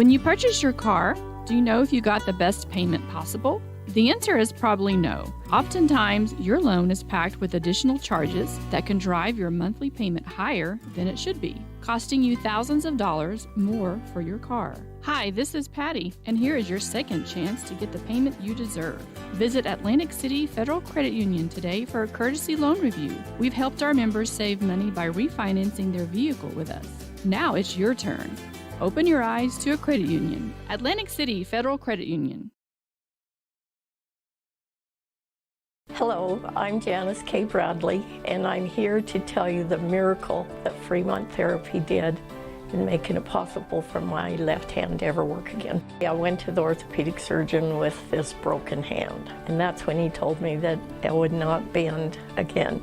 When you purchase your car, do you know if you got the best payment possible? The answer is probably no. Oftentimes, your loan is packed with additional charges that can drive your monthly payment higher than it should be, costing you thousands of dollars more for your car. Hi, this is Patty, and here is your second chance to get the payment you deserve. Visit Atlantic City Federal Credit Union today for a courtesy loan review. We've helped our members save money by refinancing their vehicle with us. Now it's your turn. Open your eyes to a credit union. Atlantic City Federal Credit Union. Hello, I'm Janice K. Bradley, and I'm here to tell you the miracle that Fremont Therapy did in making it possible for my left hand to ever work again. I went to the orthopedic surgeon with this broken hand, and that's when he told me that I would not bend again.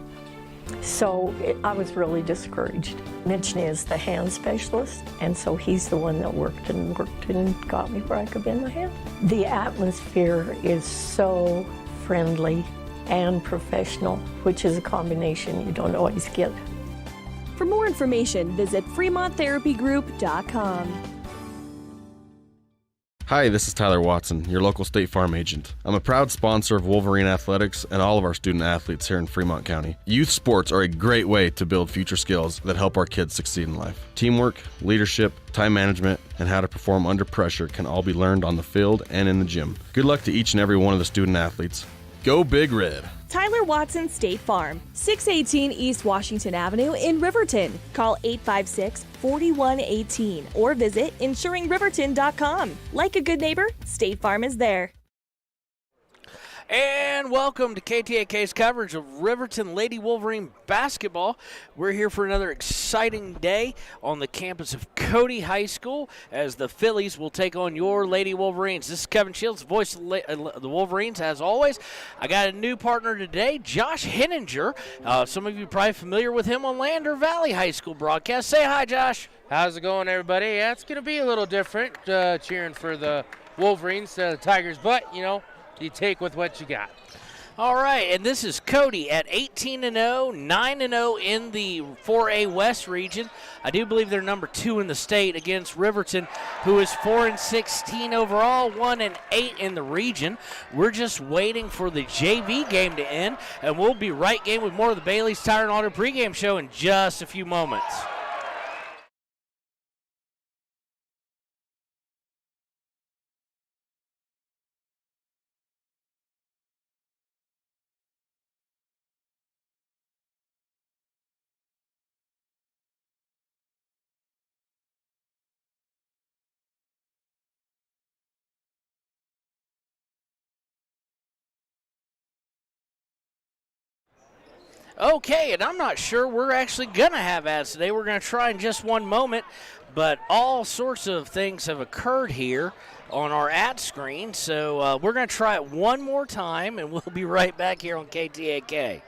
So I was really discouraged. Mitch is the hand specialist, and so he's the one that worked and got me where I could bend my hand. The atmosphere is so friendly and professional, which is a combination you don't always get. For more information, visit FremontTherapyGroup.com. Hi, this is Tyler Watson, your local State Farm agent. I'm a proud sponsor of Wolverine Athletics and all of our student athletes here in Fremont County. Youth sports are a great way to build future skills that help our kids succeed in life. Teamwork, leadership, time management, and how to perform under pressure can all be learned on the field and in the gym. Good luck to each and every one of the student athletes. Go Big Red! Tyler Watson State Farm, 618 East Washington Avenue in Riverton. Call 856-4118 or visit insuringriverton.com. Like a good neighbor, State Farm is there. And welcome to KTAK's coverage of Riverton Lady Wolverine basketball. We're here for another exciting day on the campus of Cody High School as the Phillies will take on your Lady Wolverines. This is Kevin Shields, voice of the Wolverines, as always. I got a new partner today, Josh Henninger. Some of you are probably familiar with him on Lander Valley High School broadcast. Say hi, Josh. How's it going, everybody? Yeah, it's going to be a little different cheering for the Wolverines, the Tigers, but, you know, you take with what you got. All right, and this is Cody at 18-0, 9-0 in the 4A West region. I do believe they're number 2 in the state against Riverton, who is 4-16 overall, 1-8 in the region. We're just waiting for the JV game to end, and we'll be right game with more of the Bailey's Tire and Auto pregame show in just a few moments. Okay, and I'm not sure we're actually going to have ads today. We're going to try in just one moment, but all sorts of things have occurred here on our ad screen, so we're going to try it one more time, and we'll be right back here on KTAK.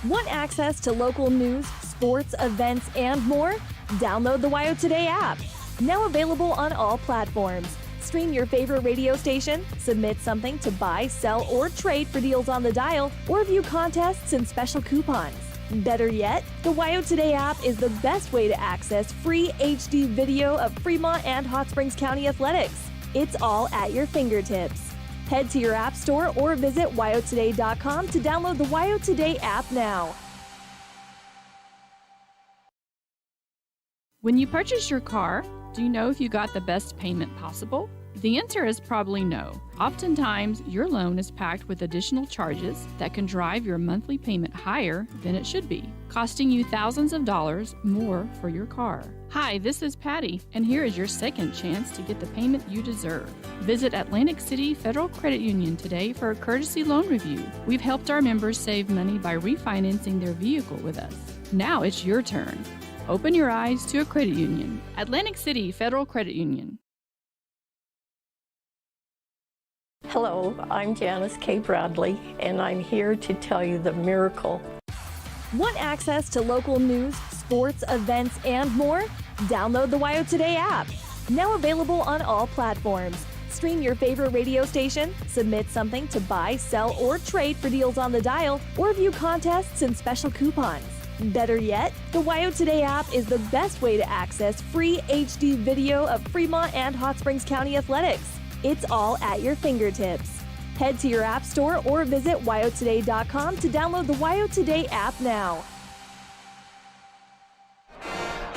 Want access to local news, sports, events, and more? Download the WyoToday app. Now available on all platforms. Stream your favorite radio station, submit something to buy, sell, or trade for deals on the dial, or view contests and special coupons. Better yet, the WyoToday app is the best way to access free HD video of Fremont and Hot Springs County athletics. It's all at your fingertips. Head to your app store or visit WyoToday.com to download the WyoToday app now. When you purchase your car, do you know if you got the best payment possible? The answer is probably no. Oftentimes, your loan is packed with additional charges that can drive your monthly payment higher than it should be, costing you thousands of dollars more for your car. Hi, this is Patty, and here is your second chance to get the payment you deserve. Visit Atlantic City Federal Credit Union today for a courtesy loan review. We've helped our members save money by refinancing their vehicle with us. Now it's your turn. Open your eyes to a credit union. Atlantic City Federal Credit Union. Hello, I'm Janice K. Bradley, and I'm here to tell you the miracle. Want access to local news, sports, events, and more? Download the WyoToday app. Now available on all platforms. Stream your favorite radio station, submit something to buy, sell, or trade for deals on the dial, or view contests and special coupons. Better yet, the WyoToday app is the best way to access free HD video of Fremont and Hot Springs County athletics. It's all at your fingertips. Head to your app store or visit WyoToday.com to download the WyoToday app now.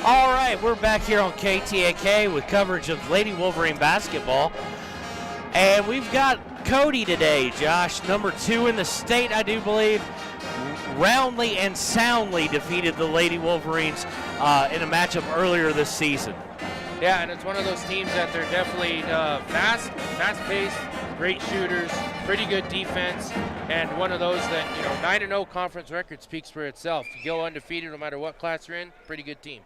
All right, we're back here on KTAK with coverage of Lady Wolverine basketball. And we've got Cody today, Josh, number 2 in the state, I do believe. Roundly and soundly defeated the Lady Wolverines in a matchup earlier this season. Yeah, and it's one of those teams that they're definitely fast-paced, great shooters, pretty good defense, and one of those that, 9-0 conference record speaks for itself. You go undefeated no matter what class you're in, pretty good team.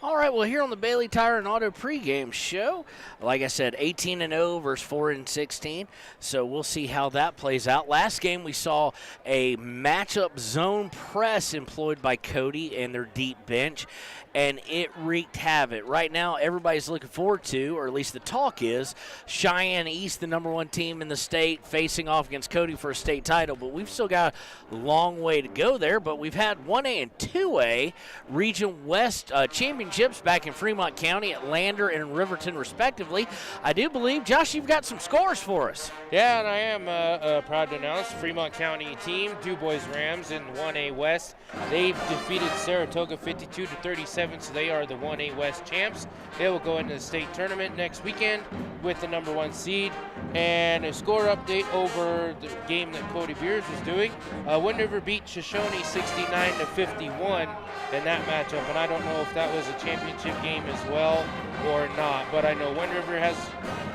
All right, well, here on the Bailey Tire and Auto pregame show, like I said, 18-0 versus 4-16, so we'll see how that plays out. Last game, we saw a matchup zone press employed by Cody and their deep bench, and it wreaked havoc. Right now, everybody's looking forward to, or at least the talk is, Cheyenne East, the number 1 team in the state, facing off against Cody for a state title, but we've still got a long way to go there, but we've had 1A and 2A Region West championships back in Fremont County at Lander and Riverton, respectively. I do believe, Josh, you've got some scores for us. Yeah, and I am proud to announce Fremont County team, DuBois Rams in 1A West. They've defeated Saratoga 52-37, so they are the 1A West champs. They will go into the state tournament next weekend with the number 1 seed. And a score update over the game that Cody Beers was doing. Wind River beat Shoshone 69-51 in that matchup, and I don't know if that was a championship game as well or not, but I know Wind River has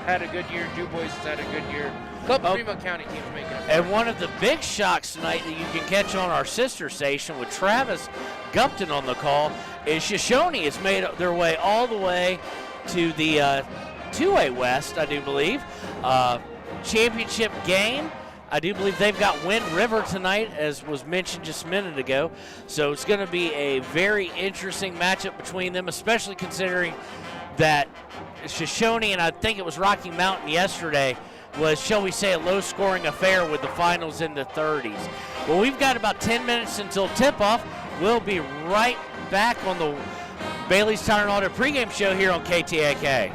had a good year, DuBois has had a good year. Couple Fremont County teams making it. And one of the big shocks tonight that you can catch on our sister station with Travis Gupton on the call is Shoshone has made their way all the way to the 2A West, I do believe. Championship game. I do believe they've got Wind River tonight, as was mentioned just a minute ago. So it's going to be a very interesting matchup between them, especially considering that Shoshone and I think it was Rocky Mountain yesterday was, shall we say, a low-scoring affair with the finals in the 30s. Well, we've got about 10 minutes until tip-off. We'll be right back on the Bailey's Tire and Auto pregame show here on KTAK.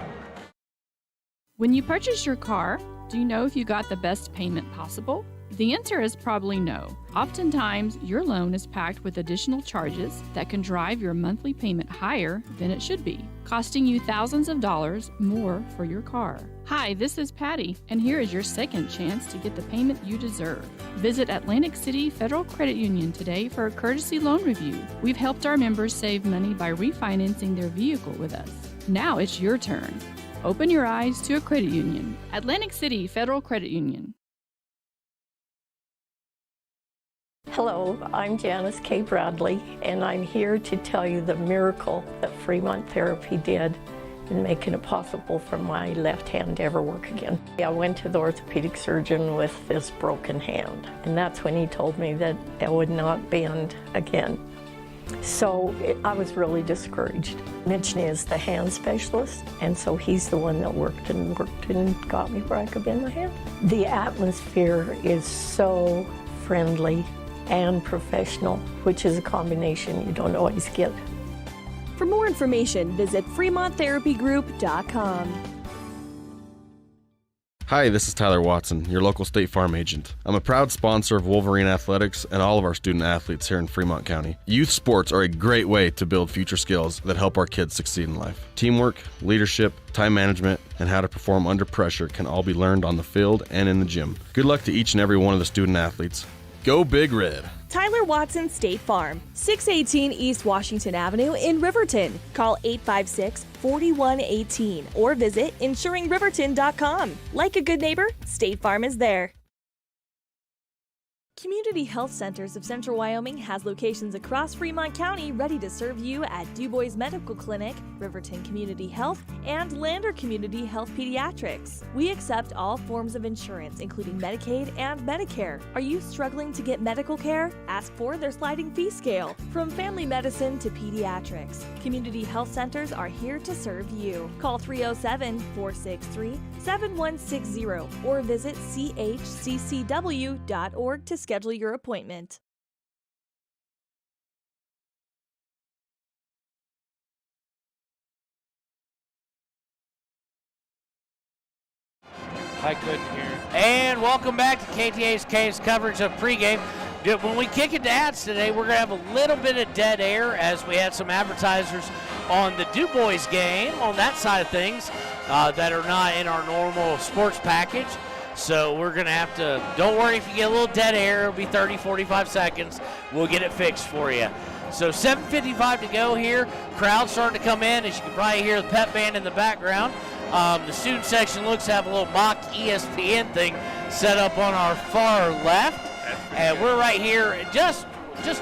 When you purchase your car, do you know if you got the best payment possible? The answer is probably no. Oftentimes, your loan is packed with additional charges that can drive your monthly payment higher than it should be, costing you thousands of dollars more for your car. Hi, this is Patty, and here is your second chance to get the payment you deserve. Visit Atlantic City Federal Credit Union today for a courtesy loan review. We've helped our members save money by refinancing their vehicle with us. Now it's your turn. Open your eyes to a credit union. Atlantic City Federal Credit Union. Hello, I'm Janice K. Bradley, and I'm here to tell you the miracle that Fremont Therapy did in making it possible for my left hand to ever work again. I went to the orthopedic surgeon with this broken hand, and that's when he told me that I would not bend again. So I was really discouraged. Mitch is the hand specialist, and so he's the one that worked and got me where I could bend my hand. The atmosphere is so friendly and professional, which is a combination you don't always get. For more information, visit FremontTherapyGroup.com. Hi, this is Tyler Watson, your local State Farm agent. I'm a proud sponsor of Wolverine Athletics and all of our student athletes here in Fremont County. Youth sports are a great way to build future skills that help our kids succeed in life. Teamwork, leadership, time management, and how to perform under pressure can all be learned on the field and in the gym. Good luck to each and every one of the student athletes. Go Big Red! Tyler Watson State Farm, 618 East Washington Avenue in Riverton. Call 856-4118 or visit insuringriverton.com. Like a good neighbor, State Farm is there. Community Health Centers of Central Wyoming has locations across Fremont County ready to serve you at Du Bois Medical Clinic, Riverton Community Health, and Lander Community Health Pediatrics. We accept all forms of insurance, including Medicaid and Medicare. Are you struggling to get medical care? Ask for their sliding fee scale. From family medicine to pediatrics, Community Health Centers are here to serve you. Call 307-463-7160 or visit chccw.org to schedule your appointment. I couldn't hear. And welcome back to KTA's K's coverage of pregame. When we kick it to ads today, we're going to have a little bit of dead air as we had some advertisers on the Du Bois game on that side of things that are not in our normal sports package. So we're going to have to, don't worry if you get a little dead air, it'll be 30, 45 seconds. We'll get it fixed for you. So 7:55 to go here. Crowd starting to come in, as you can probably hear the pep band in the background. The student section looks to have a little mock ESPN thing set up on our far left. And we're right here, just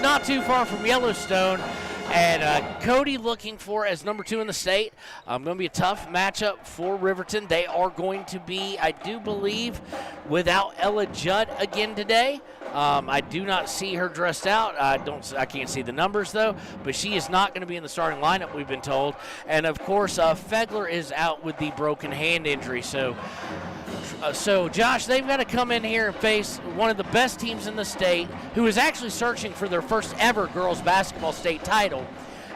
not too far from Yellowstone. And Cody looking for as number 2 in the state. Going to be a tough matchup for Riverton. They are going to be, I do believe, without Ella Judd again today. I do not see her dressed out. I can't see the numbers though, but she is not going to be in the starting lineup, we've been told. And of course, Fegler is out with the broken hand injury. So Josh, they've got to come in here and face one of the best teams in the state, who is actually searching for their first ever girls basketball state title,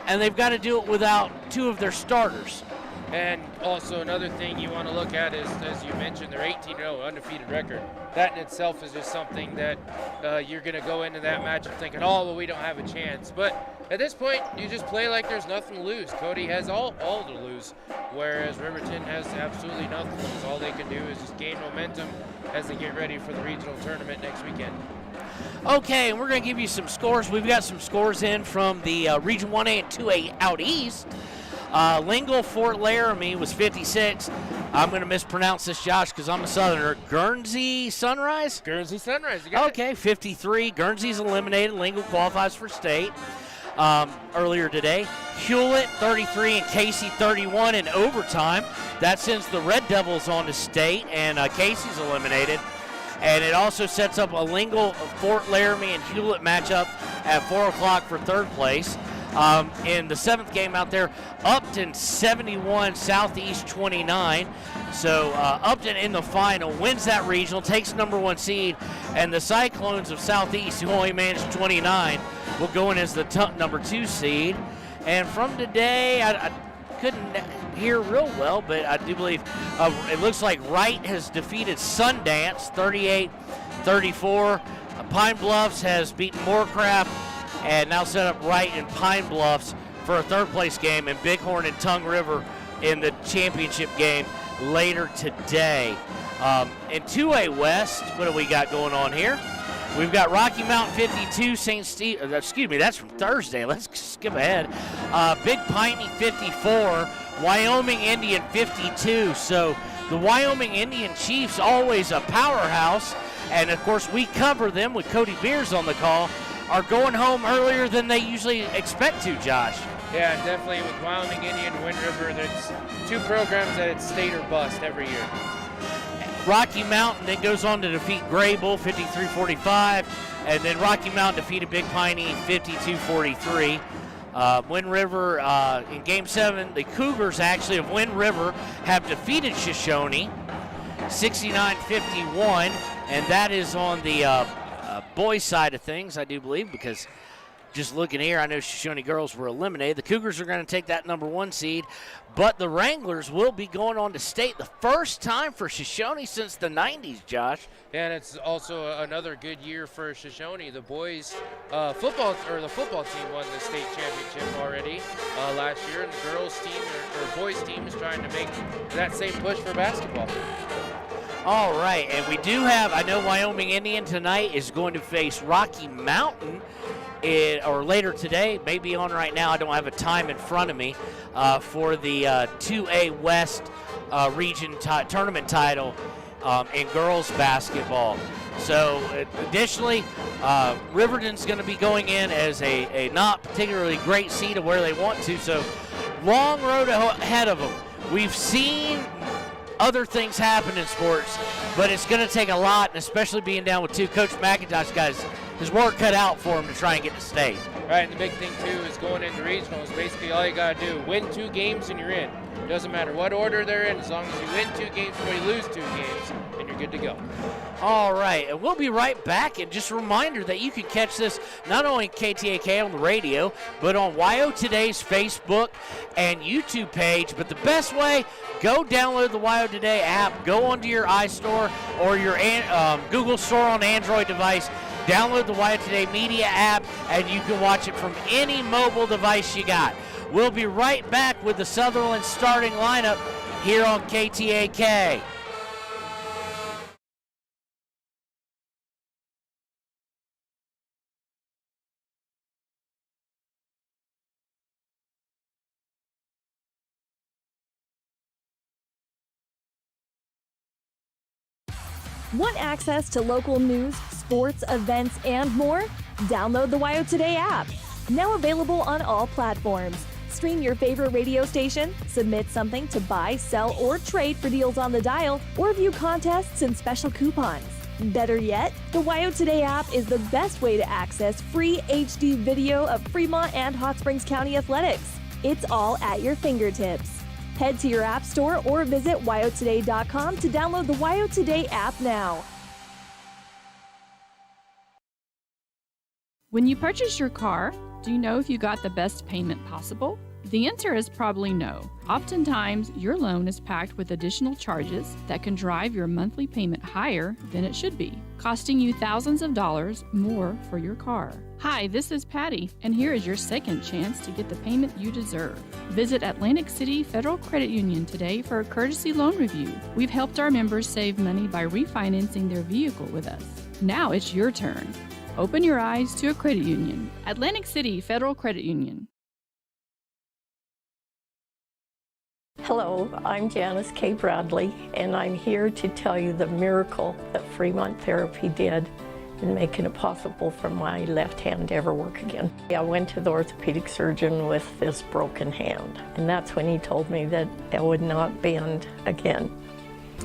and they've got to do it without 2 of their starters. And also another thing you want to look at is, as you mentioned, their 18-0 undefeated record. That in itself is just something that you're going to go into that matchup thinking, oh, well, we don't have a chance. But at this point, you just play like there's nothing to lose. Cody has all to lose, whereas Riverton has absolutely nothing to lose. All they can do is just gain momentum as they get ready for the regional tournament next weekend. Okay, and we're going to give you some scores. We've got some scores in from the Region 1A and 2A out east. Lingle Fort Laramie was 56. I'm going to mispronounce this, Josh, because I'm a Southerner. Guernsey Sunrise? Guernsey Sunrise. You got okay, 53. Guernsey's eliminated. Lingle qualifies for state. Earlier today, Hewlett 33 and Casey 31 in overtime. That sends the Red Devils on to state, and Casey's eliminated. And it also sets up a Lingle, Fort Laramie, and Hewlett matchup at 4 o'clock for third place. In the 7th game out there, Upton 71, Southeast 29. So Upton in the final wins that regional, takes number 1 seed, and the Cyclones of Southeast, who only managed 29, will go in as the number 2 seed. And from today, I couldn't hear real well, but I do believe it looks like Wright has defeated Sundance 38-34. Pine Bluffs has beaten Moorcraft and now set up Wright and Pine Bluffs for a 3rd place game, and Bighorn and Tongue River in the championship game later today. In 2A West, what do we got going on here? We've got Rocky Mountain 52, St. Steve, excuse me, that's from Thursday. Let's skip ahead. Big Piney 54, Wyoming Indian 52. So the Wyoming Indian Chiefs, always a powerhouse, and of course we cover them with Cody Beers on the call, are going home earlier than they usually expect to, Josh. Yeah, definitely with Wyoming Indian and Wind River, there's 2 programs that it's state or bust every year. Rocky Mountain then goes on to defeat Grable 53-45, and then Rocky Mountain defeated Big Piney 52-43. Wind River in Game 7, the Cougars actually of Wind River have defeated Shoshone 69-51, and that is on the boys' side of things, I do believe, because just looking here, I know Shoshone girls were eliminated. The Cougars are going to take that number 1 seed, but the Wranglers will be going on to state the first time for Shoshone since the 90s, Josh. And it's also another good year for Shoshone. The boys football team won the state championship already last year, and the girls team or boys team is trying to make that same push for basketball. All right, and we do have, I know Wyoming Indian tonight is going to face Rocky Mountain or later today, maybe on right now. I don't have a time in front of me for the 2A West region tournament title in girls basketball. So additionally, Riverton's going to be going in as a not particularly great seed of where they want to. So long road ahead of them. We've seen other things happen in sports, but it's going to take a lot, and especially being down with 2. Coach McIntosh guys, his work cut out for him to try and get to state. Right, and the big thing too is going into regionals. Basically, all you got to do, win 2 games and you're in. Doesn't matter what order they're in, as long as you win 2 games or you lose 2 games, and you're good to go. All right, and we'll be right back. And just a reminder that you can catch this not only KTAK on the radio, but on WyoToday's Facebook and YouTube page. But the best way, go download the WyoToday app, go onto your iStore or your Google Store on Android device, download the WyoToday Media app, and you can watch it from any mobile device you got. We'll be right back with the Sutherland starting lineup here on KTAK. Want access to local news, sports, events, and more? Download the WyoToday app. Now available on all platforms. Stream your favorite radio station, submit something to buy, sell, or trade for deals on the dial, or view contests and special coupons. Better yet, the WyoToday app is the best way to access free HD video of Fremont and Hot Springs County athletics. It's all at your fingertips. Head to your app store or visit WyoToday.com to download the WyoToday app now. When you purchase your car, do you know if you got the best payment possible? The answer is probably no. Oftentimes, your loan is packed with additional charges that can drive your monthly payment higher than it should be, costing you thousands of dollars more for your car. Hi, this is Patty, and here is your second chance to get the payment you deserve. Visit Atlantic City Federal Credit Union today for a courtesy loan review. We've helped our members save money by refinancing their vehicle with us. Now it's your turn. Open your eyes to a credit union. Atlantic City Federal Credit Union. Hello, I'm Janice K. Bradley, and I'm here to tell you the miracle that Fremont Therapy did in making it possible for my left hand to ever work again. I went to the orthopedic surgeon with this broken hand, and that's when he told me that it would not bend again.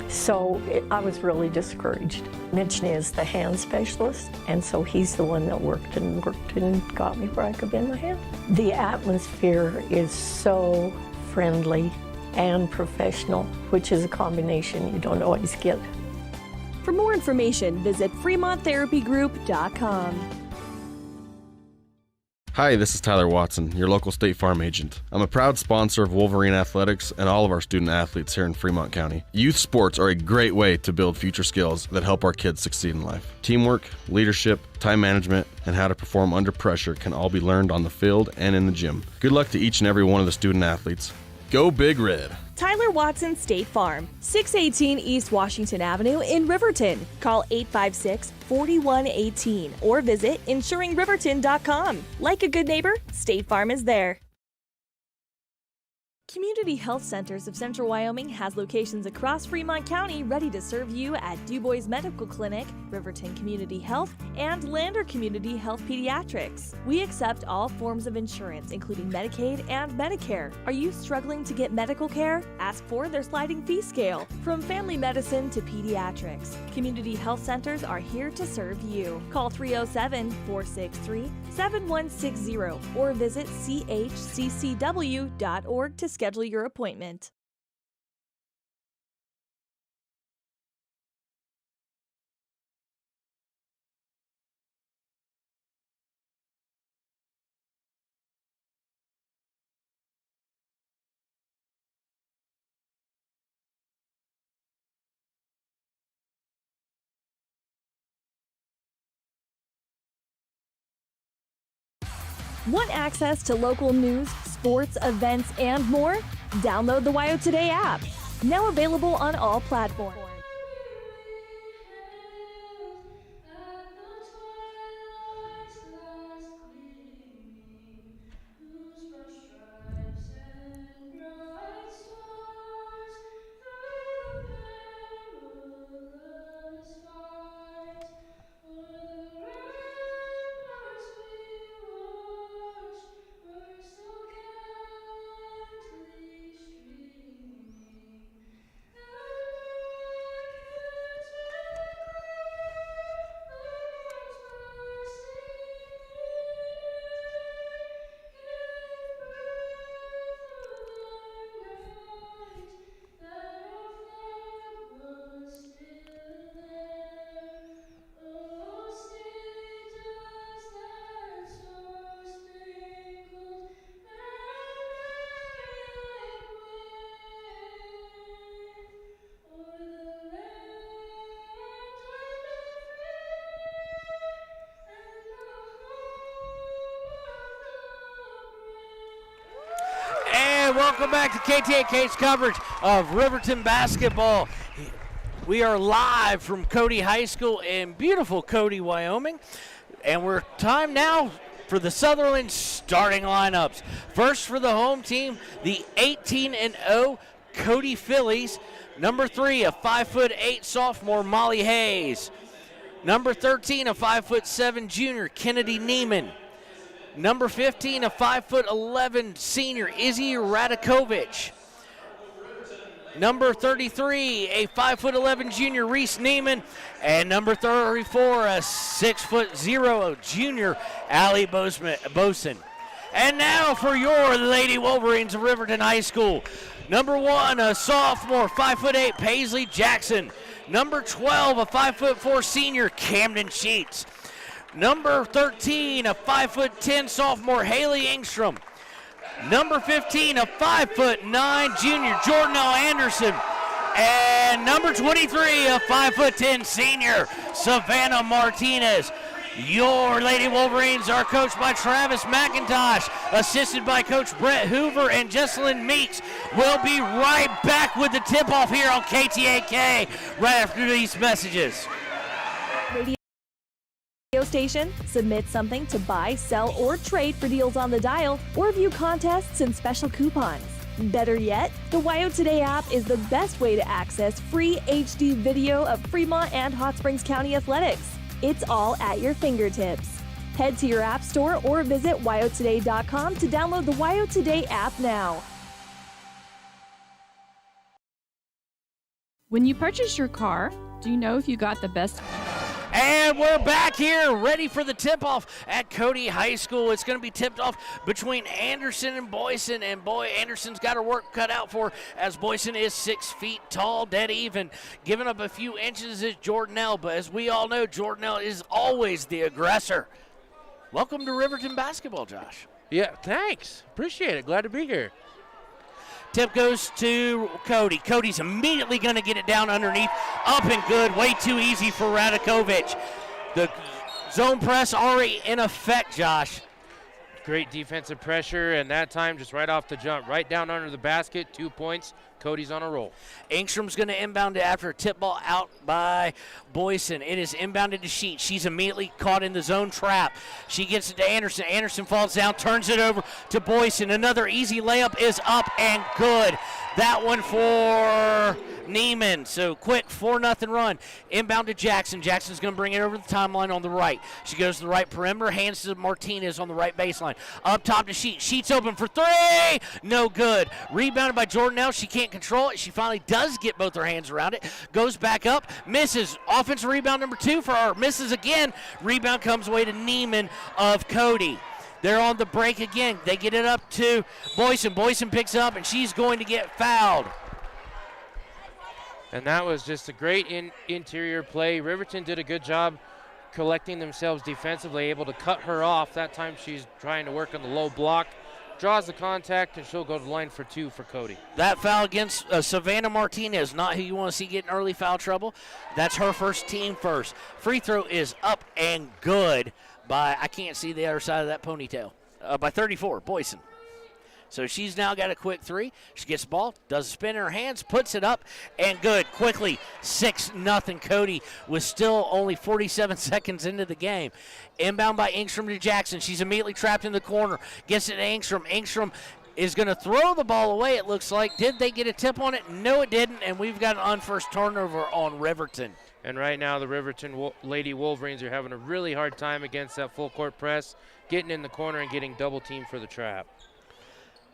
So I was really discouraged. Mitch is the hand specialist, and so he's the one that worked and got me where I could bend my hand. The atmosphere is so friendly and professional, which is a combination you don't always get. For more information, visit FremontTherapyGroup.com. Hi, this is Tyler Watson, your local State Farm agent. I'm a proud sponsor of Wolverine Athletics and all of our student athletes here in Fremont County. Youth sports are a great way to build future skills that help our kids succeed in life. Teamwork, leadership, time management, and how to perform under pressure can all be learned on the field and in the gym. Good luck to each and every one of the student athletes. Go Big Red! Tyler Watson State Farm, 618 East Washington Avenue in Riverton. Call 856-4118 or visit insuringriverton.com. Like a good neighbor, State Farm is there. Community Health Centers of Central Wyoming has locations across Fremont County ready to serve you at Du Bois Medical Clinic, Riverton Community Health, and Lander Community Health Pediatrics. We accept all forms of insurance, including Medicaid and Medicare. Are you struggling to get medical care? Ask for their sliding fee scale. From family medicine to pediatrics, Community Health Centers are here to serve you. Call 307-463-7160 or visit chccw.org to schedule your appointment. Want access to local news, sports, events, and more? Download the WyoToday app. Now available on all platforms. Welcome back to KTAK's coverage of Riverton basketball. We are live from Cody High School in beautiful Cody, Wyoming. And we're time now for the Sutherland starting lineups. First for the home team, the 18-0 Cody Phillies. Number 3, a 5'8" sophomore, Molly Hayes. Number 13, a 5'7" junior, Kennedy Neiman. Number 15, a 5'11" senior, Izzy Radakovich. Number 33, a 5'11" junior, Reese Neiman. And number 34, a 6'0" junior, Allie Boson. And now for your Lady Wolverines of Riverton High School. Number 1, a sophomore, 5'8", Paisley Jackson. Number 12, a 5'4" senior, Camden Sheets. Number 13, a 5'10" sophomore, Haley Engstrom. Number 15, a 5'9" junior, Jordan L. Anderson. And number 23, a 5'10" senior, Savannah Martinez. Your Lady Wolverines are coached by Travis McIntosh, assisted by Coach Brett Hoover and Jesselyn Meeks. We'll be right back with the tip-off here on KTAK right after these messages. Radio station, submit something to buy, sell, or trade for deals on the dial, or view contests and special coupons. Better yet, the WyoToday app is the best way to access free HD video of Fremont and Hot Springs County athletics. It's all at your fingertips. Head to your app store or visit WyoToday.com to download the WyoToday app now. When you purchase your car, do you know if you got the best? And we're back here, ready for the tip-off at Cody High School. It's going to be tipped off between Anderson and Boyson, and boy, Anderson's got her work cut out for, as Boyson is 6 feet tall, dead even. Giving up a few inches is Jordanelle, but as we all know, Jordanelle is always the aggressor. Welcome to Riverton basketball, Josh. Yeah, thanks. Appreciate it. Glad to be here. Tip goes to Cody. Cody's immediately going to get it down underneath. Up and good. Way too easy for Radakovich. The zone press already in effect, Josh. Great defensive pressure, and that time just right off the jump, right down under the basket, 2 points. Cody's on a roll. Engstrom's going to inbound it after a tip ball out by Boyson. It is inbounded to Sheets. She's immediately caught in the zone trap. She gets it to Anderson. Anderson falls down, turns it over to Boyson. Another easy layup is up and good. That one for Neiman. So quick 4-0 run. Inbound to Jackson. Jackson's going to bring it over the timeline on the right. She goes to the right perimeter, hands to Martinez on the right baseline. Up top to Sheets. Sheets open for three. No good. Rebounded by Jordan now. She can't control it. She finally does get both her hands around it. Goes back up. Misses. Offensive rebound number 2 for her. Misses again. Rebound comes away to Neiman of Cody. They're on the break again. They get it up to Boyson. Boyson picks up, and she's going to get fouled. And that was just a great interior play. Riverton did a good job collecting themselves defensively, able to cut her off. That time she's trying to work on the low block. Draws the contact, and she'll go to the line for 2 for Cody. That foul against Savannah Martinez, not who you want to see get in early foul trouble. That's her first, team first. Free throw is up and good by, I can't see the other side of that ponytail, by 34, Boyson. So she's now got a quick 3. She gets the ball, does a spin in her hands, puts it up, and good. Quickly, 6-0 Cody with still only 47 seconds into the game. Inbound by Engstrom to Jackson. She's immediately trapped in the corner. Gets it to Engstrom. Engstrom is going to throw the ball away, it looks like. Did they get a tip on it? No, it didn't, and we've got an unforced turnover on Riverton. And right now the Riverton Lady Wolverines are having a really hard time against that full court press, getting in the corner and getting double teamed for the trap.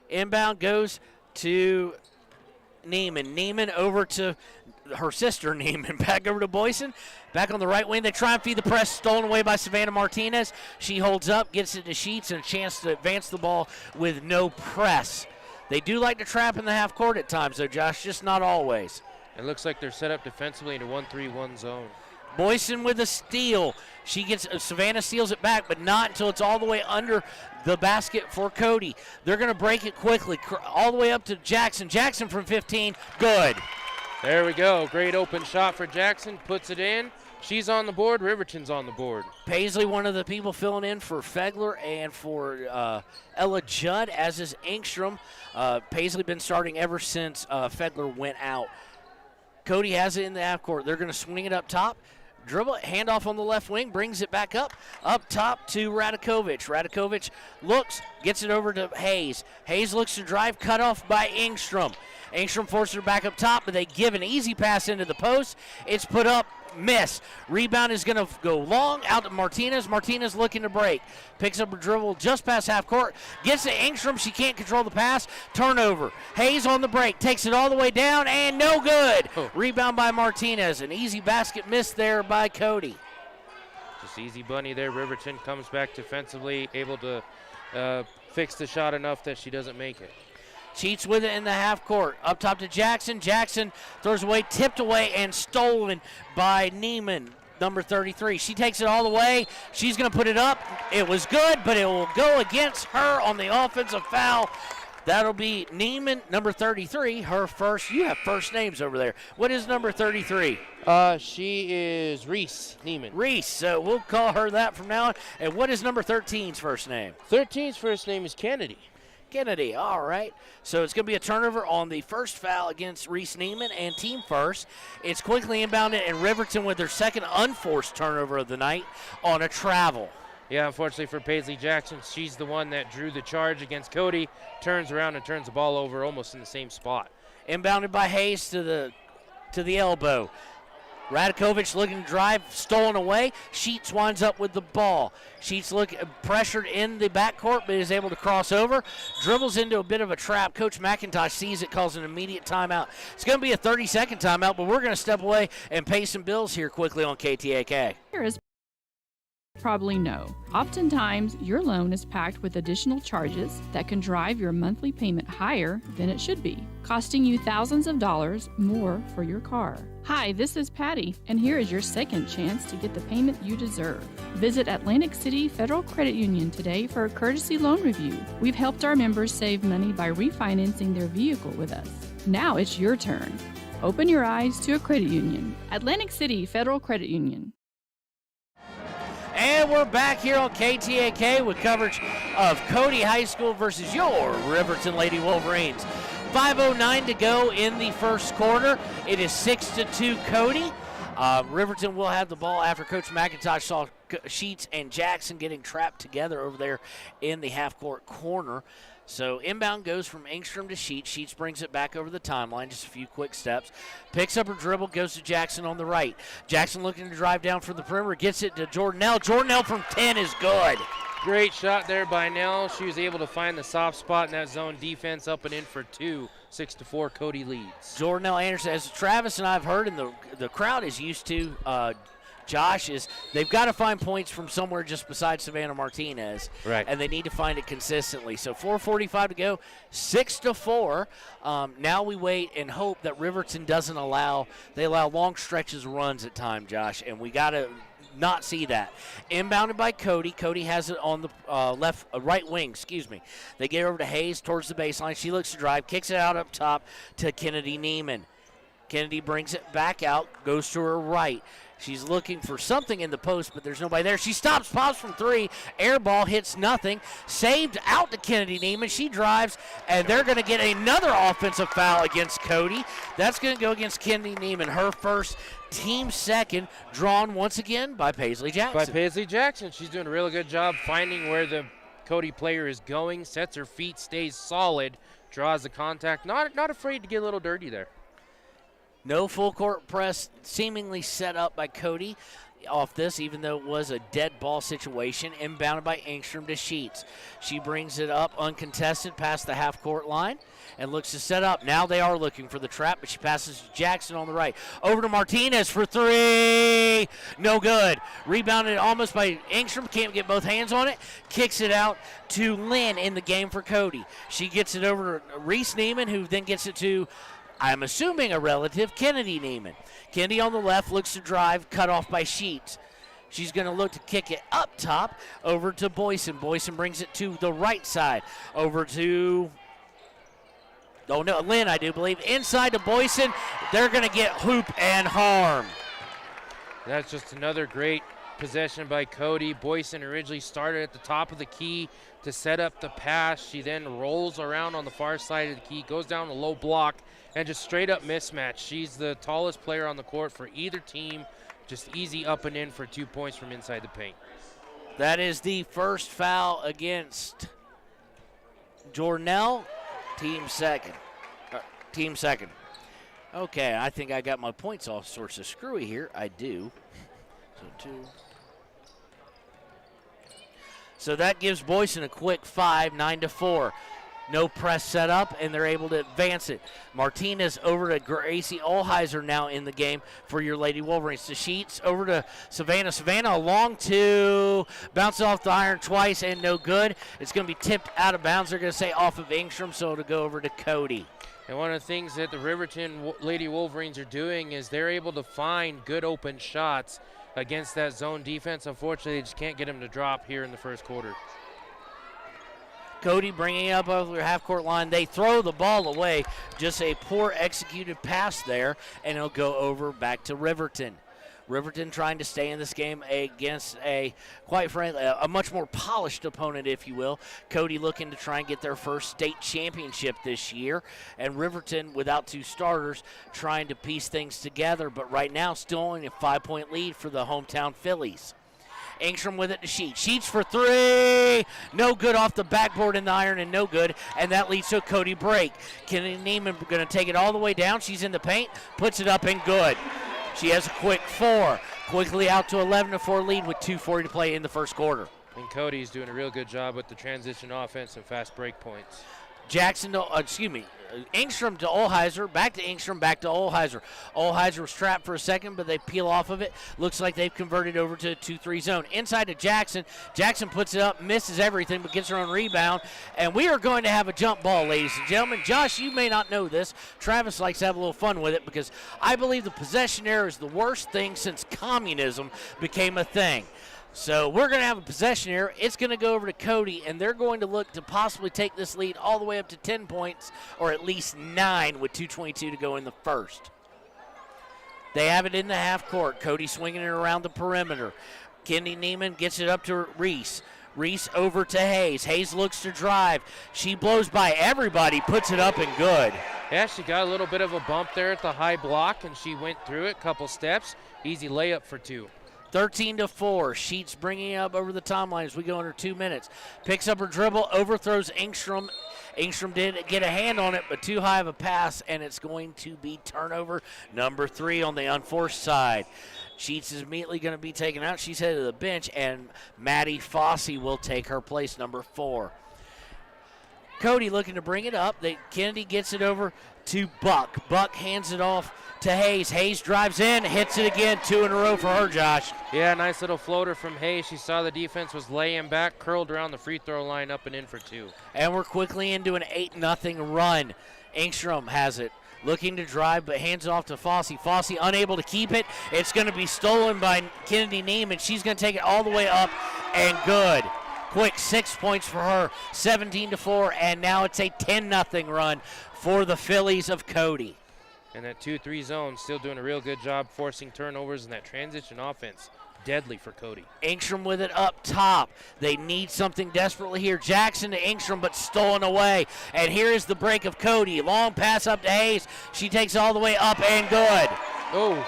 Inbound goes to Neiman. Neiman over to her sister Neiman. Back over to Boyson. Back on the right wing. They try and feed the press. Stolen away by Savannah Martinez. She holds up, gets it to Sheets, and a chance to advance the ball with no press. They do like to trap in the half court at times, though, Josh, just not always. It looks like they're set up defensively in a 1-3-1 zone. Boyson with a steal. She gets Savannah steals it back, but not until it's all the way under the basket for Cody. They're going to break it quickly, all the way up to Jackson. Jackson from 15, good. There we go. Great open shot for Jackson. Puts it in. She's on the board. Riverton's on the board. Paisley, one of the people filling in for Fegler and for Ella Judd, as is Engstrom. Paisley been starting ever since Fegler went out. Cody has it in the half court. They're going to swing it up top. Dribble it, handoff on the left wing, brings it back up top to Radakovich. Radakovich looks, gets it over to Hayes. Hayes looks to drive, cut off by Engstrom. Engstrom forces her back up top, but they give an easy pass into the post. It's put up, miss. Rebound is going to go long out to Martinez. Martinez looking to break. Picks up a dribble just past half court. Gets to Engstrom. She can't control the pass. Turnover. Hayes on the break. Takes it all the way down and no good. Rebound by Martinez. An easy basket miss there by Cody. Just easy bunny there. Riverton comes back defensively, able to fix the shot enough that she doesn't make it. Cheats with it in the half court. Up top to Jackson. Jackson throws away, tipped away, and stolen by Neiman, number 33. She takes it all the way. She's going to put it up. It was good, but it will go against her on the offensive foul. That'll be Neiman, number 33, her first. You have first names over there. What is number 33? She is Reese Neiman. Reese, so we'll call her that from now on. And what is number 13's first name? 13's first name is Kennedy. Kennedy, all right. So it's going to be a turnover on the first foul against Reese Neiman and team first. It's quickly inbounded, and Riverton with their second unforced turnover of the night on a travel. Yeah, unfortunately for Paisley Jackson, she's the one that drew the charge against Cody, turns around and turns the ball over almost in the same spot. Inbounded by Hayes to the elbow. Radakovich looking to drive, stolen away. Sheets winds up with the ball. Sheets pressured in the backcourt, but is able to cross over. Dribbles into a bit of a trap. Coach McIntosh sees it, calls an immediate timeout. It's going to be a 30-second timeout, but we're going to step away and pay some bills here quickly on KTAK. Here is probably know. Oftentimes, your loan is packed with additional charges that can drive your monthly payment higher than it should be, costing you thousands of dollars more for your car. Hi, this is Patty, and here is your second chance to get the payment you deserve. Visit Atlantic City Federal Credit Union today for a courtesy loan review. We've helped our members save money by refinancing their vehicle with us. Now it's your turn. Open your eyes to a credit union. Atlantic City Federal Credit Union. And we're back here on KTAK with coverage of Cody High School versus your Riverton Lady Wolverines. 5:09 to go in the first quarter. It is 6-2 Cody. Riverton will have the ball after Coach McIntosh saw Sheets and Jackson getting trapped together over there in the half-court corner. So inbound goes from Engstrom to Sheets. Sheets brings it back over the timeline, just a few quick steps. Picks up her dribble, goes to Jackson on the right. Jackson looking to drive down from the perimeter, gets it to Jordanelle. Jordanelle from 10 is good. Great shot there by Nell. She was able to find the soft spot in that zone defense, up and in for two. 6-4, Cody leads. Jordanelle Anderson, as Travis and I have heard, and the crowd is used to, Josh, is they've got to find points from somewhere just besides Savannah Martinez. Right. And they need to find it consistently. So 4:45 to go, 6-4. Now we wait and hope that Riverton doesn't allow long stretches of runs at time, Josh, and we got to not see that. Inbounded by Cody. Cody has it on the right wing, They get over to Hayes towards the baseline. She looks to drive, kicks it out up top to Kennedy Neiman. Kennedy brings it back out, goes to her right. She's looking for something in the post, but there's nobody there. She stops, pops from three. Air ball hits nothing. Saved out to Kennedy Neiman. She drives, and they're going to get another offensive foul against Cody. That's going to go against Kennedy Neiman, her first, team second, drawn once again by Paisley Jackson. She's doing a really good job finding where the Cody player is going, sets her feet, stays solid, draws the contact. Not afraid to get a little dirty there. No full court press seemingly set up by Cody off this, even though it was a dead ball situation. Inbounded by Engstrom to Sheets. She brings it up uncontested past the half court line and looks to set up. Now they are looking for the trap, but she passes to Jackson on the right. Over to Martinez for three. No good. Rebounded almost by Engstrom. Can't get both hands on it. Kicks it out to Lynn in the game for Cody. She gets it over to Reese Neiman, who then gets it to, I'm assuming, a relative, Kennedy Neiman. Kennedy on the left looks to drive, cut off by Sheets. She's going to look to kick it up top over to Boyson. Boyson brings it to the right side over to, Lynn, I do believe. Inside to Boyson. They're going to get hoop and harm. That's just another great possession by Cody. Boyson originally started at the top of the key to set up the pass. She then rolls around on the far side of the key, goes down the low block, and just straight up mismatch. She's the tallest player on the court for either team. Just easy up and in for 2 points from inside the paint. That is the first foul against Jordanelle. Team second. Okay, I think I got my points all sorts of screwy here. I do. So that gives Boyson a quick 5, 9-4. No press set up, and they're able to advance it. Martinez over to Gracie Olheiser now in the game for your Lady Wolverines. To Sheets over to Savannah. Savannah, a long two. Bounces off the iron twice and no good. It's going to be tipped out of bounds. They're going to say off of Engstrom, so it'll go over to Cody. And one of the things that the Riverton Lady Wolverines are doing is they're able to find good open shots against that zone defense. Unfortunately, they just can't get them to drop here in the first quarter. Cody bringing it up over the half-court line. They throw the ball away. Just a poor executed pass there, and it'll go over back to Riverton. Riverton trying to stay in this game against quite frankly, a much more polished opponent, if you will. Cody looking to try and get their first state championship this year, and Riverton, without two starters, trying to piece things together, but right now still only a 5-point lead for the hometown Phillies. Engstrom with it to Sheets. Sheets for three. No good off the backboard in the iron and no good. And that leads to a Cody break. Kennedy Neiman going to take it all the way down. She's in the paint. Puts it up and good. She has a quick 4. Quickly out to 11-4 lead with 2:40 to play in the first quarter. And Cody's doing a real good job with the transition offense and fast break points. Engstrom to Olheiser, back to Engstrom, back to Olheiser. Olheiser was trapped for a second, but they peel off of it. Looks like they've converted over to a 2-3 zone. Inside to Jackson. Jackson puts it up, misses everything, but gets her own rebound. And we are going to have a jump ball, ladies and gentlemen. Josh, you may not know this. Travis likes to have a little fun with it because I believe the possession error is the worst thing since communism became a thing. So we're going to have a possession here. It's going to go over to Cody, and they're going to look to possibly take this lead all the way up to 10 points or at least 9 with 2:22 to go in the first. They have it in the half court. Cody swinging it around the perimeter. Kennedy Neiman gets it up to Reese. Reese over to Hayes. Hayes looks to drive. She blows by everybody, puts it up and good. Yeah, she got a little bit of a bump there at the high block, and she went through it, couple steps. Easy layup for 2. 13-4. Sheets bringing it up over the timeline as we go under 2 minutes. Picks up her dribble, overthrows Engstrom. Engstrom did get a hand on it, but too high of a pass, and it's going to be turnover number 3 on the unforced side. Sheets is immediately going to be taken out. She's headed to the bench, and Maddie Fossey will take her place, number 4. Cody looking to bring it up. Kennedy gets it over to Buck. Buck hands it off to Hayes. Hayes drives in, hits it again. 2 in a row for her, Josh. Yeah, nice little floater from Hayes. She saw the defense was laying back, curled around the free throw line, up and in for 2. And we're quickly into an 8-0 run. Engstrom has it. Looking to drive, but hands it off to Fossey. Fossey unable to keep it. It's going to be stolen by Kennedy Neiman. She's going to take it all the way up and good. Quick 6 points for her, 17-4, and now it's a 10-0 run for the Phillies of Cody. And that 2-3 zone still doing a real good job forcing turnovers, and that transition offense deadly for Cody. Engstrom with it up top. They need something desperately here. Jackson to Engstrom, but stolen away. And here is the break of Cody. Long pass up to Hayes. She takes all the way up and good. Oh.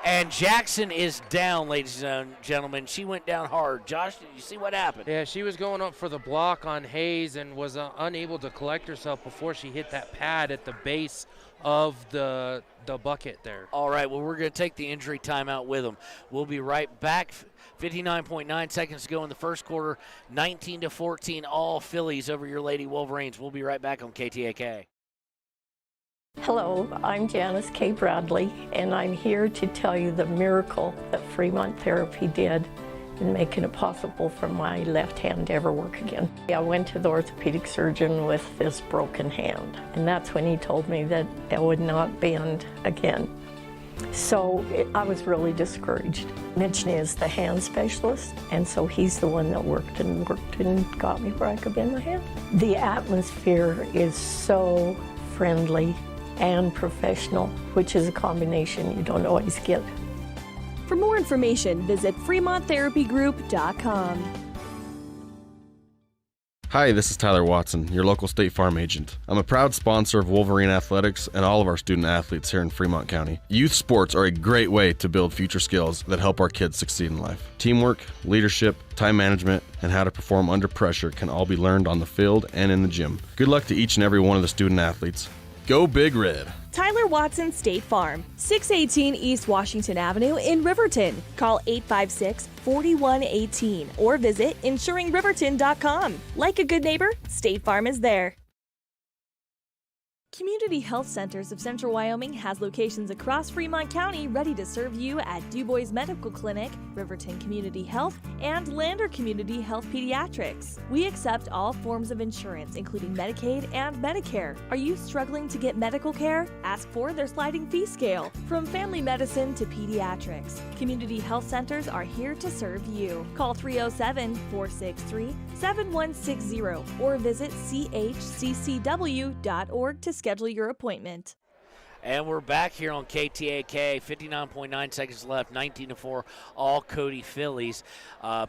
And Jackson is down, ladies and gentlemen. She went down hard. Josh, did you see what happened? Yeah, she was going up for the block on Hayes and was unable to collect herself before she hit that pad at the base of the bucket there. All right, well, we're going to take the injury timeout with them. We'll be right back. 59.9 seconds to go in the first quarter. 19-14, all Phillies over your Lady Wolverines. We'll be right back on KTAK. Hello, I'm Janice K. Bradley, and I'm here to tell you the miracle that Fremont Therapy did in making it possible for my left hand to ever work again. I went to the orthopedic surgeon with this broken hand, and that's when he told me that it would not bend again. So I was really discouraged. Mitch is the hand specialist, and so he's the one that worked and got me where I could bend my hand. The atmosphere is so friendly and professional, which is a combination you don't always get. For more information, visit FremontTherapyGroup.com. Hi, this is Tyler Watson, your local State Farm agent. I'm a proud sponsor of Wolverine Athletics and all of our student athletes here in Fremont County. Youth sports are a great way to build future skills that help our kids succeed in life. Teamwork, leadership, time management, and how to perform under pressure can all be learned on the field and in the gym. Good luck to each and every one of the student athletes. Go Big Red! Tyler Watson State Farm, 618 East Washington Avenue in Riverton. Call 856-4118 or visit insuringriverton.com. Like a good neighbor, State Farm is there. Community Health Centers of Central Wyoming has locations across Fremont County ready to serve you at Du Bois Medical Clinic, Riverton Community Health, and Lander Community Health Pediatrics. We accept all forms of insurance, including Medicaid and Medicare. Are you struggling to get medical care? Ask for their sliding fee scale. From family medicine to pediatrics, Community Health Centers are here to serve you. Call 307-463-7160 or visit chccw.org to schedule your appointment. And we're back here on KTAK. 59.9 seconds left, 19-4, all Cody Phillies.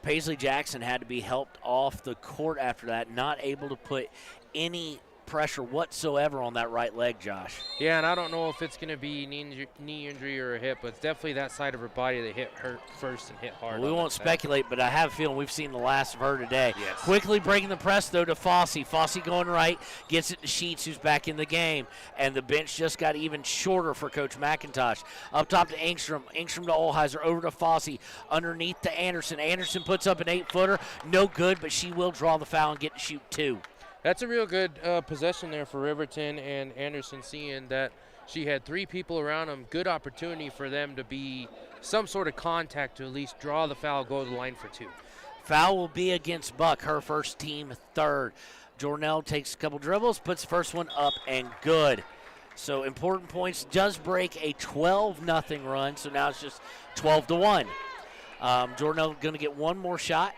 Paisley Jackson had to be helped off the court after that, not able to put any pressure whatsoever on that right leg, Josh. Yeah, and I don't know if it's going to be knee injury or a hip, but it's definitely that side of her body that hit her first and hit hard. Well, we won't speculate, but I have a feeling we've seen the last of her today. Yes. Quickly breaking the press, though, to Fossey. Fossey going right, gets it to Sheets, who's back in the game. And the bench just got even shorter for Coach McIntosh. Up top to Engstrom. Engstrom to Olheiser, over to Fossey. Underneath to Anderson. Anderson puts up an 8-footer. No good, but she will draw the foul and get to shoot 2. That's a real good possession there for Riverton, and Anderson seeing that she had 3 people around them. Good opportunity for them to be some sort of contact to at least draw the foul, go to the line for 2. Foul will be against Buck, her first, team third. Jornell takes a couple dribbles, puts the first one up and good. So important points, does break a 12-0 run, so now it's just 12-1. Jornell going to get one more shot.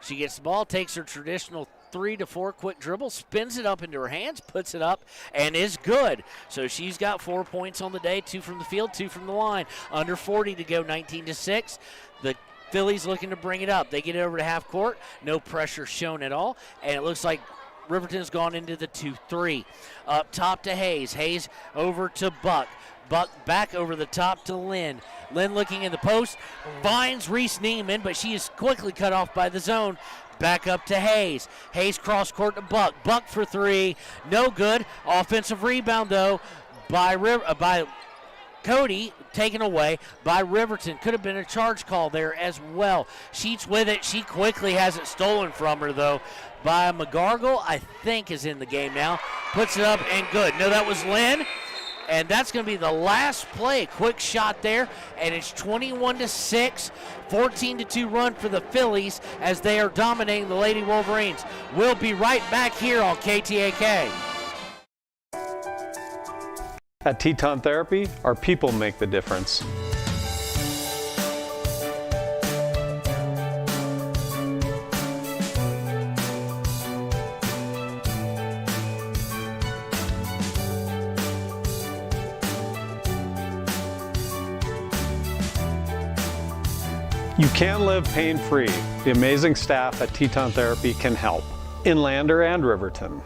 She gets the ball, takes her traditional 3 to 4 quick dribble, spins it up into her hands, puts it up, and is good. So she's got 4 points on the day, 2 from the field, 2 from the line. Under 40 to go, 19-6. The Phillies looking to bring it up. They get it over to half court. No pressure shown at all. And it looks like Riverton's gone into the 2-3. Up top to Hayes. Hayes over to Buck. Buck back over the top to Lynn. Lynn looking in the post. Finds Reese Neiman, but she is quickly cut off by the zone. Back up to Hayes. Hayes cross court to Buck. Buck for three. No good. Offensive rebound, though, by Cody, taken away by Riverton. Could have been a charge call there as well. Sheets with it. She quickly has it stolen from her, though, by McGargle, I think is in the game now. Puts it up and good. No, that was Lynn. And that's going to be the last play. Quick shot there, and it's 21-6, 14-2 run for the Phillies as they are dominating the Lady Wolverines. We'll be right back here on KTAK. At Teton Therapy, our people make the difference. You can live pain-free. The amazing staff at Teton Therapy can help. In Lander and Riverton.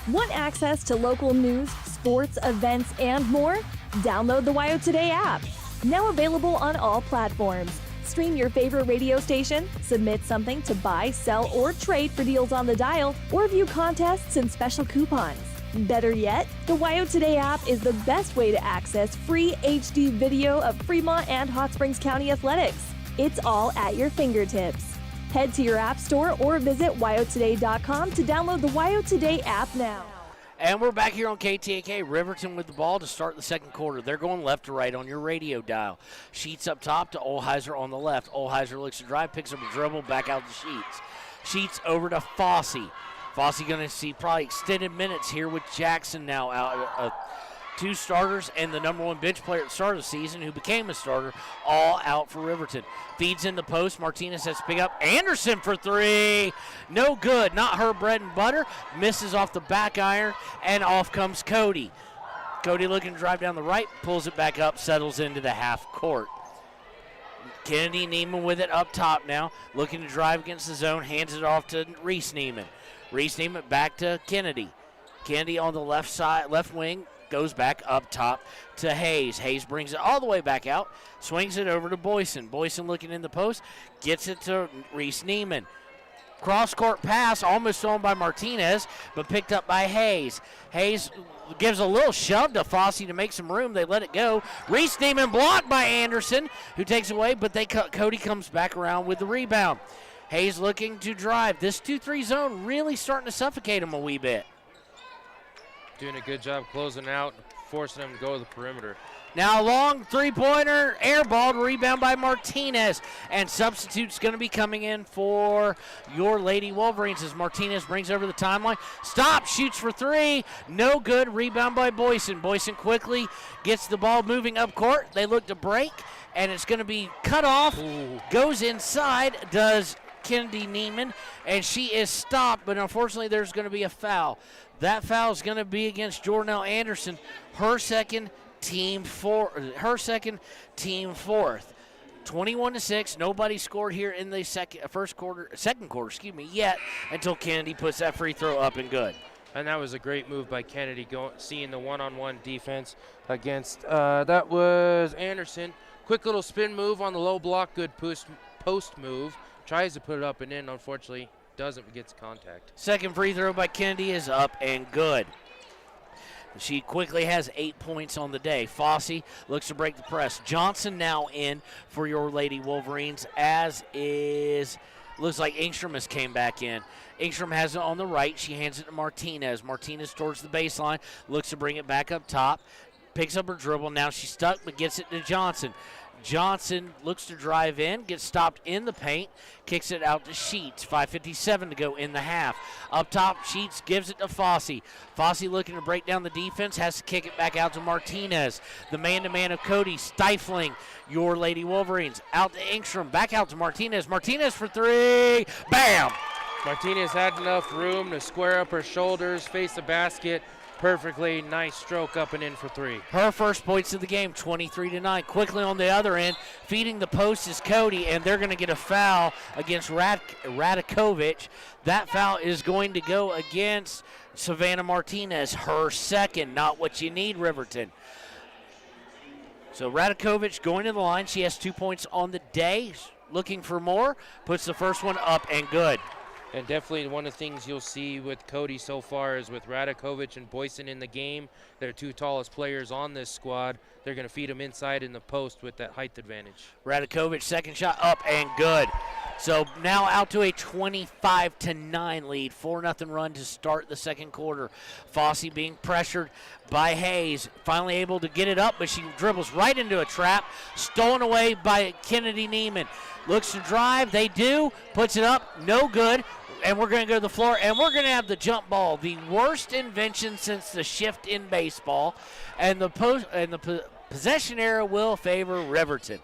Want access to local news, sports, events, and more? Download the WyoToday app. Now available on all platforms. Stream your favorite radio station, submit something to buy, sell, or trade for deals on the dial, or view contests and special coupons. Better yet, the WyoToday app is the best way to access free HD video of Fremont and Hot Springs County athletics. It's all at your fingertips. Head to your app store or visit WyoToday.com to download the WyoToday app now. And we're back here on KTAK. Riverton with the ball to start the second quarter. They're going left to right on your radio dial. Sheets up top to Olheiser on the left. Olheiser looks to drive, picks up a dribble, back out to Sheets. Sheets over to Fossey. Fossey going to see probably extended minutes here with Jackson now out. Two starters and the number one bench player at the start of the season who became a starter, all out for Riverton. Feeds in the post. Martinez has to pick up. Anderson for three. No good. Not her bread and butter. Misses off the back iron, and off comes Cody. Cody looking to drive down the right, pulls it back up, settles into the half court. Kennedy Neiman with it up top now, looking to drive against the zone, hands it off to Reese Neiman. Reese Neiman back to Kennedy. Kennedy on the left side, left wing, goes back up top to Hayes. Hayes brings it all the way back out, swings it over to Boyson. Boyson looking in the post, gets it to Reese Neiman. Cross-court pass, almost thrown by Martinez, but picked up by Hayes. Hayes gives a little shove to Fossey to make some room. They let it go. Reese Neiman blocked by Anderson, who takes away, but Cody comes back around with the rebound. Hayes looking to drive. This 2-3 zone really starting to suffocate him a wee bit. Doing a good job closing out, forcing them to go to the perimeter. Now a long three-pointer, airballed, rebound by Martinez. And substitute's going to be coming in for your Lady Wolverines as Martinez brings over the timeline. Stop, shoots for three. No good, rebound by Boyson. Boyson quickly gets the ball moving up court. They look to break, and it's going to be cut off. Ooh. Goes inside, does Kennedy Neiman, and she is stopped, but unfortunately there's going to be a foul. That foul is going to be against Jordanelle Anderson, her second team fourth. 21-6. Nobody scored here in the second quarter, yet until Kennedy puts that free throw up and good. And that was a great move by Kennedy, seeing the one-on-one defense against, that was Anderson. Quick little spin move on the low block, good post move. Tries to put it up and in, unfortunately doesn't, gets contact. Second free throw by Kennedy is up and good. She quickly has 8 points on the day. Fossey looks to break the press. Johnson now in for your Lady Wolverines, as is, looks like Engstrom has came back in. Engstrom has it on the right. She hands it to Martinez. Martinez towards the baseline, looks to bring it back up top. picks up her dribble. Now she's stuck, but gets it to Johnson. Johnson looks to drive in, gets stopped in the paint, kicks it out to Sheets. 5:57 to go in the half. Up top, Sheets gives it to Fossey. Fossey looking to break down the defense, has to kick it back out to Martinez. The man-to-man of Cody stifling your Lady Wolverines. Out to Engstrom, back out to Martinez. Martinez for three. Bam! Martinez had enough room to square up her shoulders, face the basket perfectly. Nice stroke up and in for three. Her first points of the game, 23-9. Quickly on the other end, feeding the post is Cody, and they're going to get a foul against Radakovich. That foul is going to go against Savannah Martinez, her second. Not what you need, Riverton. So Radakovich going to the line. She has 2 points on the day. Looking for more. Puts the first one up and good. And definitely one of the things you'll see with Cody so far is with Radakovich and Boyson in the game, they're two tallest players on this squad. They're going to feed them inside in the post with that height advantage. Radakovich, second shot up and good. So now out to a 25-9 lead. 4-0 run to start the second quarter. Fossey being pressured by Hayes. Finally able to get it up, but she dribbles right into a trap. Stolen away by Kennedy Neiman. Looks to drive. They do. Puts it up. No good. And we're going to go to the floor, and we're going to have the jump ball. The worst invention since the shift in baseball. And the possession era will favor Riverton.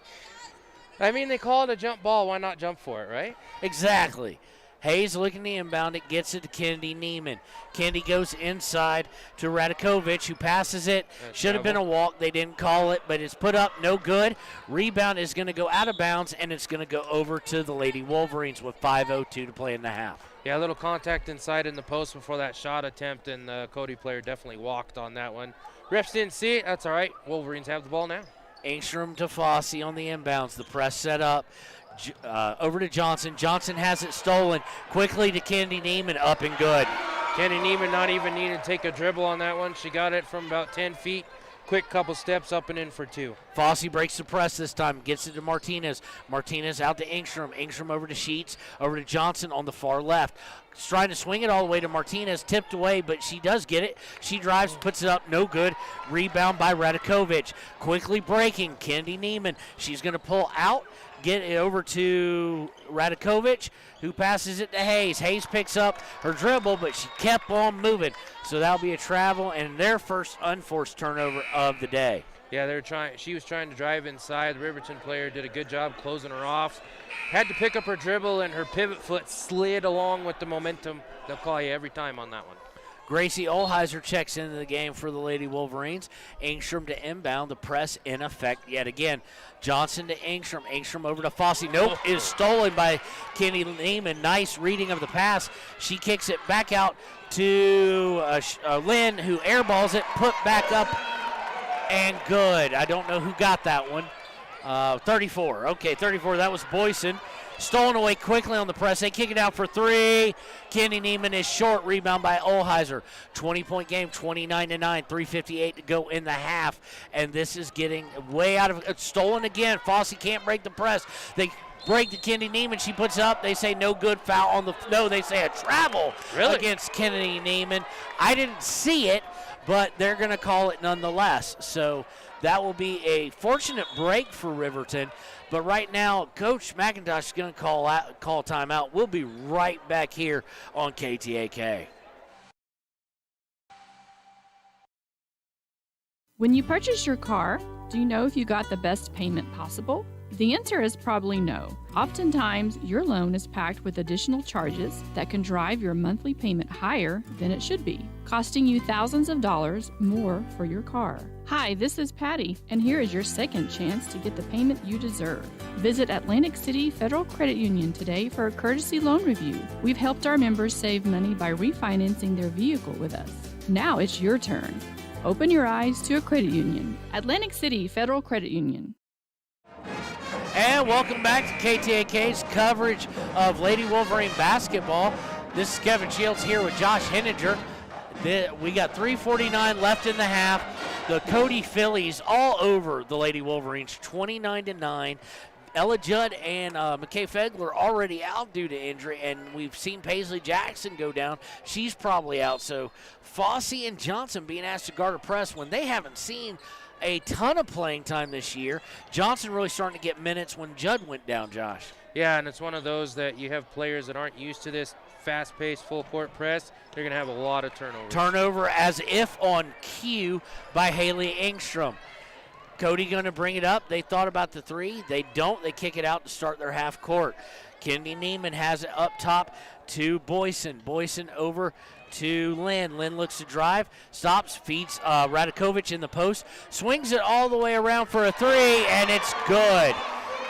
I mean, they call it a jump ball. Why not jump for it, right? Exactly. Hayes looking to inbound it, gets it to Kennedy Neiman. Kennedy goes inside to Radakovich, who passes it. Should have been a walk. They didn't call it, but it's put up, no good. Rebound is going to go out of bounds, and it's going to go over to the Lady Wolverines with 5:02 to play in the half. Yeah, a little contact inside in the post before that shot attempt, and the Cody player definitely walked on that one. Refs didn't see it. That's all right. Wolverines have the ball now. Engstrom to Fossey on the inbounds. The press set up. Over to Johnson. Johnson has it stolen. Quickly to Kennedy Neiman, up and good. Kennedy Neiman not even needed to take a dribble on that one. She got it from about 10 feet. Quick couple steps up and in for two. Fossey breaks the press this time, gets it to Martinez. Martinez out to Engstrom. Engstrom over to Sheets, over to Johnson on the far left. She's trying to swing it all the way to Martinez, tipped away, but she does get it. She drives and puts it up, no good. Rebound by Radakovich. Quickly breaking, Kennedy Neiman. She's going to pull out, get it over to Radakovich, who passes it to Hayes. Hayes picks up her dribble, but she kept on moving. So that'll be a travel and their first unforced turnover of the day. Yeah, she was trying to drive inside. The Riverton player did a good job closing her off. Had to pick up her dribble, and her pivot foot slid along with the momentum. They'll call you every time on that one. Gracie Olheiser checks into the game for the Lady Wolverines. Engstrom to inbound. The press in effect yet again. Johnson to Engstrom. Engstrom over to Fossey. Nope, is stolen by Kennedy Neiman. Nice reading of the pass. She kicks it back out to Lynn, who airballs it, put back up, and good. I don't know who got that one. 34. Okay, 34. That was Boyson. Stolen away quickly on the press. They kick it out for three. Kennedy Neiman is short. Rebound by Olheiser. 20-point game, 29-9. 3:58 to go in the half. And this is getting way out of stolen again. Fossey can't break the press. They break to Kennedy Neiman. She puts it up. They say no good, foul on the. No, they say a travel against Kennedy Neiman. I didn't see it, but they're going to call it nonetheless. So that will be a fortunate break for Riverton. But right now, Coach McIntosh is going to call timeout. We'll be right back here on KTAK. When you purchase your car, do you know if you got the best payment possible? The answer is probably no. Oftentimes, your loan is packed with additional charges that can drive your monthly payment higher than it should be, costing you thousands of dollars more for your car. Hi, this is Patty, and here is your second chance to get the payment you deserve. Visit Atlantic City Federal Credit Union today for a courtesy loan review. We've helped our members save money by refinancing their vehicle with us. Now it's your turn. Open your eyes to a credit union. Atlantic City Federal Credit Union. And welcome back to KTAK's coverage of Lady Wolverine basketball. This is Kevin Shields here with Josh Henninger. We got 3:49 left in the half. The Cody Phillies all over the Lady Wolverines, 29-9. Ella Judd and McKay Fegler already out due to injury, and we've seen Paisley Jackson go down. She's probably out. So Fossey and Johnson being asked to guard a press when they haven't seen a ton of playing time this year. Johnson really starting to get minutes when Judd went down, Josh. Yeah, and it's one of those that you have players that aren't used to this fast-paced full-court press. They're going to have a lot of turnovers. Turnover as if on cue by Haley Engstrom. Cody going to bring it up. They thought about the three. They don't. They kick it out to start their half court. Kendi Neiman has it up top to Boyson. Boyson over to Lynn. Lynn looks to drive, stops, feeds Radakovic in the post, swings it all the way around for a three, and it's good.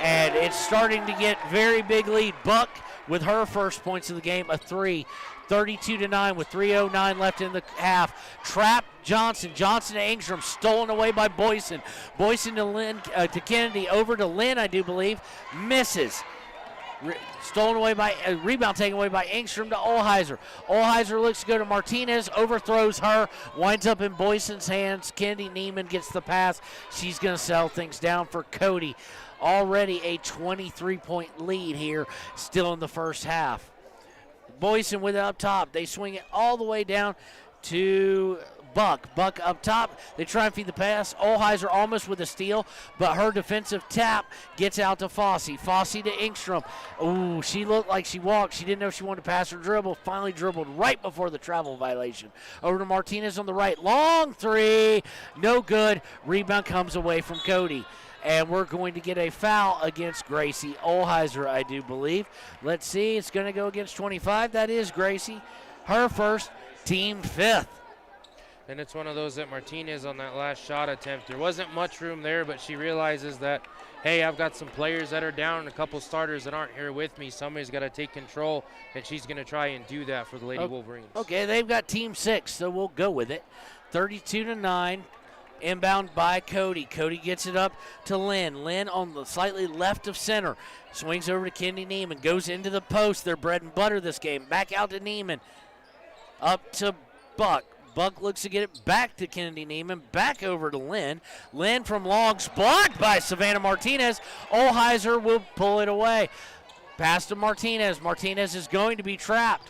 And it's starting to get very big lead. Buck with her first points of the game, a three. 32-9 with 3:09 left in the half. Trap Johnson. Johnson to Engstrom, stolen away by Boyson. Boyson to Lynn, to Kennedy, over to Lynn, I do believe. Misses. Stolen away by, rebound taken away by Engstrom to Olheiser. Olheiser looks to go to Martinez, overthrows her, winds up in Boyson's hands. Kendi Neiman gets the pass. She's going to settle things down for Cody. Already a 23-point lead here, still in the first half. Boyson with it up top. They swing it all the way down to Buck. Buck up top. They try and feed the pass. Olheiser almost with a steal, but her defensive tap gets out to Fossey. Fossey to Engstrom. Ooh, she looked like she walked. She didn't know if she wanted to pass or dribble. Finally dribbled right before the travel violation. Over to Martinez on the right. Long three. No good. Rebound comes away from Cody. And we're going to get a foul against Gracie Olheiser, I do believe. Let's see. It's going to go against 25. That is Gracie. Her first, team fifth. And it's one of those that Martinez on that last shot attempt, there wasn't much room there, but she realizes that, hey, I've got some players that are down and a couple starters that aren't here with me. Somebody's got to take control, and she's going to try and do that for the Lady Wolverines. Okay, they've got team six, so we'll go with it. 32-9. Inbound by Cody. Cody gets it up to Lynn. Lynn on the slightly left of center. Swings over to Kendi Neiman. Goes into the post. They're bread and butter this game. Back out to Neiman. Up to Buck. Buck looks to get it back to Kendi Neiman. Back over to Lynn. Lynn from Longs. Blocked by Savannah Martinez. Olheiser will pull it away. Pass to Martinez. Martinez is going to be trapped.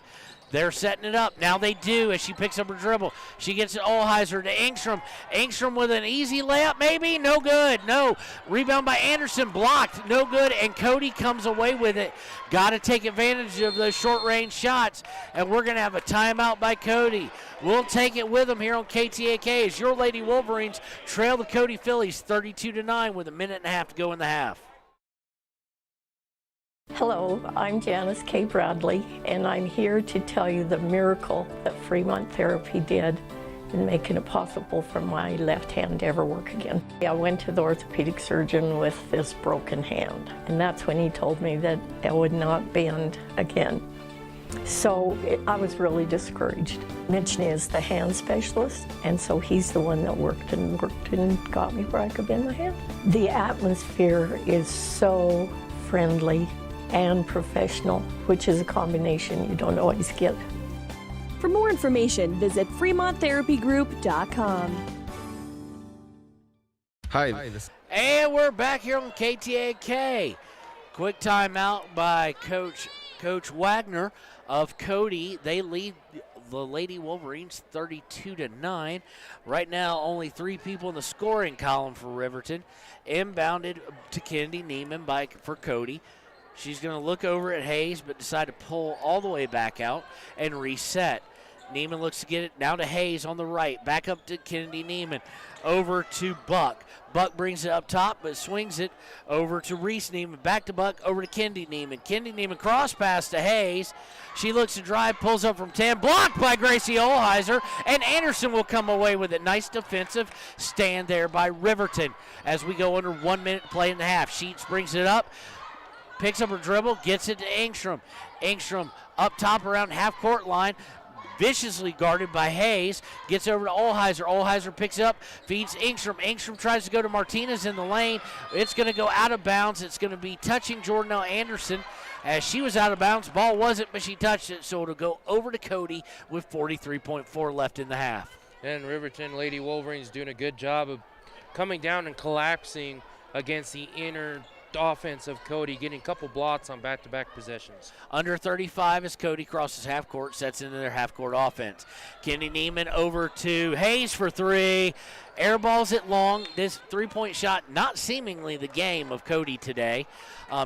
They're setting it up. Now they do as she picks up her dribble. She gets it Olheiser to Engstrom. Engstrom with an easy layup, maybe? No good. No. Rebound by Anderson. Blocked. No good. And Cody comes away with it. Got to take advantage of those short-range shots. And we're going to have a timeout by Cody. We'll take it with them here on KTAK as your Lady Wolverines trail the Cody Phillies 32-9 with a minute and a half to go in the half. Hello, I'm Janice K. Bradley, and I'm here to tell you the miracle that Fremont Therapy did in making it possible for my left hand to ever work again. I went to the orthopedic surgeon with this broken hand, and that's when he told me that I would not bend again. So I was really discouraged. Mitch is the hand specialist, and so he's the one that worked and got me where I could bend my hand. The atmosphere is so friendly and professional, which is a combination you don't always get. For more information, visit FremontTherapyGroup.com. Hi. And we're back here on KTAK. Quick timeout by Coach Wagner of Cody. They lead the Lady Wolverines 32-9. Right now, only 3 people in the scoring column for Riverton. Inbounded to Kendi Neiman for Cody. She's going to look over at Hayes, but decide to pull all the way back out and reset. Neiman looks to get it now to Hayes on the right. Back up to Kendi Neiman. Over to Buck. Buck brings it up top, but swings it over to Reese Neiman. Back to Buck, over to Kendi Neiman. Kendi Neiman cross pass to Hayes. She looks to drive, pulls up from 10. Blocked by Gracie Olheiser, and Anderson will come away with it. Nice defensive stand there by Riverton as we go under 1 minute to play in the half. Sheets brings it up. Picks up her dribble, gets it to Engstrom. Engstrom up top around half-court line, viciously guarded by Hayes. Gets over to Olheiser. Olheiser picks it up, feeds Engstrom. Engstrom tries to go to Martinez in the lane. It's going to go out of bounds. It's going to be touching Jordanelle Anderson. As she was out of bounds, ball wasn't, but she touched it, so it'll go over to Cody with 43.4 left in the half. And Riverton Lady Wolverines doing a good job of coming down and collapsing against the inner offense of Cody, getting a couple blots on back-to-back possessions. Under 35 as Cody crosses half court, sets into their half court offense. Kenny Neiman over to Hayes for three. Air balls it long. This three-point shot, not seemingly the game of Cody today.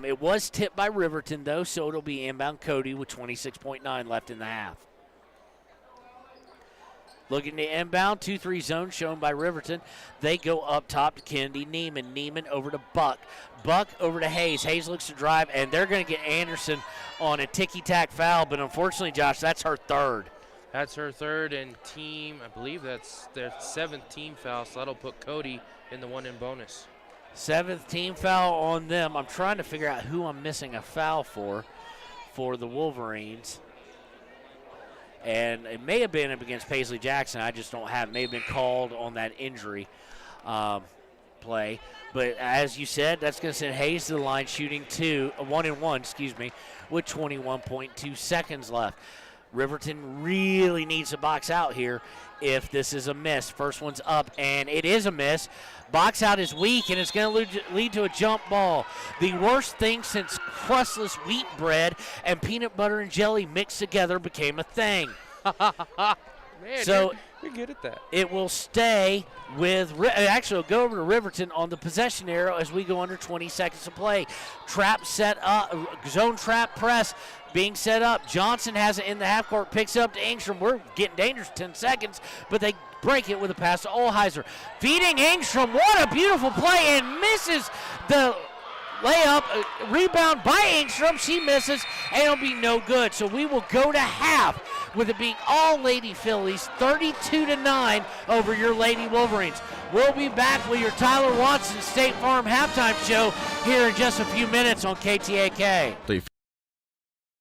It was tipped by Riverton, though, so it'll be inbound Cody with 26.9 left in the half. Looking to inbound, 2-3 zone shown by Riverton. They go up top to Kennedy Neiman. Neiman over to Buck. Buck over to Hayes. Hayes looks to drive, and they're going to get Anderson on a ticky-tack foul, but unfortunately, Josh, that's her third. That's her third and team, I believe that's their 7th team foul, so that'll put Cody in the one in bonus. 7th team foul on them. I'm trying to figure out who I'm missing a foul for the Wolverines. And it may have been against Paisley Jackson. I just don't have it. May have been called on that injury play. But as you said, that's going to send Hayes to the line shooting 1-and-1, with 21.2 seconds left. Riverton really needs to box out here if this is a miss. First one's up, and it is a miss. Box out is weak, and it's going to lead to a jump ball. The worst thing since crustless wheat bread and peanut butter and jelly mixed together became a thing. Man, so you're good at that. It will stay with, actually it'll go over to Riverton on the possession arrow as we go under 20 seconds to play. Trap set up, zone trap press being set up. Johnson has it in the half court, picks it up to Engstrom. We're getting dangerous, 10 seconds, but they break it with a pass to Olheiser. Feeding Engstrom, what a beautiful play, and misses the layup. Rebound by Engstrom, she misses, and it'll be no good. So we will go to half with it being all Lady Phillies, 32-9 over your Lady Wolverines. We'll be back with your Tyler Watson State Farm halftime show here in just a few minutes on KTAK.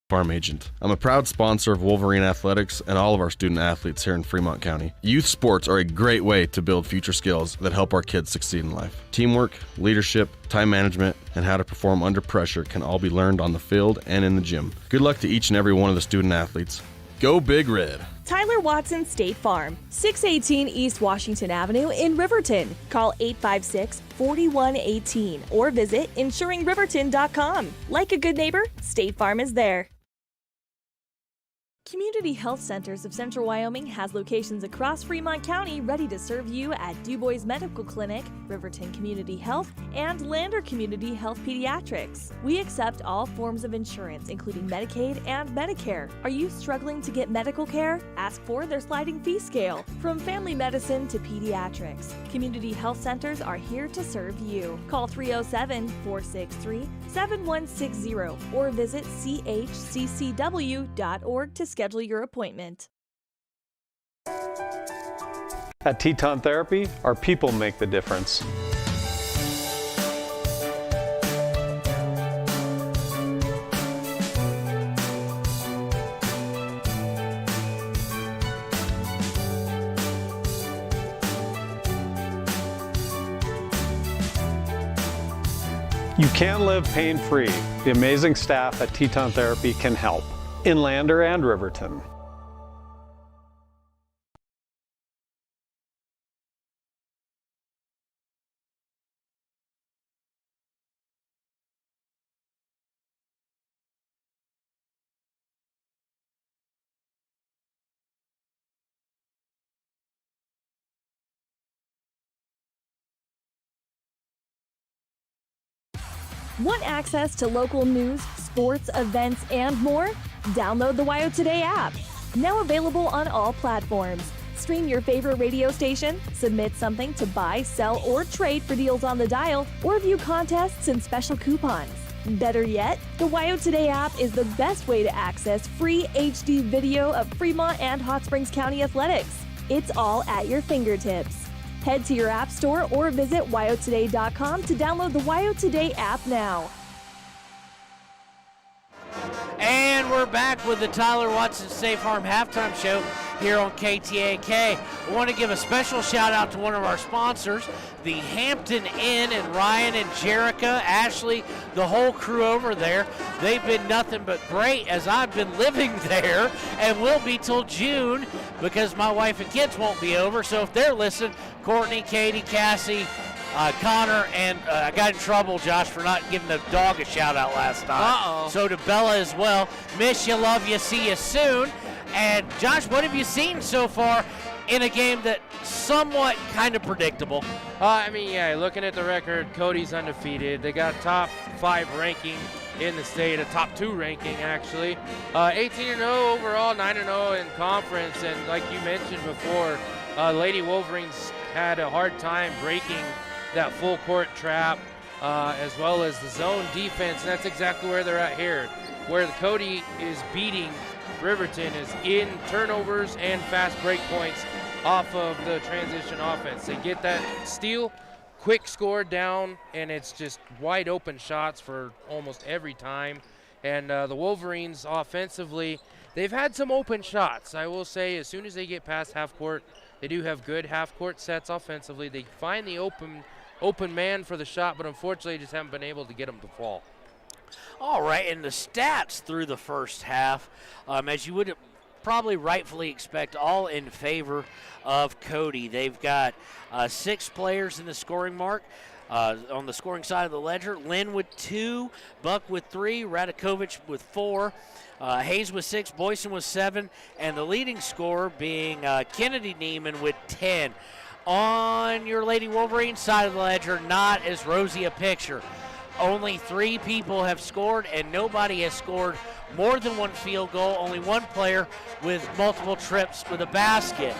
Farm agent. I'm a proud sponsor of Wolverine Athletics and all of our student athletes here in Fremont County. Youth sports are a great way to build future skills that help our kids succeed in life. Teamwork, leadership, time management, and how to perform under pressure can all be learned on the field and in the gym. Good luck to each and every one of the student athletes. Go Big Red! Tyler Watson State Farm, 618 East Washington Avenue in Riverton. Call 856-4118 or visit insuringriverton.com. Like a good neighbor, State Farm is there. Community Health Centers of Central Wyoming has locations across Fremont County ready to serve you at Du Bois Medical Clinic, Riverton Community Health, and Lander Community Health Pediatrics. We accept all forms of insurance, including Medicaid and Medicare. Are you struggling to get medical care? Ask for their sliding fee scale. From family medicine to pediatrics, Community Health Centers are here to serve you. Call 307-463-7160 or visit chccw.org to schedule your appointment. At Teton Therapy, our people make the difference. You can live pain-free. The amazing staff at Teton Therapy can help. In Lander and Riverton. Want access to local news, sports, events, and more? Download the WyoToday app. Now available on all platforms. Stream your favorite radio station, submit something to buy, sell, or trade for deals on the dial, or view contests and special coupons. Better yet, the WyoToday app is the best way to access free HD video of Fremont and Hot Springs County athletics. It's all at your fingertips. Head to your app store or visit WyoToday.com to download the WyoToday app now. And we're back with the Tyler Watson State Farm halftime show here on KTAK. I want to give a special shout out to one of our sponsors, the Hampton Inn, and Ryan and Jerica, Ashley, the whole crew over there. They've been nothing but great as I've been living there and will be till June because my wife and kids won't be over. So if they're listening, Courtney, Katie, Cassie, Connor, and I got in trouble, Josh, for not giving the dog a shout-out last time. Uh-oh. So to Bella as well. Miss you, love you, see you soon. And, Josh, what have you seen so far in a game that somewhat kind of predictable? Looking at the record, Cody's undefeated. They got top 5 ranking in the state, a top 2 ranking, actually. 18-0 overall, 9-0 in conference. And like you mentioned before, Lady Wolverines had a hard time breaking that full court trap, as well as the zone defense, and that's exactly where they're at here. Where the Cody is beating Riverton is in turnovers and fast break points off of the transition offense. They get that steal, quick score down, and it's just wide open shots for almost every time. And the Wolverines offensively, they've had some open shots. I will say, as soon as they get past half court, they do have good half court sets offensively. They find the open man for the shot, but unfortunately just haven't been able to get them to fall. All right, and the stats through the first half, as you would probably rightfully expect, all in favor of Cody. They've got 6 players in the scoring mark. On the scoring side of the ledger, Lynn with 2, Buck with 3, Radakovich with 4, Hayes with 6, Boyson with 7, and the leading scorer being Kennedy Neiman with 10. On your Lady Wolverine side of the ledger, not as rosy a picture. Only 3 people have scored, and nobody has scored more than 1 field goal. Only 1 player with multiple trips with a basket.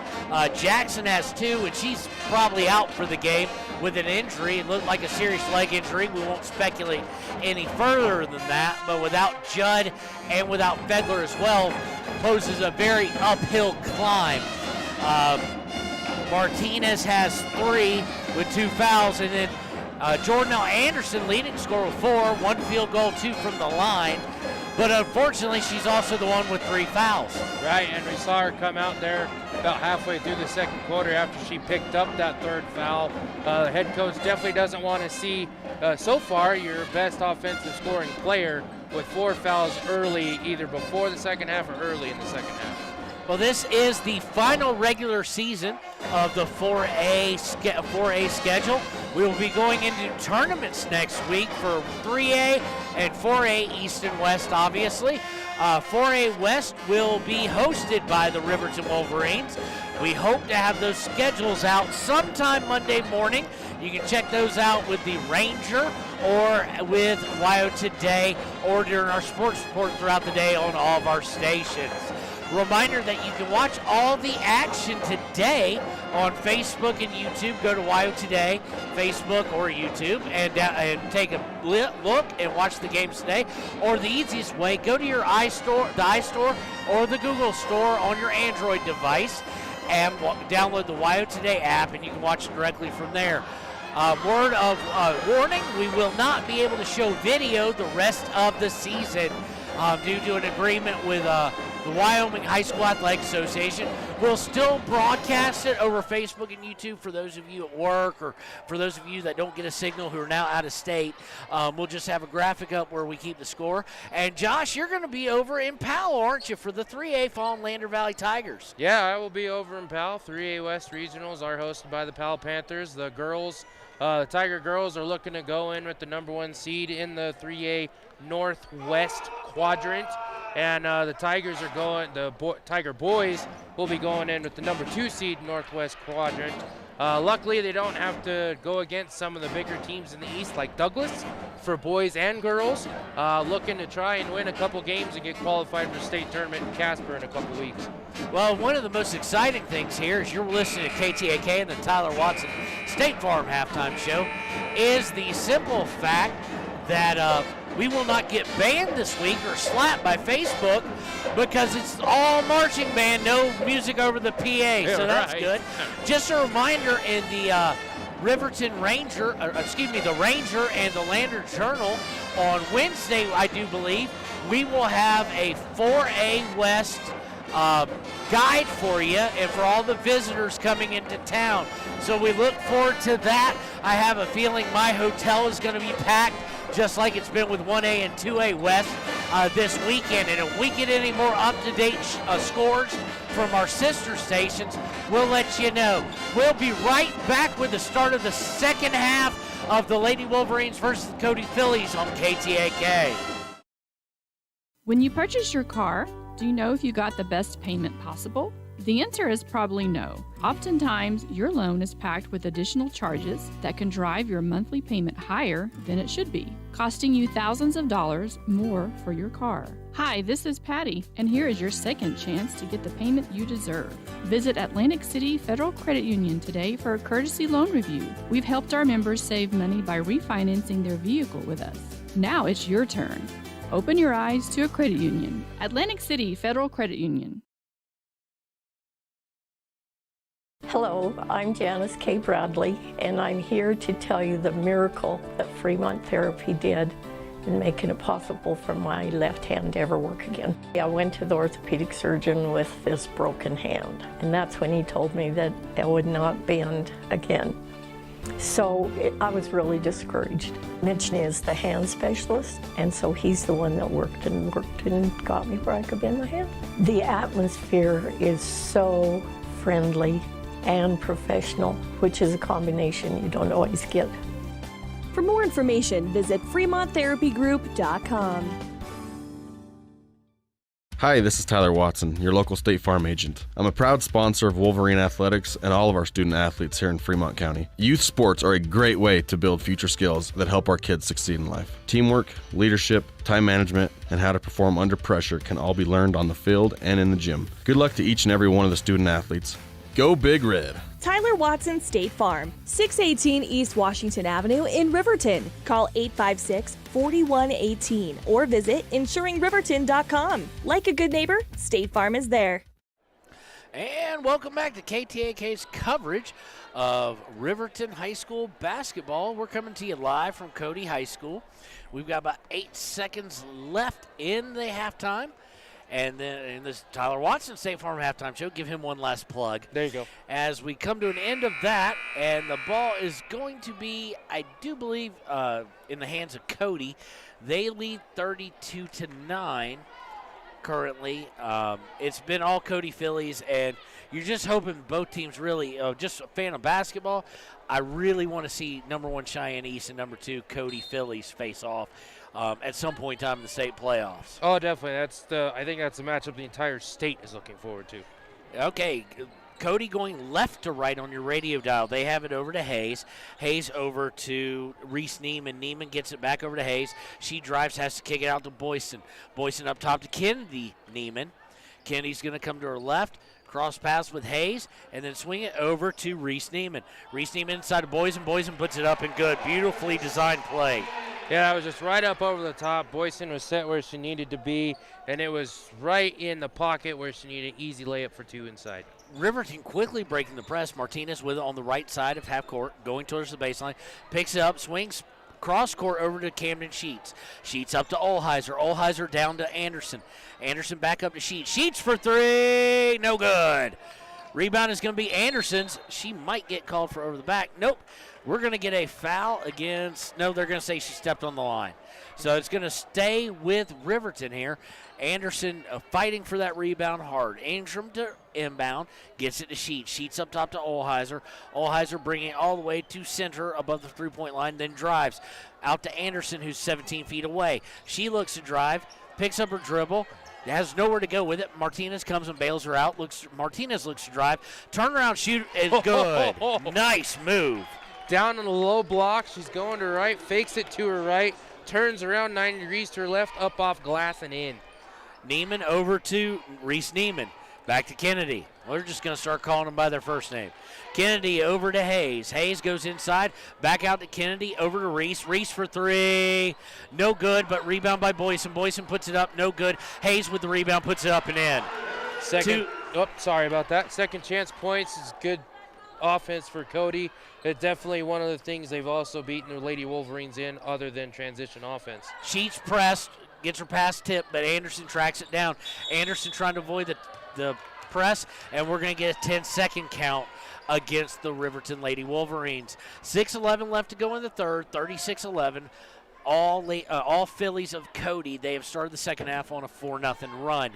Jackson has 2, and she's probably out for the game with an injury. It looked like a serious leg injury. We won't speculate any further than that, but without Judd and without Fedler as well, poses a very uphill climb. Martinez has 3 with 2 fouls, and then Jordanelle Anderson leading scorer with 4, 1 field goal, 2 from the line. But unfortunately, she's also the one with 3 fouls. Right, and we saw her come out there about halfway through the second quarter after she picked up that 3rd foul. The head coach definitely doesn't want to see, so far, your best offensive scoring player with 4 fouls early, either before the second half or early in the second half. Well, this is the final regular season of the 4A schedule. We will be going into tournaments next week for 3A and 4A East and West, obviously. 4A West will be hosted by the Riverton Wolverines. We hope to have those schedules out sometime Monday morning. You can check those out with the Ranger or with WyoToday or during our sports report throughout the day on all of our stations. Reminder that you can watch all the action today on Facebook and YouTube. Go to WyoToday, Facebook or YouTube, and take a look and watch the games today. Or the easiest way, go to your iStore or the Google Store on your Android device and download the WyoToday app, and you can watch it directly from there. Word of warning, we will not be able to show video the rest of the season due to an agreement with the Wyoming High School Athletic Association. We'll still broadcast it over Facebook and YouTube for those of you at work or for those of you that don't get a signal who are now out of state. We'll just have a graphic up where we keep the score. And Josh, you're going to be over in Powell, aren't you, for the 3A Fallen Lander Valley Tigers? Yeah, I will be over in Powell. 3A West Regionals are hosted by the Powell Panthers. The girls, the Tiger girls, are looking to go in with the #1 seed in the 3A Northwest quadrant. And the Tigers are going, Tiger boys will be going in with the #2 seed Northwest quadrant. Luckily, they don't have to go against some of the bigger teams in the East like Douglas for boys and girls, looking to try and win a couple games and get qualified for the state tournament in Casper in a couple weeks. Well, one of the most exciting things here is you're listening to KTAK and the Tyler Watson State Farm halftime show is the simple fact that we will not get banned this week or slapped by Facebook because it's all marching band, no music over the PA, so that's good. Just a reminder, in the Riverton Ranger, the Ranger and the Lander Journal on Wednesday, I do believe, we will have a 4A West guide for you and for all the visitors coming into town. So we look forward to that. I have a feeling my hotel is going to be packed just like it's been with 1A and 2A West this weekend. And if we get any more up-to-date scores from our sister stations, we'll let you know. We'll be right back with the start of the second half of the Lady Wolverines versus the Cody Phillies on KTAK. When you purchase your car, do you know if you got the best payment possible? The answer is probably no. Oftentimes, your loan is packed with additional charges that can drive your monthly payment higher than it should be, costing you thousands of dollars more for your car. Hi, this is Patty, and here is your second chance to get the payment you deserve. Visit Atlantic City Federal Credit Union today for a courtesy loan review. We've helped our members save money by refinancing their vehicle with us. Now it's your turn. Open your eyes to a credit union. Atlantic City Federal Credit Union. Hello, I'm Janice K. Bradley, and I'm here to tell you the miracle that Fremont Therapy did in making it possible for my left hand to ever work again. I went to the orthopedic surgeon with this broken hand, and that's when he told me that it would not bend again. So I was really discouraged. Mitch is the hand specialist, and so he's the one that worked and got me where I could bend my hand. The atmosphere is so friendly and professional, which is a combination you don't always get. For more information, visit FremontTherapyGroup.com. Hi, this is Tyler Watson, your local State Farm agent. I'm a proud sponsor of Wolverine Athletics and all of our student athletes here in Fremont County. Youth sports are a great way to build future skills that help our kids succeed in life. Teamwork, leadership, time management, and how to perform under pressure can all be learned on the field and in the gym. Good luck to each and every one of the student athletes. Go Big Red! Tyler Watson State Farm, 618 East Washington Avenue in Riverton. Call 856-4118 or visit insuringriverton.com. Like a good neighbor, State Farm is there. And welcome back to KTAK's coverage of Riverton High School basketball. We're coming to you live from Cody High School. We've got about 8 seconds left in the halftime. And then in this Tyler Watson State Farm halftime show, give him one last plug. There you go. As we come to an end of that, and the ball is going to be, I do believe, in the hands of Cody. They lead 32-9 currently. It's been all Cody Phillies, and you're just hoping both teams really, just a fan of basketball, I really want to see number 1 Cheyenne East and number 2 Cody Phillies face off at some point in time in the state playoffs. Oh, definitely. I think that's the matchup the entire state is looking forward to. Okay, Cody going left to right on your radio dial. They have it over to Hayes. Hayes over to Reese Neiman. Neiman gets it back over to Hayes. She drives, has to kick it out to Boyson. Boyson up top to Kennedy Neiman. Kennedy's going to come to her left. Cross pass with Hayes, and then swing it over to Reese Neiman. Reese Neiman inside of Boyson. Boyson puts it up and good. Beautifully designed play. Yeah, it was just right up over the top. Boyson was set where she needed to be, and it was right in the pocket where she needed an easy layup for 2 inside. Riverton quickly breaking the press. Martinez with it on the right side of half court, going towards the baseline. Picks it up, swings cross court over to Camden Sheets. Sheets up to Olheiser. Olheiser down to Anderson. Anderson back up to Sheets. Sheets for 3. No good. Rebound is going to be Anderson's. She might get called for over the back. Nope. We're going to get a foul against, no, they're going to say she stepped on the line. So it's going to stay with Riverton here. Anderson fighting for that rebound hard. Ingram to inbound, gets it to Sheets. Sheets up top to Olheiser. Olheiser bringing it all the way to center above the three-point line, then drives out to Anderson, who's 17 feet away. She looks to drive, picks up her dribble, has nowhere to go with it. Martinez comes and bails her out. Martinez looks to drive. Turnaround shoot is good. Nice move. Down on the low block, she's going to her right, fakes it to her right, turns around 90 degrees to her left, up off glass and in. Neiman over to Reese Neiman. Back to Kennedy. We're just going to start calling them by their first name. Kennedy over to Hayes. Hayes goes inside. Back out to Kennedy. Over to Reese. Reese for 3. No good, but rebound by Boyson. Boyson puts it up. No good. Hayes with the rebound puts it up and in. Sorry about that. Second chance points is good offense for Cody. It's definitely one of the things they've also beaten the Lady Wolverines in other than transition offense. Sheets pressed. Gets her pass tip, but Anderson tracks it down. Anderson trying to avoid the press, and we're going to get a 10-second count against the Riverton Lady Wolverines. 6:11 left to go in the third, 36-11. All Phillies of Cody. They have started the second half on a 4-0 run.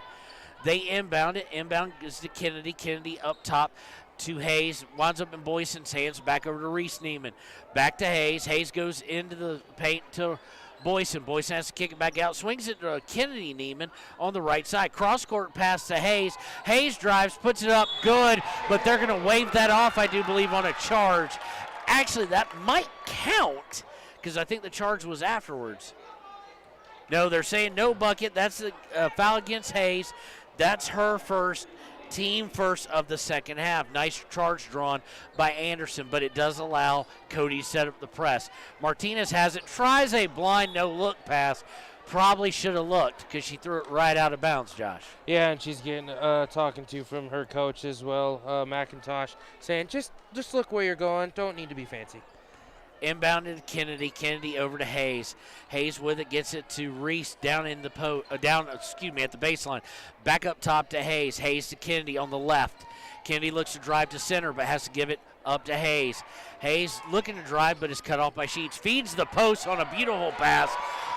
They inbound it. Inbound is to Kennedy. Kennedy up top to Hayes. Winds up in Boyson's hands. Back over to Reese Neiman. Back to Hayes. Hayes goes into the paint to Boyson. Boyson has to kick it back out. Swings it to Kennedy Neiman on the right side. Cross-court pass to Hayes. Hayes drives, puts it up. Good, but they're going to wave that off, I do believe, on a charge. Actually, that might count because I think the charge was afterwards. No, they're saying no bucket. That's a foul against Hayes. That's her first, team first of the second half. Nice charge drawn by Anderson, but it does allow Cody to set up the press. Martinez has it, tries a blind no-look pass. Probably should have looked because she threw it right out of bounds, Josh. Yeah, and she's getting talking to from her coach as well, McIntosh, saying just look where you're going. Don't need to be fancy. Inbounded to Kennedy. Kennedy over to Hayes. Hayes with it, gets it to Reese down in the at the baseline. Back up top to Hayes. Hayes to Kennedy on the left. Kennedy looks to drive to center, but has to give it up to Hayes. Hayes looking to drive, but is cut off by Sheets. Feeds the post on a beautiful pass.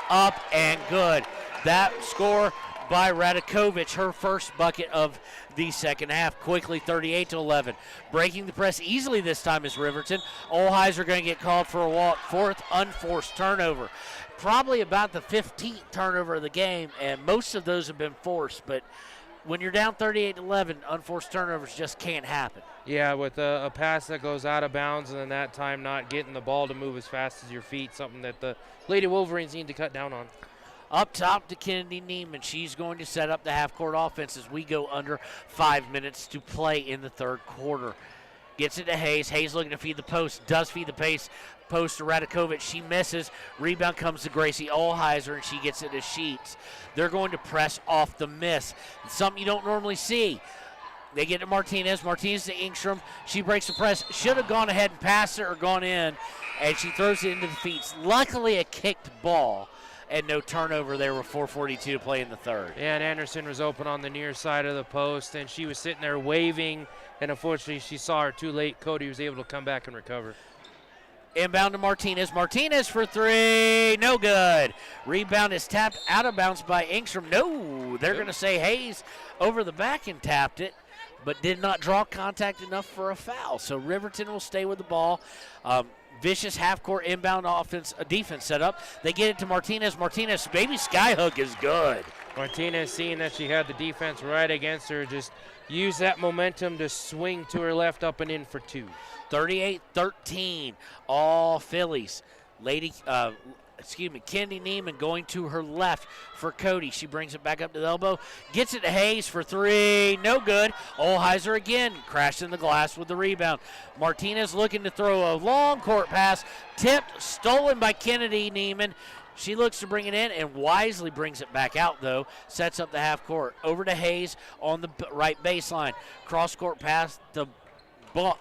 Up and good. That score by Radakovich, her first bucket of the second half. Quickly, 38-11. Breaking the press easily this time is Riverton. Olheiser going to get called for a walk. Fourth unforced turnover. Probably about the 15th turnover of the game, and most of those have been forced. But when you're down 38-11, unforced turnovers just can't happen. Yeah, with a pass that goes out of bounds and then that time not getting the ball to move as fast as your feet, something that the Lady Wolverines need to cut down on. Up top to Kennedy Neiman. She's going to set up the half-court offense as we go under 5 minutes to play in the third quarter. Gets it to Hayes. Hayes looking to feed the post. Does feed the post to Radakovich. She misses. Rebound comes to Gracie Olheiser, and she gets it to Sheets. They're going to press off the miss. It's something you don't normally see. They get to Martinez. Martinez to Ingstrom. She breaks the press. Should have gone ahead and passed it or gone in, and she throws it into the feet. Luckily, a kicked ball. And no turnover there with 4:42 to play in the third. Yeah, and Anderson was open on the near side of the post, and she was sitting there waving, and unfortunately she saw her too late. Cody was able to come back and recover. Inbound to Martinez. Martinez for three. No good. Rebound is tapped out of bounds by Ingstrom. No, they're going to say Hayes over the back and tapped it, but did not draw contact enough for a foul. So Riverton will stay with the ball. Vicious half-court inbound defense set up. They get it to Martinez. Martinez, baby skyhook is good. Martinez, seeing that she had the defense right against her, just used that momentum to swing to her left up and in for two. 38-13, all Phillies. Kennedy Neiman going to her left for Cody. She brings it back up to the elbow. Gets it to Hayes for three. No good. Olheiser again crashed in the glass with the rebound. Martinez looking to throw a long court pass. Tipped, stolen by Kennedy Neiman. She looks to bring it in and wisely brings it back out, though. Sets up the half court. Over to Hayes on the right baseline. Cross court pass to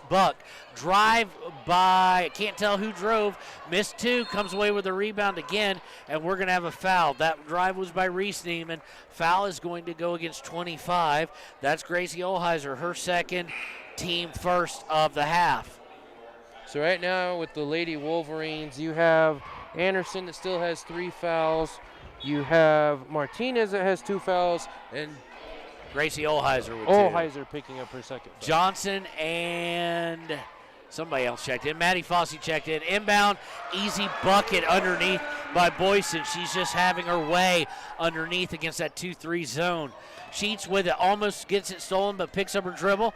Buck. Drive by, can't tell who drove, missed two, comes away with a rebound again, and we're going to have a foul. That drive was by Reese Neiman. Foul is going to go against 25. That's Gracie Olheiser, her second, team first of the half. So right now with the Lady Wolverines, you have Anderson that still has 3 fouls. You have Martinez that has 2 fouls, and Gracie Olheiser with Olheiser picking up her second foul. Johnson and somebody else checked in. Maddie Fossey checked in. Inbound, easy bucket underneath by Boyson. She's just having her way underneath against that 2-3 zone. Sheets with it, almost gets it stolen, but picks up her dribble,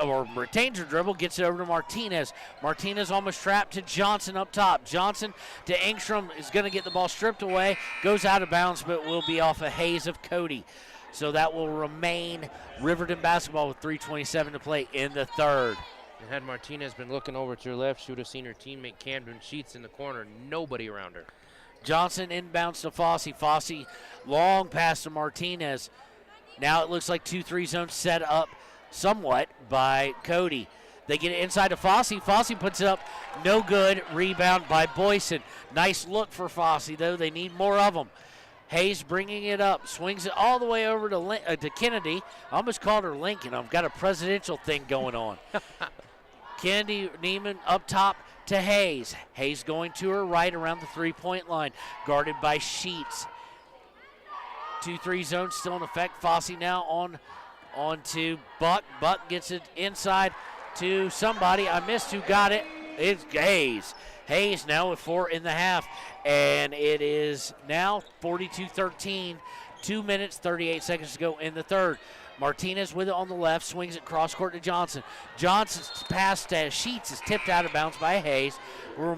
or retains her dribble, gets it over to Martinez. Martinez almost trapped to Johnson up top. Johnson to Ingstrom is going to get the ball stripped away, goes out of bounds, but will be off a Hayes of Cody. So that will remain Riverton basketball with 3:27 to play in the third. And had Martinez been looking over to her left, she would have seen her teammate Camden Sheets in the corner, nobody around her. Johnson inbounds to Fossey. Fossey, long pass to Martinez. Now it looks like 2-3 zone set up somewhat by Cody. They get it inside to Fossey. Fossey puts it up, no good. Rebound by Boyson. Nice look for Fossey, though. They need more of them. Hayes bringing it up, swings it all the way over to Kennedy. I almost called her Lincoln. I've got a presidential thing going on. Kennedy Neiman up top to Hayes. Hayes going to her right around the three-point line, guarded by Sheets. 2-3 zone still in effect. Fossey now on to Buck. Buck gets it inside to somebody. I missed who got it. It's Hayes. Hayes now with 4 in the half. And it is now 42-13. 2 minutes, 38 seconds to go in the third. Martinez with it on the left, swings it cross court to Johnson. Johnson's pass to Sheets is tipped out of bounds by Hayes. Will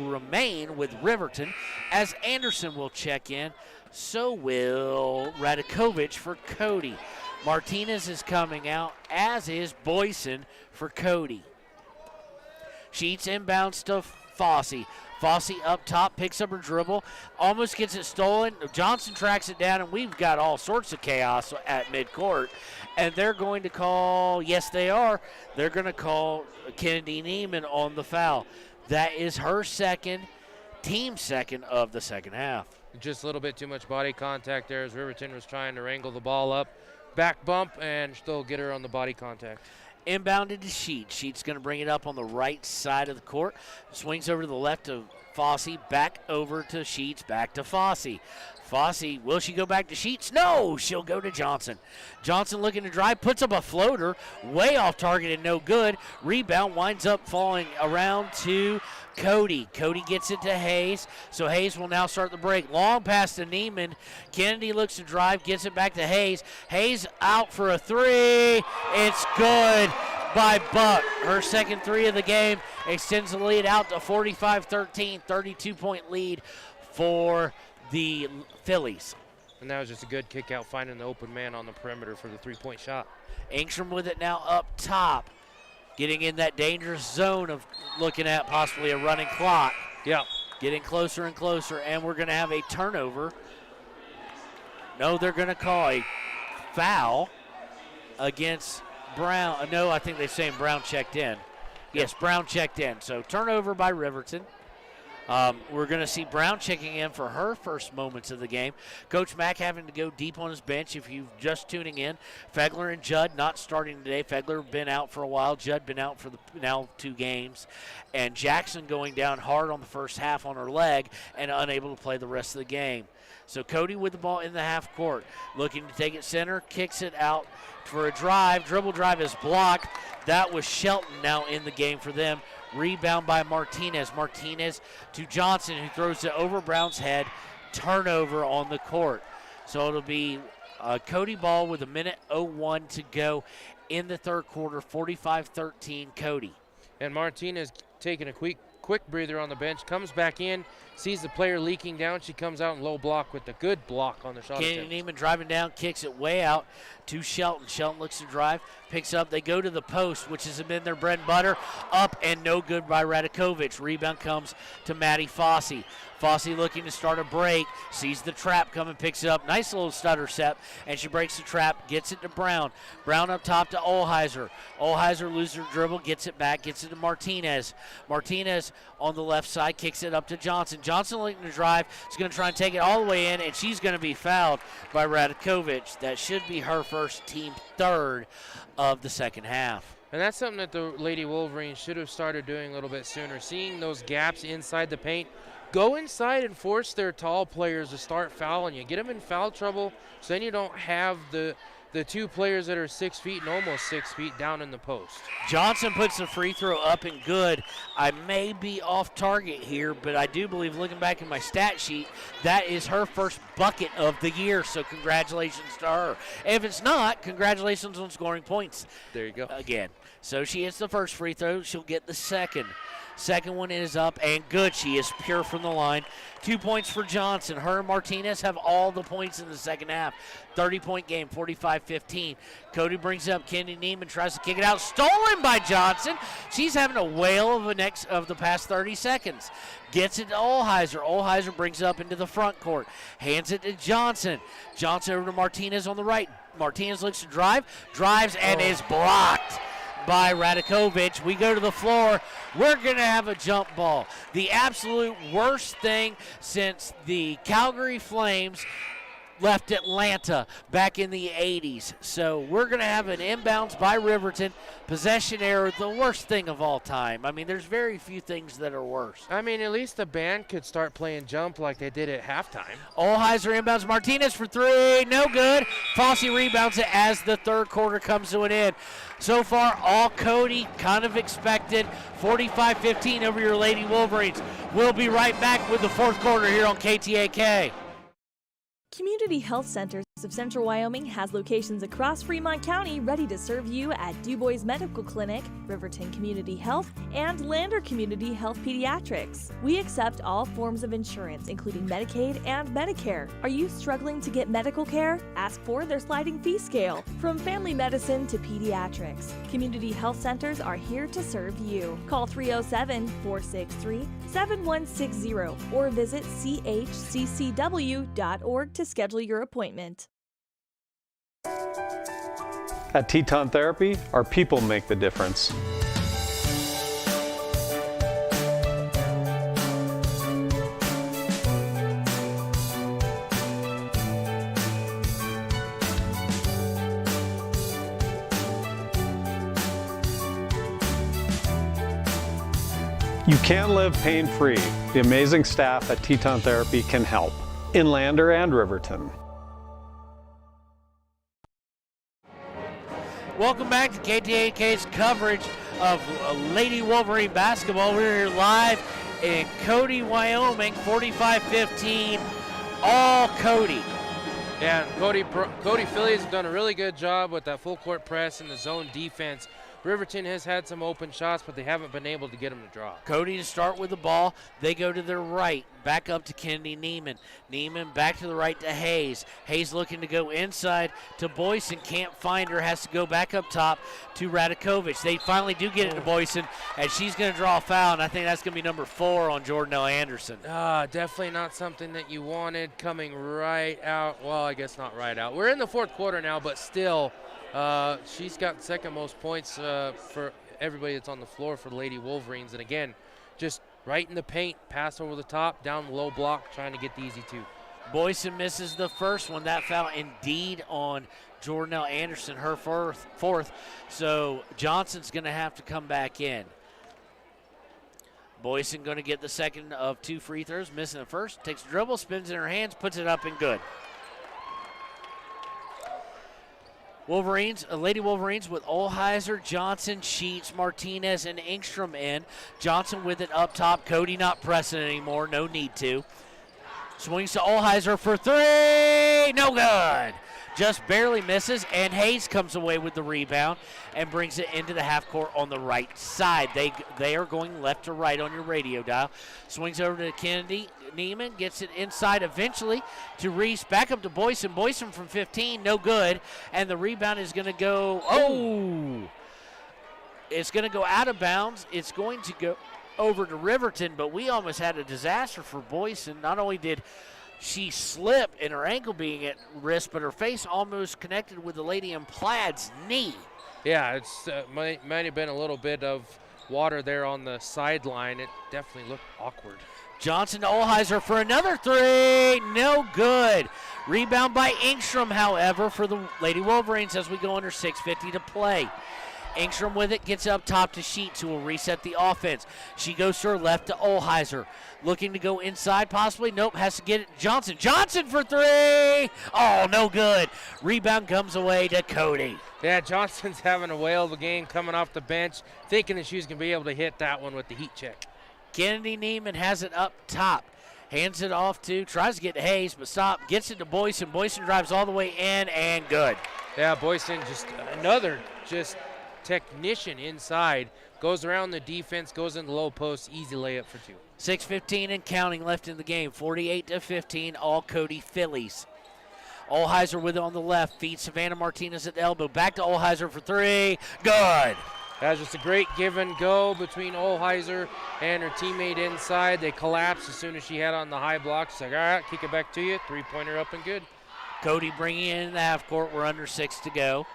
remain with Riverton as Anderson will check in. So will Radakovich for Cody. Martinez is coming out, as is Boyson for Cody. Sheets inbounds to Fossey. Fossey up top, picks up her dribble, almost gets it stolen. Johnson tracks it down, and we've got all sorts of chaos at midcourt. And they're going to call, yes they are, they're going to call Kennedy Neiman on the foul. That is her second, team second of the second half. Just a little bit too much body contact there as Riverton was trying to wrangle the ball up. Back bump and still get her on the body contact. Inbounded to Sheets. Sheets going to bring it up on the right side of the court. Swings over to the left of Fossey. Back over to Sheets. Back to Fossey. Fossey, will she go back to Sheets? No, she'll go to Johnson. Johnson looking to drive, puts up a floater, way off target and no good. Rebound winds up falling around to Cody. Cody gets it to Hayes, so Hayes will now start the break. Long pass to Neiman. Kennedy looks to drive, gets it back to Hayes. Hayes out for a three. It's good by Buck. Her second three of the game extends the lead out to 45-13, 32-point lead for the Phillies. And that was just a good kick out, finding the open man on the perimeter for the three-point shot. Engstrom with it now up top, getting in that dangerous zone of looking at possibly a running clock. Yeah. Getting closer and closer, and we're going to have a turnover. No, they're going to call a foul against Brown. No, I think they're saying Brown checked in. Yes, Brown checked in. So turnover by Riverton. We're going to see Brown checking in for her first moments of the game. Coach Mack having to go deep on his bench. If you're just tuning in, Fegler and Judd not starting today. Fegler been out for a while. Judd been out for now 2 games. And Jackson going down hard on the first half on her leg and unable to play the rest of the game. So Cody with the ball in the half court. Looking to take it center, kicks it out for a drive. Dribble drive is blocked. That was Shelton now in the game for them. Rebound by Martinez. Martinez to Johnson, who throws it over Brown's head. Turnover on the court. So it'll be Cody ball with 1:01 to go in the third quarter. 45-13 Cody. And Martinez taking a quick breather on the bench, comes back in, sees the player leaking down. She comes out and low block with the good block on the shot attempt. Neiman driving down, kicks it way out to Shelton. Shelton looks to drive, picks up. They go to the post, which has been their bread and butter. Up and no good by Radakovich. Rebound comes to Maddie Fossey. Fossey looking to start a break, sees the trap coming, picks it up. Nice little stutter step, and she breaks the trap, gets it to Brown. Brown up top to Olheiser. Olheiser loses her dribble, gets it back, gets it to Martinez. Martinez on the left side kicks it up to Johnson. Johnson looking to drive. She's going to try and take it all the way in, and she's going to be fouled by Radakovich. That should be her first, team third of the second half. And that's something that the Lady Wolverines should have started doing a little bit sooner, seeing those gaps inside the paint. Go inside and force their tall players to start fouling you. Get them in foul trouble so then you don't have the 2 players that are 6 feet and almost 6 feet down in the post. Johnson puts the free throw up and good. I may be off target here, but I do believe, looking back in my stat sheet, that is her first bucket of the year, so congratulations to her. If it's not, congratulations on scoring points. There you go. Again. So she hits the first free throw. She'll get the second. Second one is up and good. She is pure from the line. 2 points for Johnson. Her and Martinez have all the points in the second half. 30-point game, 45-15. Cody brings up Kennedy Neiman, tries to kick it out. Stolen by Johnson. She's having a whale of the past 30 seconds. Gets it to Olheiser. Olheiser brings it up into the front court. Hands it to Johnson. Johnson over to Martinez on the right. Martinez looks to drive. Drives and is blocked by Radakovich. We go to the floor. We're going to have a jump ball. The absolute worst thing since the Calgary Flames left Atlanta back in the 80s. So we're going to have an inbounds by Riverton. Possession error, the worst thing of all time. I mean, there's very few things that are worse. I mean, at least the band could start playing jump like they did at halftime. Olheiser inbounds Martinez for three. No good. Fosse rebounds it as the third quarter comes to an end. So far, all Cody kind of expected. 45-15 over your Lady Wolverines. We'll be right back with the fourth quarter here on KTAK. Community Health Centers of Central Wyoming has locations across Fremont County ready to serve you at Du Bois Medical Clinic, Riverton Community Health, and Lander Community Health Pediatrics. We accept all forms of insurance, including Medicaid and Medicare. Are you struggling to get medical care? Ask for their sliding fee scale. From family medicine to pediatrics, Community Health Centers are here to serve you. Call 307-463-7160 or visit chccw.org to schedule your appointment. At Teton Therapy, our people make the difference. You can live pain-free. The amazing staff at Teton Therapy can help in Lander and Riverton. Welcome back to KTAK's coverage of Lady Wolverine basketball. We're here live in Cody, Wyoming, 45-15, all Cody. Yeah, and Cody Phillies have done a really good job with that full court press and the zone defense. Riverton has had some open shots, but they haven't been able to get them to drop. Cody to start with the ball. They go to their right, back up to Kennedy Neiman. Neiman back to the right to Hayes. Hayes looking to go inside to Boyson. Can't find her. Has to go back up top to Radakovich. They finally do get it to Boyson, and she's going to draw a foul, and I think that's going to be number 4 on Jordan L. Anderson. Definitely not something that you wanted coming right out. Well, I guess not right out. We're in the fourth quarter now, but still, she's got second most points for everybody that's on the floor for the Lady Wolverines. And again, just right in the paint, pass over the top, down the low block, trying to get the easy two. Boyson misses the first one. That foul indeed on Jordan L. Anderson, her fourth. So Johnson's going to have to come back in. Boyson going to get the second of 2 free throws, missing the first. Takes a dribble, spins in her hands, puts it up and good. Wolverines, Lady Wolverines with Olheiser, Johnson, Sheets, Martinez, and Engstrom in. Johnson with it up top. Cody not pressing anymore. No need to. Swings to Olheiser for 3. No good. Just barely misses, and Hayes comes away with the rebound and brings it into the half court on the right side. They are going left to right on your radio dial. Swings over to Kennedy. Neiman gets it inside eventually to Reese. Back up to Boyson. Boyson from 15, no good. And the rebound is going to go, it's going to go out of bounds. It's going to go over to Riverton, but we almost had a disaster for Boyson. Not only did she slip in her ankle being at risk, but her face almost connected with the lady in plaid's knee. Yeah, it's might have been a little bit of water there on the sideline. It definitely looked awkward. Johnson to Olheiser for another 3. No good. Rebound by Engstrom, however, for the Lady Wolverines as we go under 6:50 to play. Engstrom with it, gets up top to Sheets, who will reset the offense. She goes to her left to Olheiser. Looking to go inside, possibly. Nope, has to get it. Johnson. Johnson for 3. Oh, no good. Rebound comes away to Cody. Yeah, Johnson's having a whale of a game coming off the bench, thinking that she's going to be able to hit that one with the heat check. Kennedy Neiman has it up top. Hands it off to, tries to get to Hayes, but stop. Gets it to Boyson. Boyson drives all the way in and good. Yeah, Boyson just another technician inside. Goes around the defense, goes in the low post, easy layup for 2. 6:15 and counting left in the game. 48-15, all Cody Phillies. Olheiser with it on the left, feeds Savannah Martinez at the elbow. Back to Olheiser for 3. Good. That's just a great give and go between Olheiser and her teammate inside. They collapsed as soon as she had on the high block. She's like, all right, kick it back to you. 3-pointer up and good. Cody bringing it in the half court. We're under 6 to go.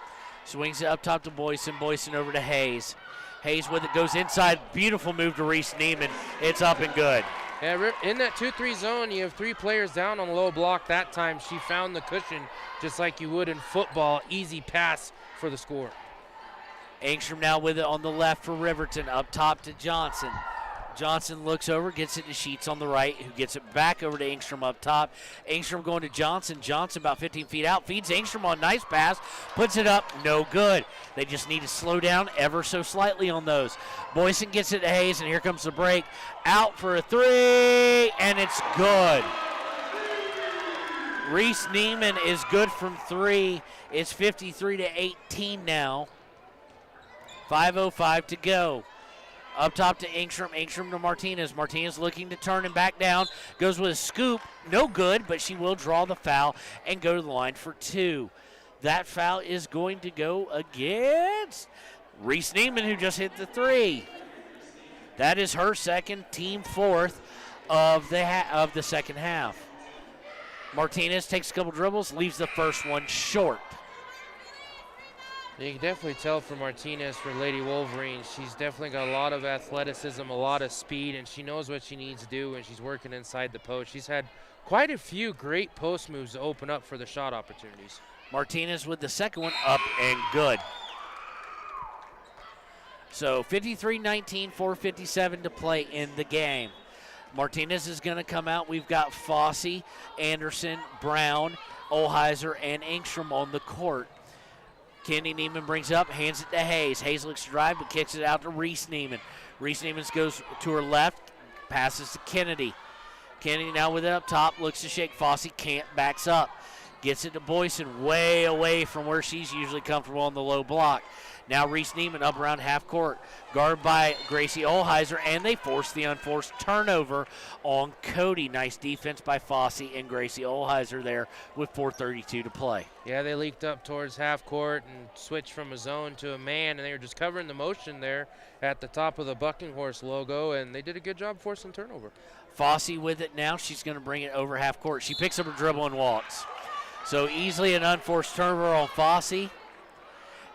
Swings it up top to Boyson. Boyson over to Hayes. Hayes with it, goes inside. Beautiful move to Reese Neiman. It's up and good. Yeah, in that 2-3 zone, you have 3 players down on the low block. That time she found the cushion just like you would in football. Easy pass for the score. Angstrom now with it on the left for Riverton. Up top to Johnson. Johnson looks over, gets it to Sheets on the right, who gets it back over to Angstrom up top. Angstrom going to Johnson. Johnson about 15 feet out. Feeds Angstrom on nice pass. Puts it up. No good. They just need to slow down ever so slightly on those. Boyson gets it to Hayes, and here comes the break. Out for a 3, and it's good. Reese Neiman is good from 3. It's 53-18 now. 5:05 to go. Up top to Angstrom. Angstrom to Martinez. Martinez looking to turn and back down. Goes with a scoop. No good, but she will draw the foul and go to the line for 2. That foul is going to go against Reese Neiman, who just hit the 3. That is her second, team 4th of the second half. Martinez takes a couple dribbles, leaves the first one short. You can definitely tell from Martinez for Lady Wolverines, she's definitely got a lot of athleticism, a lot of speed, and she knows what she needs to do when she's working inside the post. She's had quite a few great post moves to open up for the shot opportunities. Martinez with the second one up and good. So 53-19, 4:57 to play in the game. Martinez is going to come out. We've got Fossey, Anderson, Brown, Olheiser, and Angstrom on the court. Kenny Neiman brings up, hands it to Hayes. Hayes looks to drive, but kicks it out to Reese Neiman. Reese Neiman goes to her left, passes to Kennedy. Kennedy now with it up top, looks to shake. Fossey can't, backs up. Gets it to Boyson, way away from where she's usually comfortable on the low block. Now Reese Neiman up around half court, guarded by Gracie Olheiser, and they force the unforced turnover on Cody. Nice defense by Fossey and Gracie Olheiser there with 4:32 to play. Yeah, they leaked up towards half court and switched from a zone to a man, and they were just covering the motion there at the top of the Bucking Horse logo, and they did a good job forcing turnover. Fossey with it now. She's going to bring it over half court. She picks up her dribble and walks. So easily an unforced turnover on Fossey.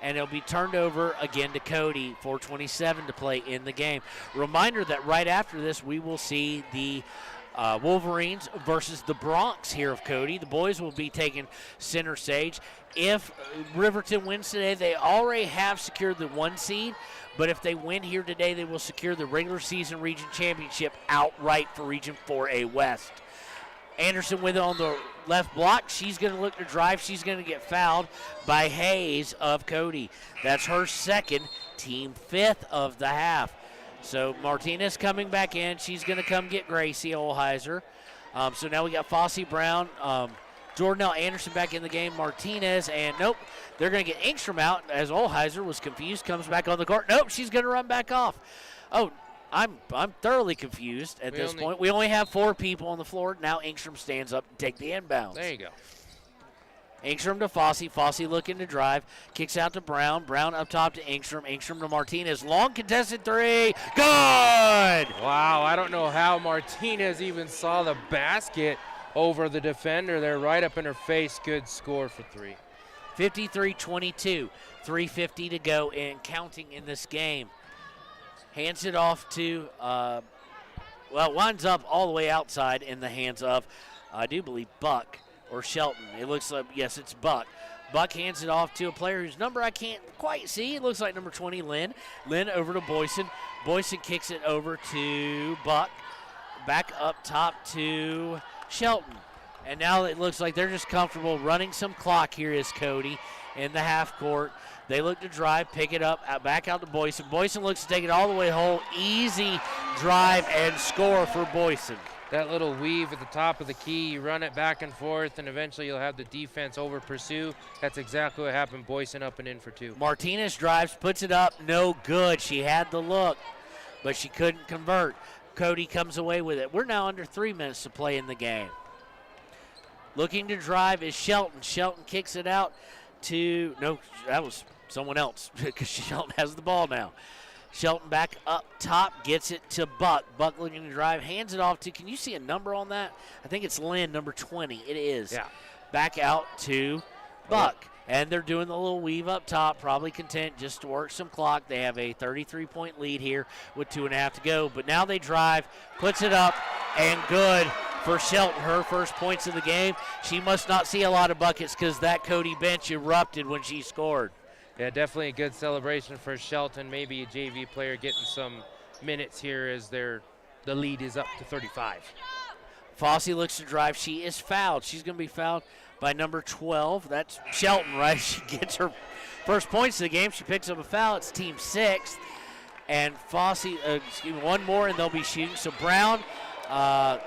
And it'll be turned over again to Cody. 4:27 to play in the game. Reminder that right after this, we will see the Wolverines versus the Bronx here of Cody. The boys will be taking center stage. If Riverton wins today, they already have secured the 1 seed. But if they win here today, they will secure the regular season region championship outright for Region 4A West. Anderson with it on the left block. She's going to look to drive. She's going to get fouled by Hayes of Cody. That's her second, team 5th of the half. So Martinez coming back in. She's going to come get Gracie Olheiser. So now we got Fossey, Brown, Jordanelle Anderson back in the game. Martinez, and nope, they're going to get Angstrom out as Olheiser was confused, comes back on the court. Nope, she's going to run back off. Oh, I'm thoroughly confused at this point. We only have 4 people on the floor. Now Angstrom stands up to take the inbounds. There you go. Angstrom to Fossey. Fossey looking to drive. Kicks out to Brown. Brown up top to Angstrom. Angstrom to Martinez. Long contested 3. Good! Wow, I don't know how Martinez even saw the basket over the defender there, right up in her face. Good score for 3. 53-22. 3:50 to go and counting in this game. Hands it off to, winds up all the way outside in the hands of, I do believe, Buck or Shelton. It looks like, yes, it's Buck. Buck hands it off to a player whose number I can't quite see. It looks like number 20, Lynn. Lynn over to Boyson. Boyson kicks it over to Buck. Back up top to Shelton. And now it looks like they're just comfortable running some clock here is Cody in the half court. They look to drive, pick it up, back out to Boyson. Boyson looks to take it all the way home. Easy drive and score for Boyson. That little weave at the top of the key, you run it back and forth, and eventually you'll have the defense over pursue. That's exactly what happened. Boyson up and in for 2. Martinez drives, puts it up, no good. She had the look, but she couldn't convert. Cody comes away with it. We're now under 3 minutes to play in the game. Looking to drive is Shelton. Shelton kicks it out to, no, that was someone else because Shelton has the ball now. Shelton back up top, gets it to Buck. Buck looking to drive, hands it off to, can you see a number on that? I think it's Lynn, number 20. It is. Yeah. Back out to Buck. And they're doing the little weave up top, probably content just to work some clock. They have a 33-point lead here with 2.5 to go. But now they drive, puts it up, and good for Shelton. Her first points of the game. She must not see a lot of buckets because that Cody bench erupted when she scored. Yeah, definitely a good celebration for Shelton. Maybe a JV player getting some minutes here as the lead is up to 35. Fossey looks to drive. She is fouled. She's going to be fouled by number 12. That's Shelton, right? She gets her first points of the game. She picks up a foul. It's team 6th. And Fossey, one more, and they'll be shooting. So Brown, Maddie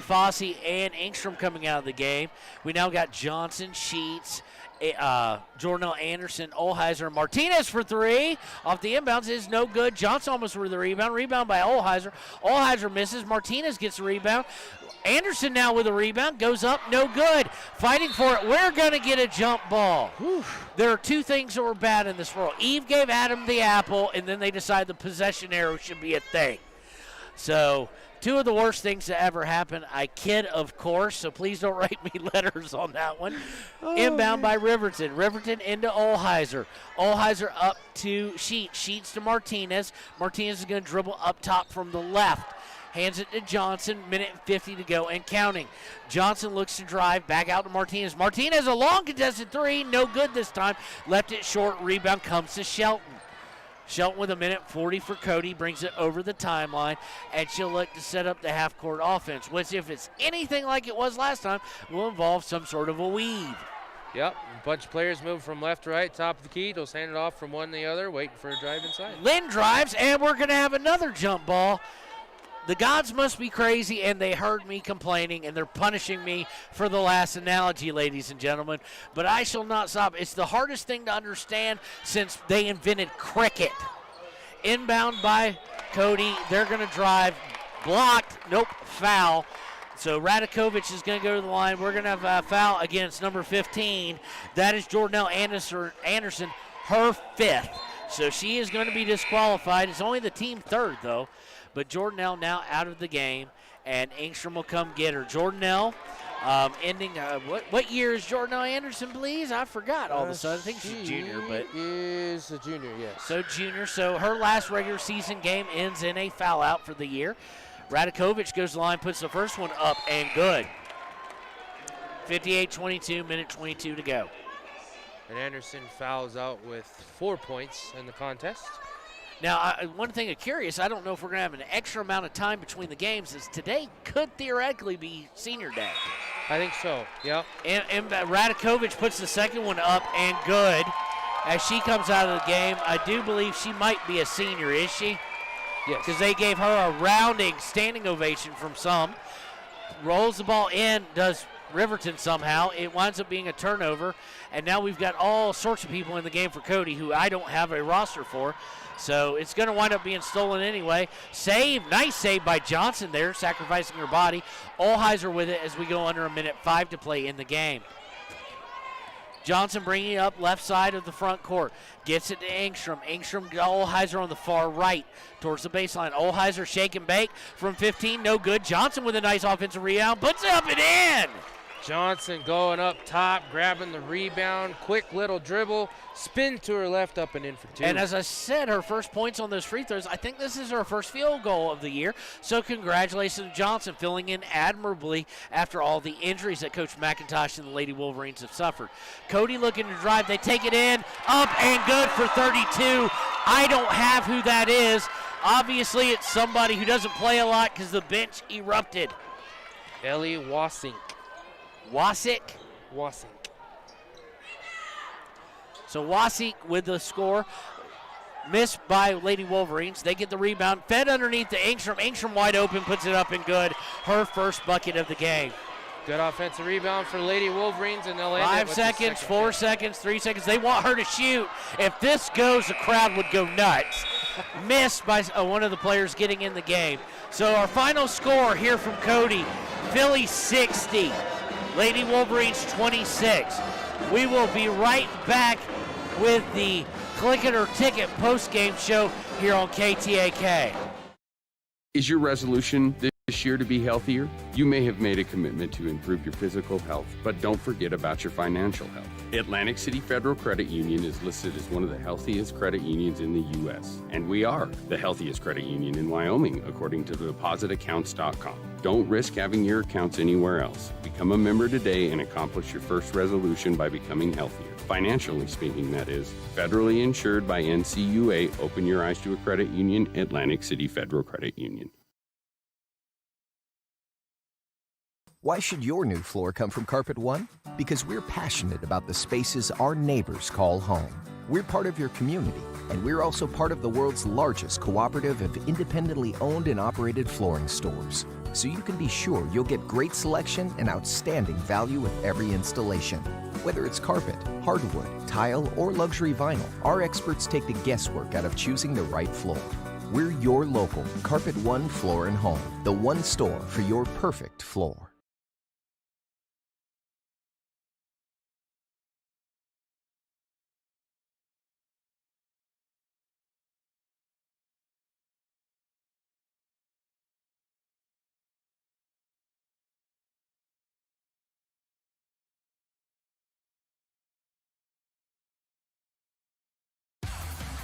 Fossey, and Engstrom coming out of the game. We now got Johnson, Sheets, Jordanelle Anderson, Olheiser, Martinez for 3. Off the inbounds is no good. Johnson almost for the rebound. Rebound by Olheiser. Olheiser misses. Martinez gets the rebound. Anderson now with a rebound. Goes up. No good. Fighting for it. We're going to get a jump ball. Whew. There are 2 things that were bad in this world. Eve gave Adam the apple, and then they decided the possession arrow should be a thing. So 2 of the worst things to ever happen. I kid, of course, so please don't write me letters on that one. Inbound by Riverton. Riverton into Olheiser. Olheiser up to Sheets. Sheets to Martinez. Martinez is going to dribble up top from the left. Hands it to Johnson. 1:50 to go and counting. Johnson looks to drive. Back out to Martinez. Martinez, a long contested 3. No good this time. Left it short. Rebound comes to Shelton. Shelton with 1:40 for Cody, brings it over the timeline, and she'll look to set up the half-court offense, which, if it's anything like it was last time, will involve some sort of a weave. Yep, a bunch of players move from left to right, top of the key. They'll hand it off from one to the other, waiting for a drive inside. Lynn drives, and we're going to have another jump ball. The gods must be crazy, and they heard me complaining, and they're punishing me for the last analogy, ladies and gentlemen. But I shall not stop. It's the hardest thing to understand since they invented cricket. Inbound by Cody. They're going to drive. Blocked. Nope. Foul. So Radakovich is going to go to the line. We're going to have a foul against number 15. That is Jordanelle Anderson, her 5th. So she is going to be disqualified. It's only the team 3rd, though. But Jordanelle now out of the game, and Engstrom will come get her. Jordanelle ending, what year is Jordanelle Anderson, please? I forgot all of a sudden. I think she's junior. But is a junior, yes. So junior. So her last regular season game ends in a foul out for the year. Radakovich goes to the line, puts the first one up, and good. 58-22, 1:22 to go. And Anderson fouls out with 4 points in the contest. Now, one thing I'm curious, I don't know if we're going to have an extra amount of time between the games, is today could theoretically be senior day. I think so, yep. And Radakovich puts the second one up and good. As she comes out of the game, I do believe she might be a senior, is she? Yes. Because they gave her a rounding standing ovation from some. Rolls the ball in, does Riverton somehow. It winds up being a turnover. And now we've got all sorts of people in the game for Cody who I don't have a roster for. So it's going to wind up being stolen anyway. Save, nice save by Johnson there, sacrificing her body. Olheiser with it as we go under 1:05 to play in the game. Johnson bringing it up left side of the front court. Gets it to Engstrom. Engstrom, Olheiser on the far right towards the baseline. Olheiser shake and bake from 15, no good. Johnson with a nice offensive rebound, puts it up and in. Johnson going up top, grabbing the rebound, quick little dribble, spin to her left, up and in for 2. And as I said, her first points on those free throws, I think this is her first field goal of the year. So congratulations to Johnson, filling in admirably after all the injuries that Coach McIntosh and the Lady Wolverines have suffered. Cody looking to drive. They take it in, up and good for 32. I don't have who that is. Obviously, it's somebody who doesn't play a lot because the bench erupted. Ellie Wasink. Wasik. So Wasik with the score. Missed by Lady Wolverines. They get the rebound. Fed underneath to Engstrom. Engstrom wide open, puts it up and good. Her first bucket of the game. Good offensive rebound for Lady Wolverines, and they'll end 5 it with seconds, the 4 seconds, 3 seconds. They want her to shoot. If this goes, the crowd would go nuts. Missed by one of the players getting in the game. So our final score here from Cody, Philly 60. Lady Wolverines 26. We will be right back with the Click It or Ticket post-game show here on KTAK. Is your resolution this This year to be healthier, you may have made a commitment to improve your physical health, but don't forget about your financial health. Atlantic City Federal Credit Union is listed as one of the healthiest credit unions in the U.S., and we are the healthiest credit union in Wyoming, according to depositaccounts.com. Don't risk having your accounts anywhere else. Become a member today and accomplish your first resolution by becoming healthier. Financially speaking, that is. Federally insured by NCUA. Open your eyes to a credit union. Atlantic City Federal Credit Union. Why should your new floor come from Carpet One? Because we're passionate about the spaces our neighbors call home. We're part of your community, and we're also part of the world's largest cooperative of independently owned and operated flooring stores. So you can be sure you'll get great selection and outstanding value with every installation. Whether it's carpet, hardwood, tile, or luxury vinyl, our experts take the guesswork out of choosing the right floor. We're your local Carpet One Floor and Home, the one store for your perfect floor.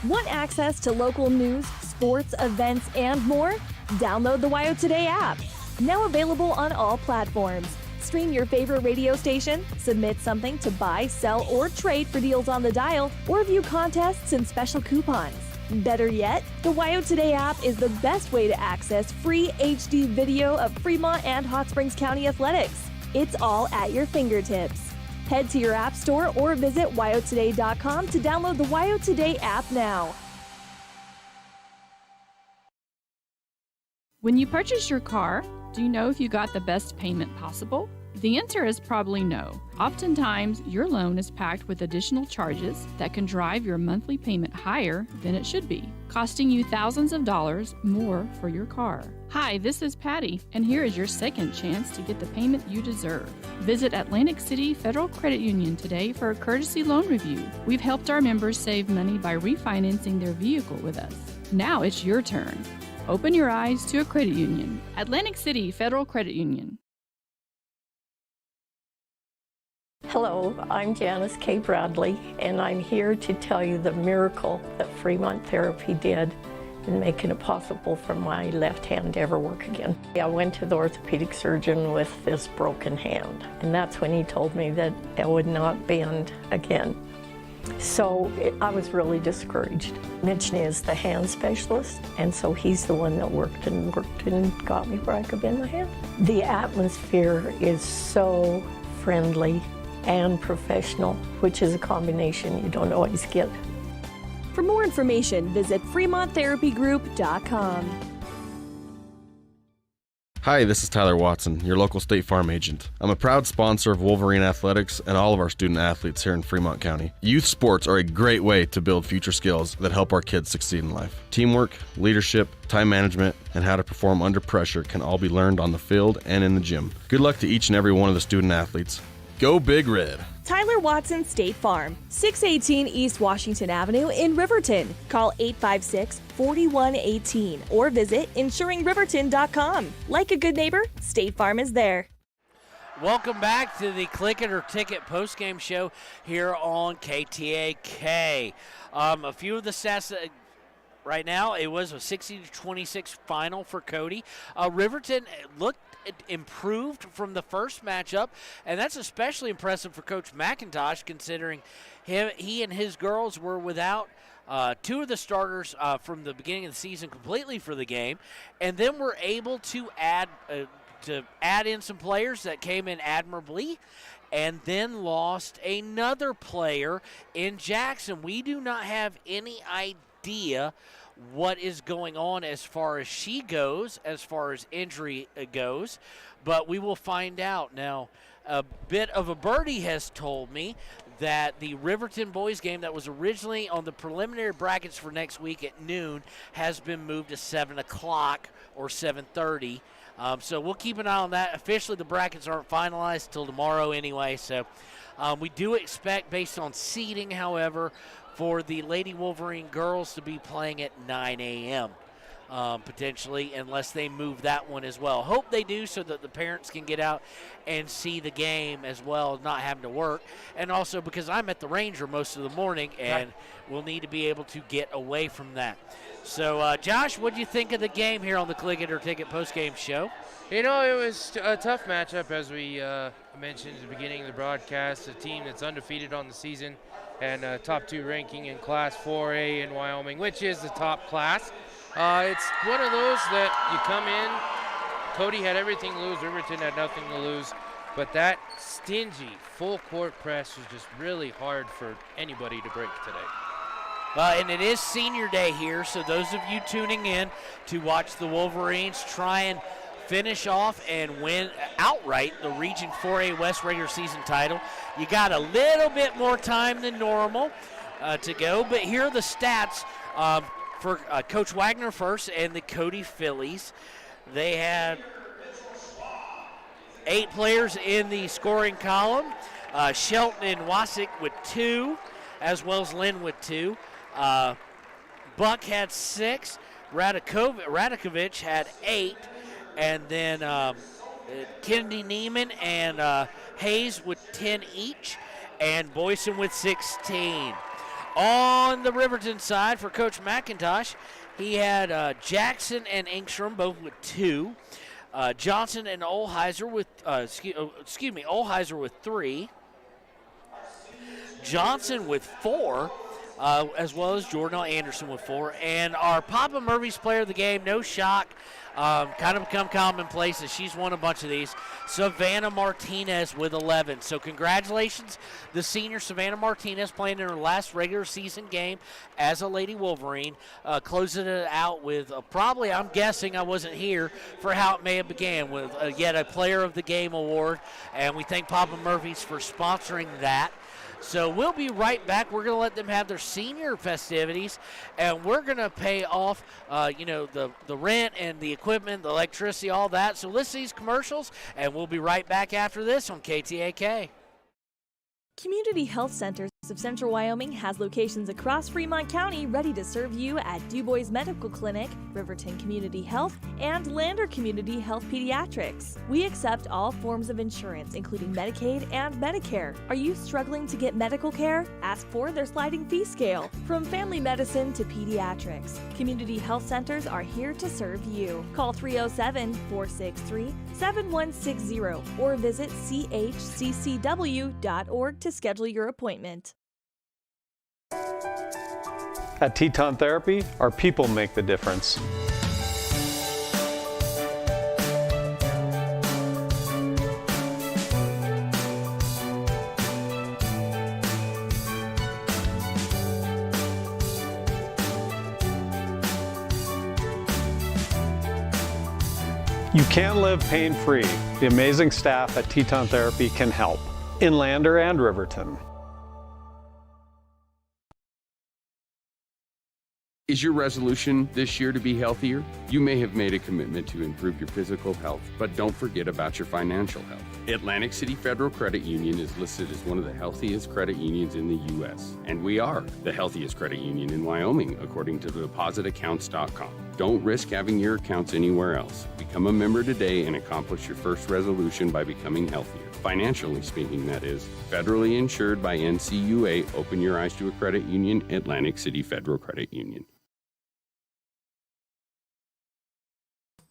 Want access to local news, sports, events, and more? Download the WyoToday app. Now available on all platforms. Stream your favorite radio station, submit something to buy, sell, or trade for deals on the dial, or view contests and special coupons. Better yet, the WyoToday app is the best way to access free HD video of Fremont and Hot Springs County athletics. It's all at your fingertips. Head to your app store or visit WyoToday.com to download the WyoToday app now. When you purchase your car, do you know if you got the best payment possible? The answer is probably no. Oftentimes, your loan is packed with additional charges that can drive your monthly payment higher than it should be, costing you thousands of dollars more for your car. Hi, this is Patty, and here is your second chance to get the payment you deserve. Visit Atlantic City Federal Credit Union today for a courtesy loan review. We've helped our members save money by refinancing their vehicle with us. Now it's your turn. Open your eyes to a credit union. Atlantic City Federal Credit Union. Hello, I'm Janice K. Bradley, and I'm here to tell you the miracle that Fremont Therapy did in making it possible for my left hand to ever work again. I went to the orthopedic surgeon with this broken hand, and that's when he told me that it would not bend again. So I was really discouraged. Mitch is the hand specialist, and so he's the one that worked and got me where I could bend my hand. The atmosphere is so friendly and professional, which is a combination you don't always get. For more information, visit FremontTherapyGroup.com. Hi, this is Tyler Watson, your local State Farm agent. I'm a proud sponsor of Wolverine Athletics and all of our student athletes here in Fremont County. Youth sports are a great way to build future skills that help our kids succeed in life. Teamwork, leadership, time management, and how to perform under pressure can all be learned on the field and in the gym. Good luck to each and every one of the student athletes. Go Big Red! Tyler Watson State Farm, 618 East Washington Avenue in Riverton. Call 856-4118 or visit insuringriverton.com. Like a good neighbor, State Farm is there. Welcome back to the Click It or Ticket postgame show here on KTAK. A few of the stats right now, it was a 60-26 final for Cody. Riverton looked improved from the first matchup, and that's especially impressive for Coach McIntosh, considering he and his girls were without two of the starters from the beginning of the season completely for the game, and then were able to add in some players that came in admirably, and then lost another player in Jackson. We do not have any idea what is going on as far as she goes, as far as injury goes, but we will find out. Now, a bit of a birdie has told me that the Riverton boys game that was originally on the preliminary brackets for next week at noon has been moved to 7 o'clock or 7:30. So we'll keep an eye on that. Officially, the brackets aren't finalized till tomorrow anyway, so we do expect, based on seeding, however, for the Lady Wolverine girls to be playing at 9 a.m. potentially, unless they move that one as well. Hope they do so that the parents can get out and see the game as well, not having to work. And also because I'm at the Ranger most of the morning, and we'll need to be able to get away from that. So, Josh, what do you think of the game here on the Click It or Ticket postgame show? You know, it was a tough matchup, as we mentioned at the beginning of the broadcast. A team that's undefeated on the season and top 2 ranking in Class 4A in Wyoming, which is the top class. It's one of those that you come in, Cody had everything to lose, Riverton had nothing to lose, but that stingy full court press was just really hard for anybody to break today. And it is senior day here, so those of you tuning in to watch the Wolverines try and finish off and win outright the Region 4A West regular season title, you got a little bit more time than normal to go, but here are the stats for Coach Wagner first and the Cody Phillies. They had 8 players in the scoring column. Shelton and Wasik with 2, as well as Lynn with 2. Buck had 6. Radakovich had 8. And then Kennedy Neiman and Hayes with 10 each. And Boyson with 16. On the Riverton side for Coach McIntosh, he had Jackson and Engstrom both with 2. Johnson and Olheiser with, Olheiser with 3. Johnson with 4, as well as Jordan Anderson with 4. And our Papa Murphy's player of the game, no shock, kind of become commonplace as she's won a bunch of these, Savannah Martinez with 11. So congratulations, the senior Savannah Martinez, playing in her last regular season game as a Lady Wolverine, closing it out with probably, I'm guessing, I wasn't here for how it may have began, with yet a Player of the Game award. And we thank Papa Murphy's for sponsoring that. So we'll be right back. We're going to let them have their senior festivities, and we're going to pay off, the rent and the equipment, the electricity, all that. So listen to these commercials, and we'll be right back after this on KTAK. Community Health Centers of Central Wyoming has locations across Fremont County ready to serve you at DuBois Medical Clinic, Riverton Community Health, and Lander Community Health Pediatrics. We accept all forms of insurance, including Medicaid and Medicare. Are you struggling to get medical care? Ask for their sliding fee scale. From family medicine to pediatrics, Community Health Centers are here to serve you. Call 307-463-7160 or visit chccw.org to schedule your appointment. At Teton Therapy, our people make the difference. You can live pain-free. The amazing staff at Teton Therapy can help in Lander and Riverton. Is your resolution this year to be healthier? You may have made a commitment to improve your physical health, but don't forget about your financial health. Atlantic City Federal Credit Union is listed as one of the healthiest credit unions in the U.S., and we are the healthiest credit union in Wyoming, according to depositaccounts.com. Don't risk having your accounts anywhere else. Become a member today and accomplish your first resolution by becoming healthier. Financially speaking, that is. Federally insured by NCUA. Open your eyes to a credit union. Atlantic City Federal Credit Union.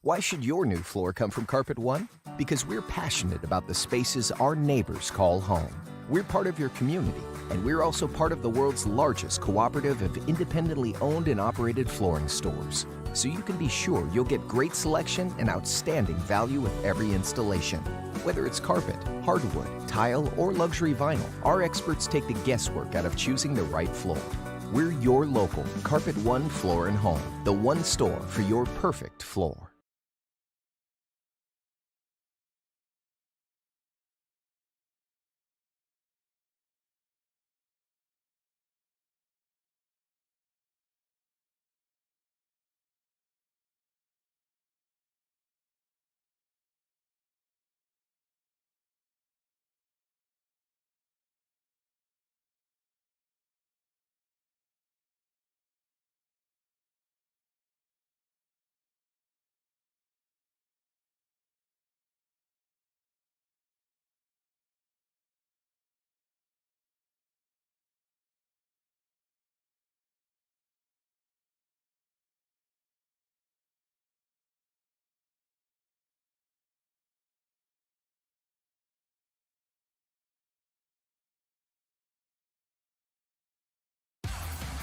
Why should your new floor come from Carpet One? Because we're passionate about the spaces our neighbors call home. We're part of your community, and we're also part of the world's largest cooperative of independently owned and operated flooring stores. So you can be sure you'll get great selection and outstanding value with every installation. Whether it's carpet, hardwood, tile, or luxury vinyl, our experts take the guesswork out of choosing the right floor. We're your local Carpet One Floor and Home, the one store for your perfect floor.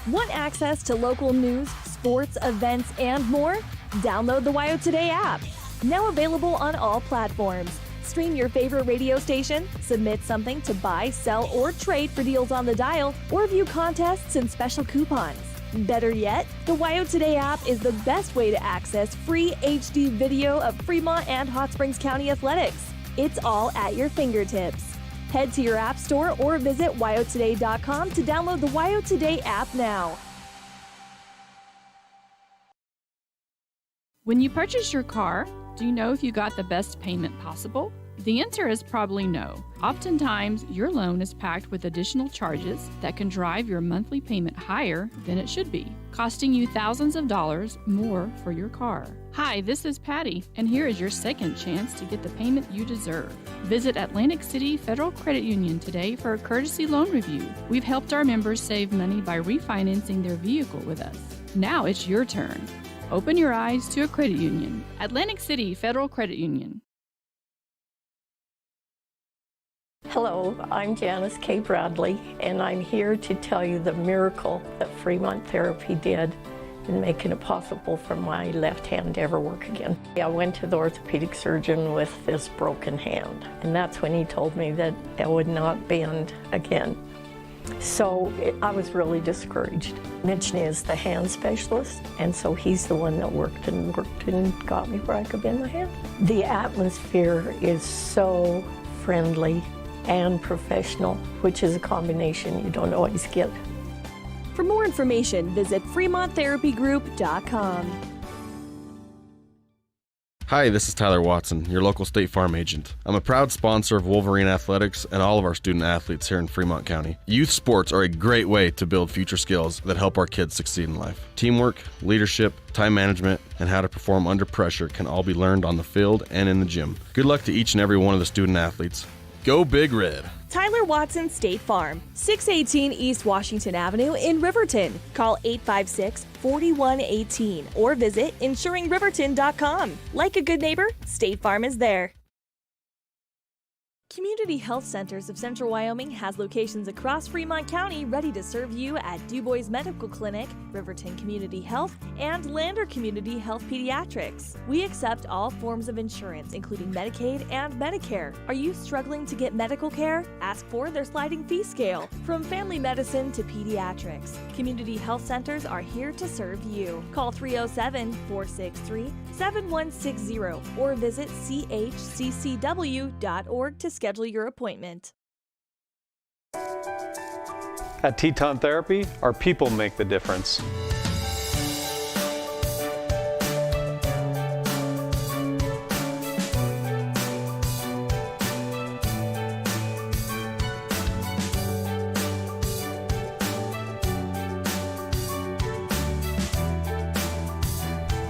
Want access to local news, sports, events, and more? Download the WyoToday app. Now available on all platforms. Stream your favorite radio station, submit something to buy, sell, or trade for deals on the dial, or view contests and special coupons. Better yet, the WyoToday app is the best way to access free HD video of Fremont and Hot Springs County athletics. It's all at your fingertips. Head to your app store or visit WyoToday.com to download the WyoToday app now. When you purchase your car, do you know if you got the best payment possible? The answer is probably no. Oftentimes, your loan is packed with additional charges that can drive your monthly payment higher than it should be, costing you thousands of dollars more for your car. Hi, this is Patty, and here is your second chance to get the payment you deserve. Visit Atlantic City Federal Credit Union today for a courtesy loan review. We've helped our members save money by refinancing their vehicle with us. Now it's your turn. Open your eyes to a credit union. Atlantic City Federal Credit Union. Hello, I'm Janice K. Bradley, and I'm here to tell you the miracle that Fremont Therapy did in making it possible for my left hand to ever work again. I went to the orthopedic surgeon with this broken hand, and that's when he told me that it would not bend again. So I was really discouraged. Mitch is the hand specialist, and so he's the one that worked and got me where I could bend my hand. The atmosphere is so friendly and professional, which is a combination you don't always get. For more information, visit FremontTherapyGroup.com. Hi, this is Tyler Watson, your local State Farm agent. I'm a proud sponsor of Wolverine Athletics and all of our student athletes here in Fremont County. Youth sports are a great way to build future skills that help our kids succeed in life. Teamwork, leadership, time management, and how to perform under pressure can all be learned on the field and in the gym. Good luck to each and every one of the student athletes. Go Big Red! Tyler Watson State Farm, 618 East Washington Avenue in Riverton. Call 856-4118 or visit insuringriverton.com. Like a good neighbor, State Farm is there. Community Health Centers of Central Wyoming has locations across Fremont County ready to serve you at Du Bois Medical Clinic, Riverton Community Health, and Lander Community Health Pediatrics. We accept all forms of insurance, including Medicaid and Medicare. Are you struggling to get medical care? Ask for their sliding fee scale. From family medicine to pediatrics, Community Health Centers are here to serve you. Call 307-463-7160 or visit chccw.org to schedule your appointment. At Teton Therapy, our people make the difference.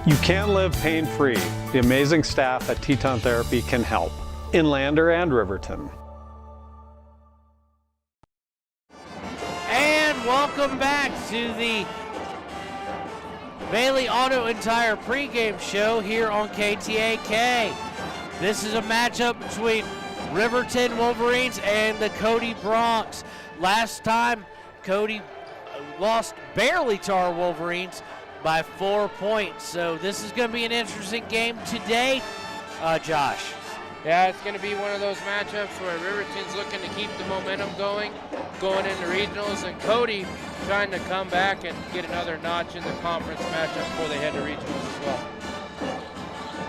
You can live pain-free. The amazing staff at Teton Therapy can help in Lander and Riverton. And welcome back to the Bailey Auto and Tire pregame show here on KTAK. This is a matchup between Riverton Wolverines and the Cody Bronx. Last time, Cody lost barely to our Wolverines by 4 points. So this is going to be an interesting game today, Josh. Yeah, it's going to be one of those matchups where Riverton's looking to keep the momentum going into regionals, and Cody trying to come back and get another notch in the conference matchup before they head to regionals as well.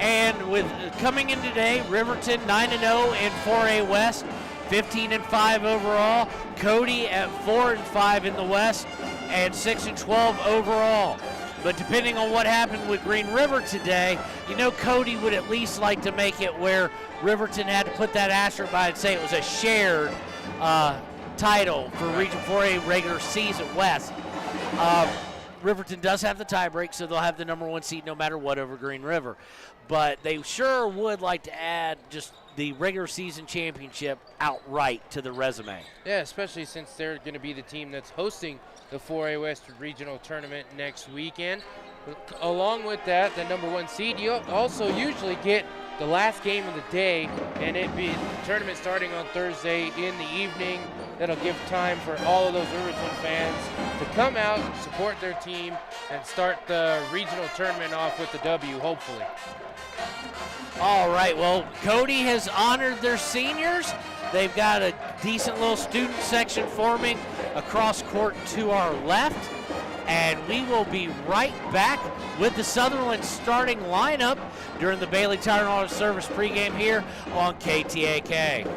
And with coming in today, Riverton 9-0 in 4A West, 15-5 overall. Cody at 4-5 in the West and 6-12 overall. But depending on what happened with Green River today, you know Cody would at least like to make it where Riverton had to put that asterisk by and say it was a shared title for Region 4A regular season West. Riverton does have the tiebreak, so they'll have the number one seed no matter what over Green River. But they sure would like to add just the regular season championship outright to the resume. Yeah, especially since they're going to be the team that's hosting the 4A West Regional Tournament next weekend. Along with that, the number one seed, you also usually get the last game of the day, and it be the tournament starting on Thursday in the evening. That'll give time for all of those Riverton fans to come out, support their team, and start the regional tournament off with the W, hopefully. All right, well, Cody has honored their seniors. They've got a decent little student section forming across court to our left. And we will be right back with the Sutherland starting lineup during the Bailey Tire and Auto Service pregame here on KTAK.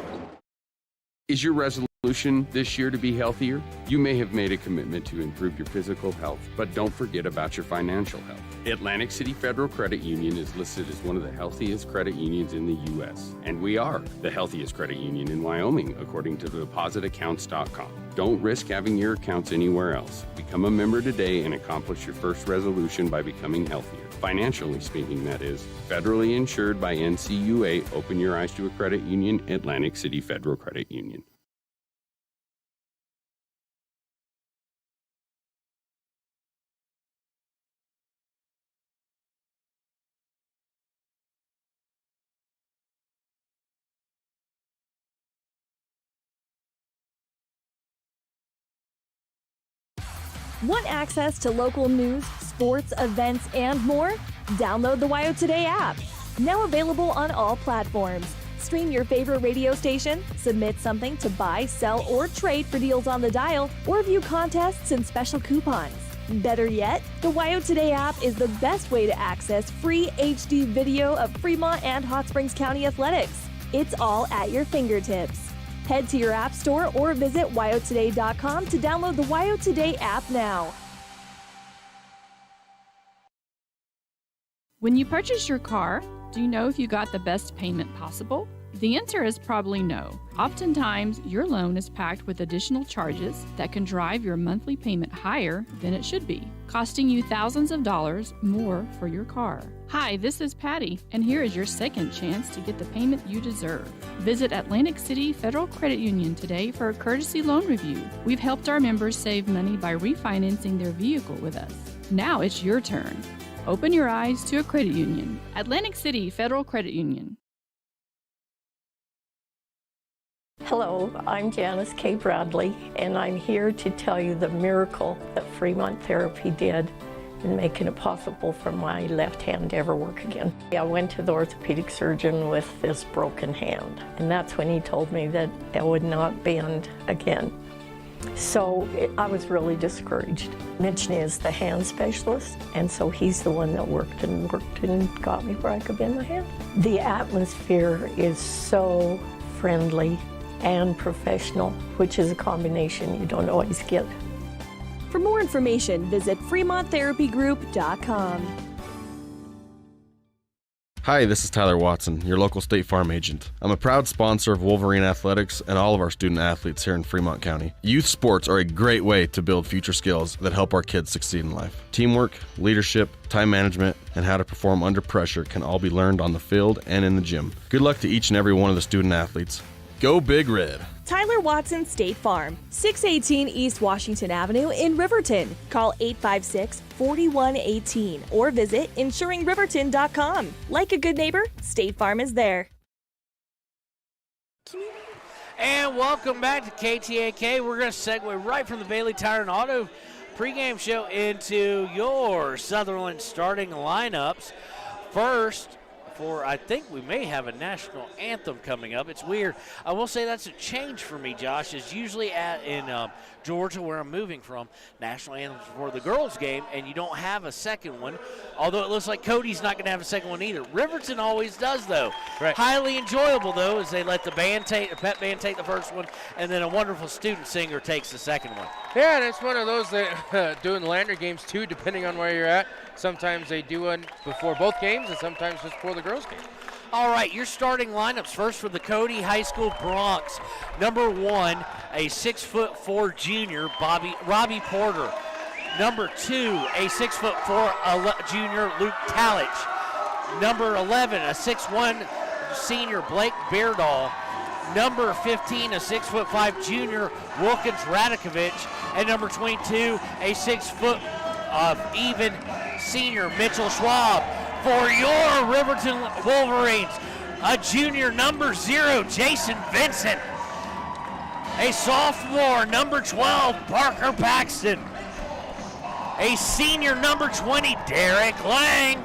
Is your resolution this year to be healthier? You may have made a commitment to improve your physical health, but don't forget about your financial health. Atlantic City Federal Credit Union is listed as one of the healthiest credit unions in the U.S., and we are the healthiest credit union in Wyoming, according to depositaccounts.com. Don't risk having your accounts anywhere else. Become a member today and accomplish your first resolution by becoming healthier. Financially speaking, that is. Federally insured by NCUA. Open your eyes to a credit union. Atlantic City Federal Credit Union. Want access to local news, sports, events, and more? Download the WyoToday app. Now available on all platforms. Stream your favorite radio station, submit something to buy, sell, or trade for deals on the dial, or view contests and special coupons. Better yet, the WyoToday app is the best way to access free HD video of Fremont and Hot Springs County athletics. It's all at your fingertips. Head to your app store or visit WyoToday.com to download the WyoToday app now. When you purchase your car, do you know if you got the best payment possible? The answer is probably no. Oftentimes, your loan is packed with additional charges that can drive your monthly payment higher than it should be, costing you thousands of dollars more for your car. Hi, this is Patty, and here is your second chance to get the payment you deserve. Visit Atlantic City Federal Credit Union today for a courtesy loan review. We've helped our members save money by refinancing their vehicle with us. Now it's your turn. Open your eyes to a credit union. Atlantic City Federal Credit Union. Hello, I'm Janice K. Bradley, and I'm here to tell you the miracle that Fremont Therapy did in making it possible for my left hand to ever work again. I went to the orthopedic surgeon with this broken hand, and that's when he told me that it would not bend again. So I was really discouraged. Mitch is the hand specialist, and so he's the one that worked and got me where I could bend my hand. The atmosphere is so friendly and professional, which is a combination you don't always get. For more information, visit FremontTherapyGroup.com. Hi, this is Tyler Watson, your local State Farm agent. I'm a proud sponsor of Wolverine Athletics and all of our student athletes here in Fremont County. Youth sports are a great way to build future skills that help our kids succeed in life. Teamwork, leadership, time management, and how to perform under pressure can all be learned on the field and in the gym. Good luck to each and every one of the student athletes. Go Big Red! Tyler Watson State Farm, 618 East Washington Avenue in Riverton. Call 856-4118 or visit insuringriverton.com. Like a good neighbor, State Farm is there. And welcome back to KTAK. We're going to segue right from the Bailey Tire and Auto pregame show into your Sutherland starting lineups. First, I think we may have a national anthem coming up. It's weird. I will say that's a change for me, Josh. Is usually in Georgia, where I'm moving from, national anthems for the girls' game, and you don't have a second one. Although it looks like Cody's not going to have a second one either. Riverton always does, though. Right. Highly enjoyable, though, as they let the pep band take the first one, and then a wonderful student singer takes the second one. Yeah, and it's one of those that doing Lander games too, depending on where you're at. Sometimes they do one before both games, and sometimes just before the girls' game. All right, your starting lineups first for the Cody High School Broncs. Number 1, a 6'4" junior, Robbie Porter. Number 2, a 6'4" junior, Luke Talich. Number 11, a 6'1" senior, Blake Beardall. Number 15, a 6'5" junior, Wilkins Radakovich. And number 22, a 6 foot even senior, Mitchell Schwab. For your Riverton Wolverines, a junior, number 0, Jason Vincent. A sophomore, number 12, Parker Paxton. A senior, number 20, Derek Lang.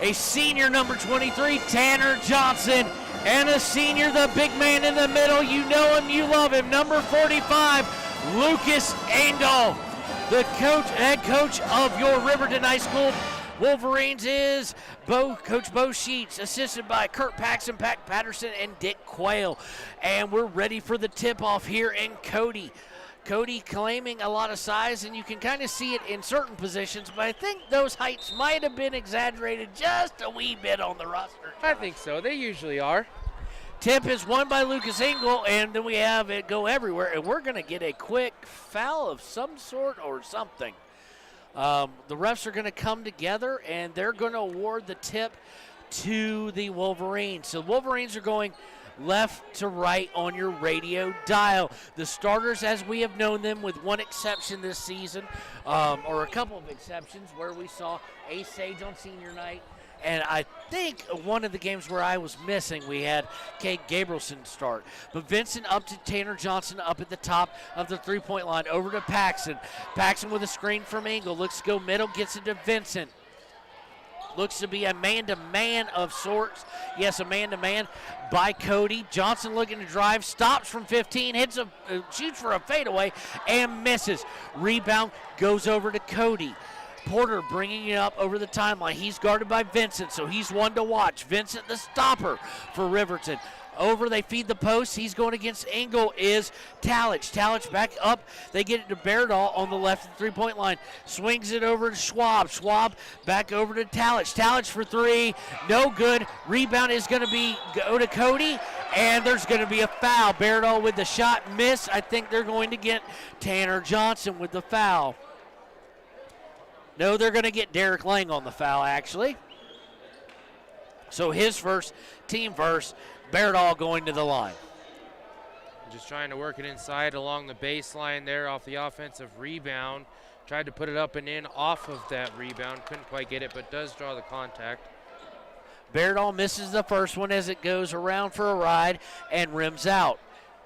A senior, number 23, Tanner Johnson. And a senior, the big man in the middle, you know him, you love him, number 45, Lucas Engel. The head coach of your Riverton High School Wolverines is Coach Bo Sheets, assisted by Kurt Paxton, Pat Patterson, and Dick Quayle. And we're ready for the tip-off here in Cody. Cody claiming a lot of size, and you can kind of see it in certain positions, but I think those heights might have been exaggerated just a wee bit on the roster. I think so. They usually are. Tip is won by Lucas Engel, and then we have it go everywhere, and we're going to get a quick foul of some sort or something. The refs are going to come together, and they're going to award the tip to the Wolverines. So Wolverines are going left to right on your radio dial. The starters as we have known them, with one exception this season, or a couple of exceptions where we saw Ace Sage on senior night. And I think one of the games where I was missing, we had Kate Gabrielson start. But Vincent up to Tanner Johnson up at the top of the three-point line. Over to Paxton. Paxton with a screen from Engel. Looks to go middle, gets it to Vincent. Looks to be a man-to-man of sorts. Yes, a man-to-man by Cody. Johnson looking to drive, stops from 15, shoots for a fadeaway, and misses. Rebound goes over to Cody. Porter bringing it up over the timeline. He's guarded by Vincent, so he's one to watch. Vincent, the stopper for Riverton. Over, they feed the post. He's going against Engel is Talich. Talich back up. They get it to Beardahl on the left of the three-point line. Swings it over to Schwab. Schwab back over to Talich. Talich for three. No good. Rebound is going to go to Cody, and there's going to be a foul. Beardahl with the shot miss. I think they're going to get Tanner Johnson with the foul. No, they're going to get Derek Lang on the foul, actually. So his first, team first, Beardahl going to the line. Just trying to work it inside along the baseline there off the offensive rebound. Tried to put it up and in off of that rebound. Couldn't quite get it, but does draw the contact. Beardahl misses the first one as it goes around for a ride and rims out.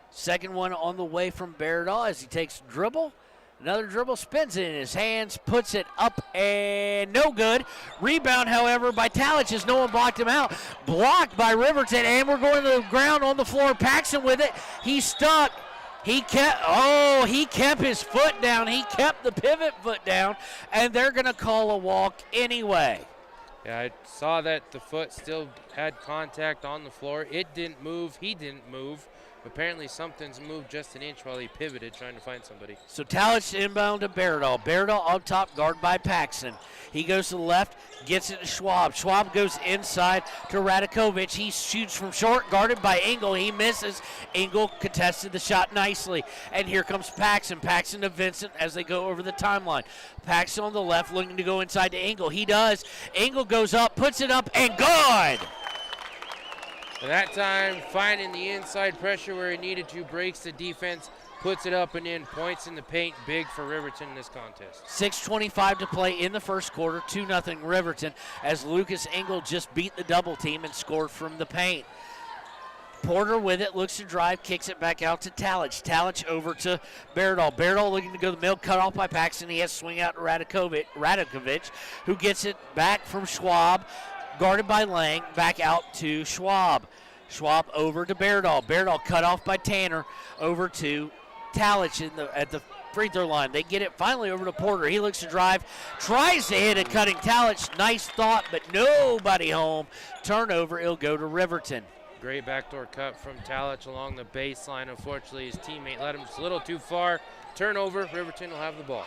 Second one on the way from Beardahl as he takes a dribble. Another dribble, spins it in his hands, puts it up, and no good. Rebound, however, by Talich as no one blocked him out. Blocked by Riverton, and we're going to the ground on the floor. Paxton with it. He's stuck. He kept his foot down. He kept the pivot foot down, and they're going to call a walk anyway. Yeah, I saw that the foot still had contact on the floor. It didn't move. He didn't move. Apparently something's moved just an inch while he pivoted trying to find somebody. So Talich inbound to Beardahl. Beardahl up top, guard by Paxton. He goes to the left, gets it to Schwab. Schwab goes inside to Radakovic. He shoots from short, guarded by Engel. He misses. Engel contested the shot nicely. And here comes Paxton. Paxton to Vincent as they go over the timeline. Paxton on the left looking to go inside to Engel. He does. Engel goes up, puts it up, and good! And that time, finding the inside pressure where he needed to, breaks the defense, puts it up and in, points in the paint, big for Riverton in this contest. 6:25 to play in the first quarter, 2-0 Riverton, as Lucas Engel just beat the double team and scored from the paint. Porter with it, looks to drive, kicks it back out to Talich. Talich over to Beardahl. Beardahl looking to go to the middle, cut off by Paxton. He has to swing out to Radakovic, who gets it back from Schwab. Guarded by Lang, back out to Schwab. Schwab over to Beardahl. Beardahl cut off by Tanner, over to Talich at the free throw line. They get it finally over to Porter. He looks to drive, tries to hit it, cutting Talich. Nice thought, but nobody home. Turnover, it'll go to Riverton. Great backdoor cut from Talich along the baseline. Unfortunately, his teammate led him just a little too far. Turnover, Riverton will have the ball.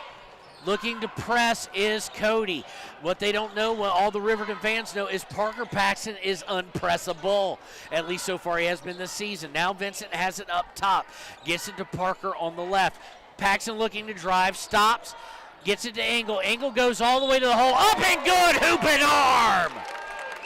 Looking to press is Cody. What they don't know, what all the Riverton fans know, is Parker Paxton is unpressable. At least so far he has been this season. Now Vincent has it up top. Gets it to Parker on the left. Paxton looking to drive, stops, gets it to Engel. Engel goes all the way to the hole. Up and good, hoop and arm!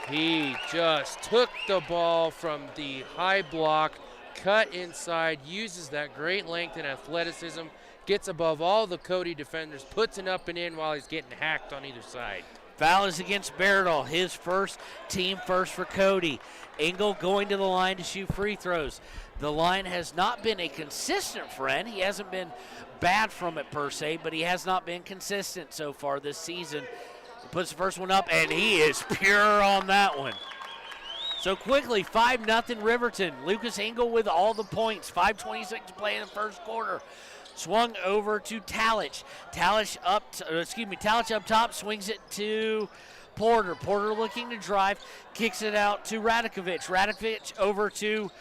He just took the ball from the high block, cut inside, uses that great length and athleticism, gets above all the Cody defenders, puts it up and in while he's getting hacked on either side. Foul is against Berdahl, his first, team first for Cody. Engel going to the line to shoot free throws. The line has not been a consistent friend. He hasn't been bad from it per se, but he has not been consistent so far this season. He puts the first one up, and he is pure on that one. So quickly, 5-0 Riverton. Lucas Engel with all the points. 5:26 to play in the first quarter. Swung over to Talich. Talich up top, swings it to Porter. Porter looking to drive, kicks it out to Radakovic. Radakovic over to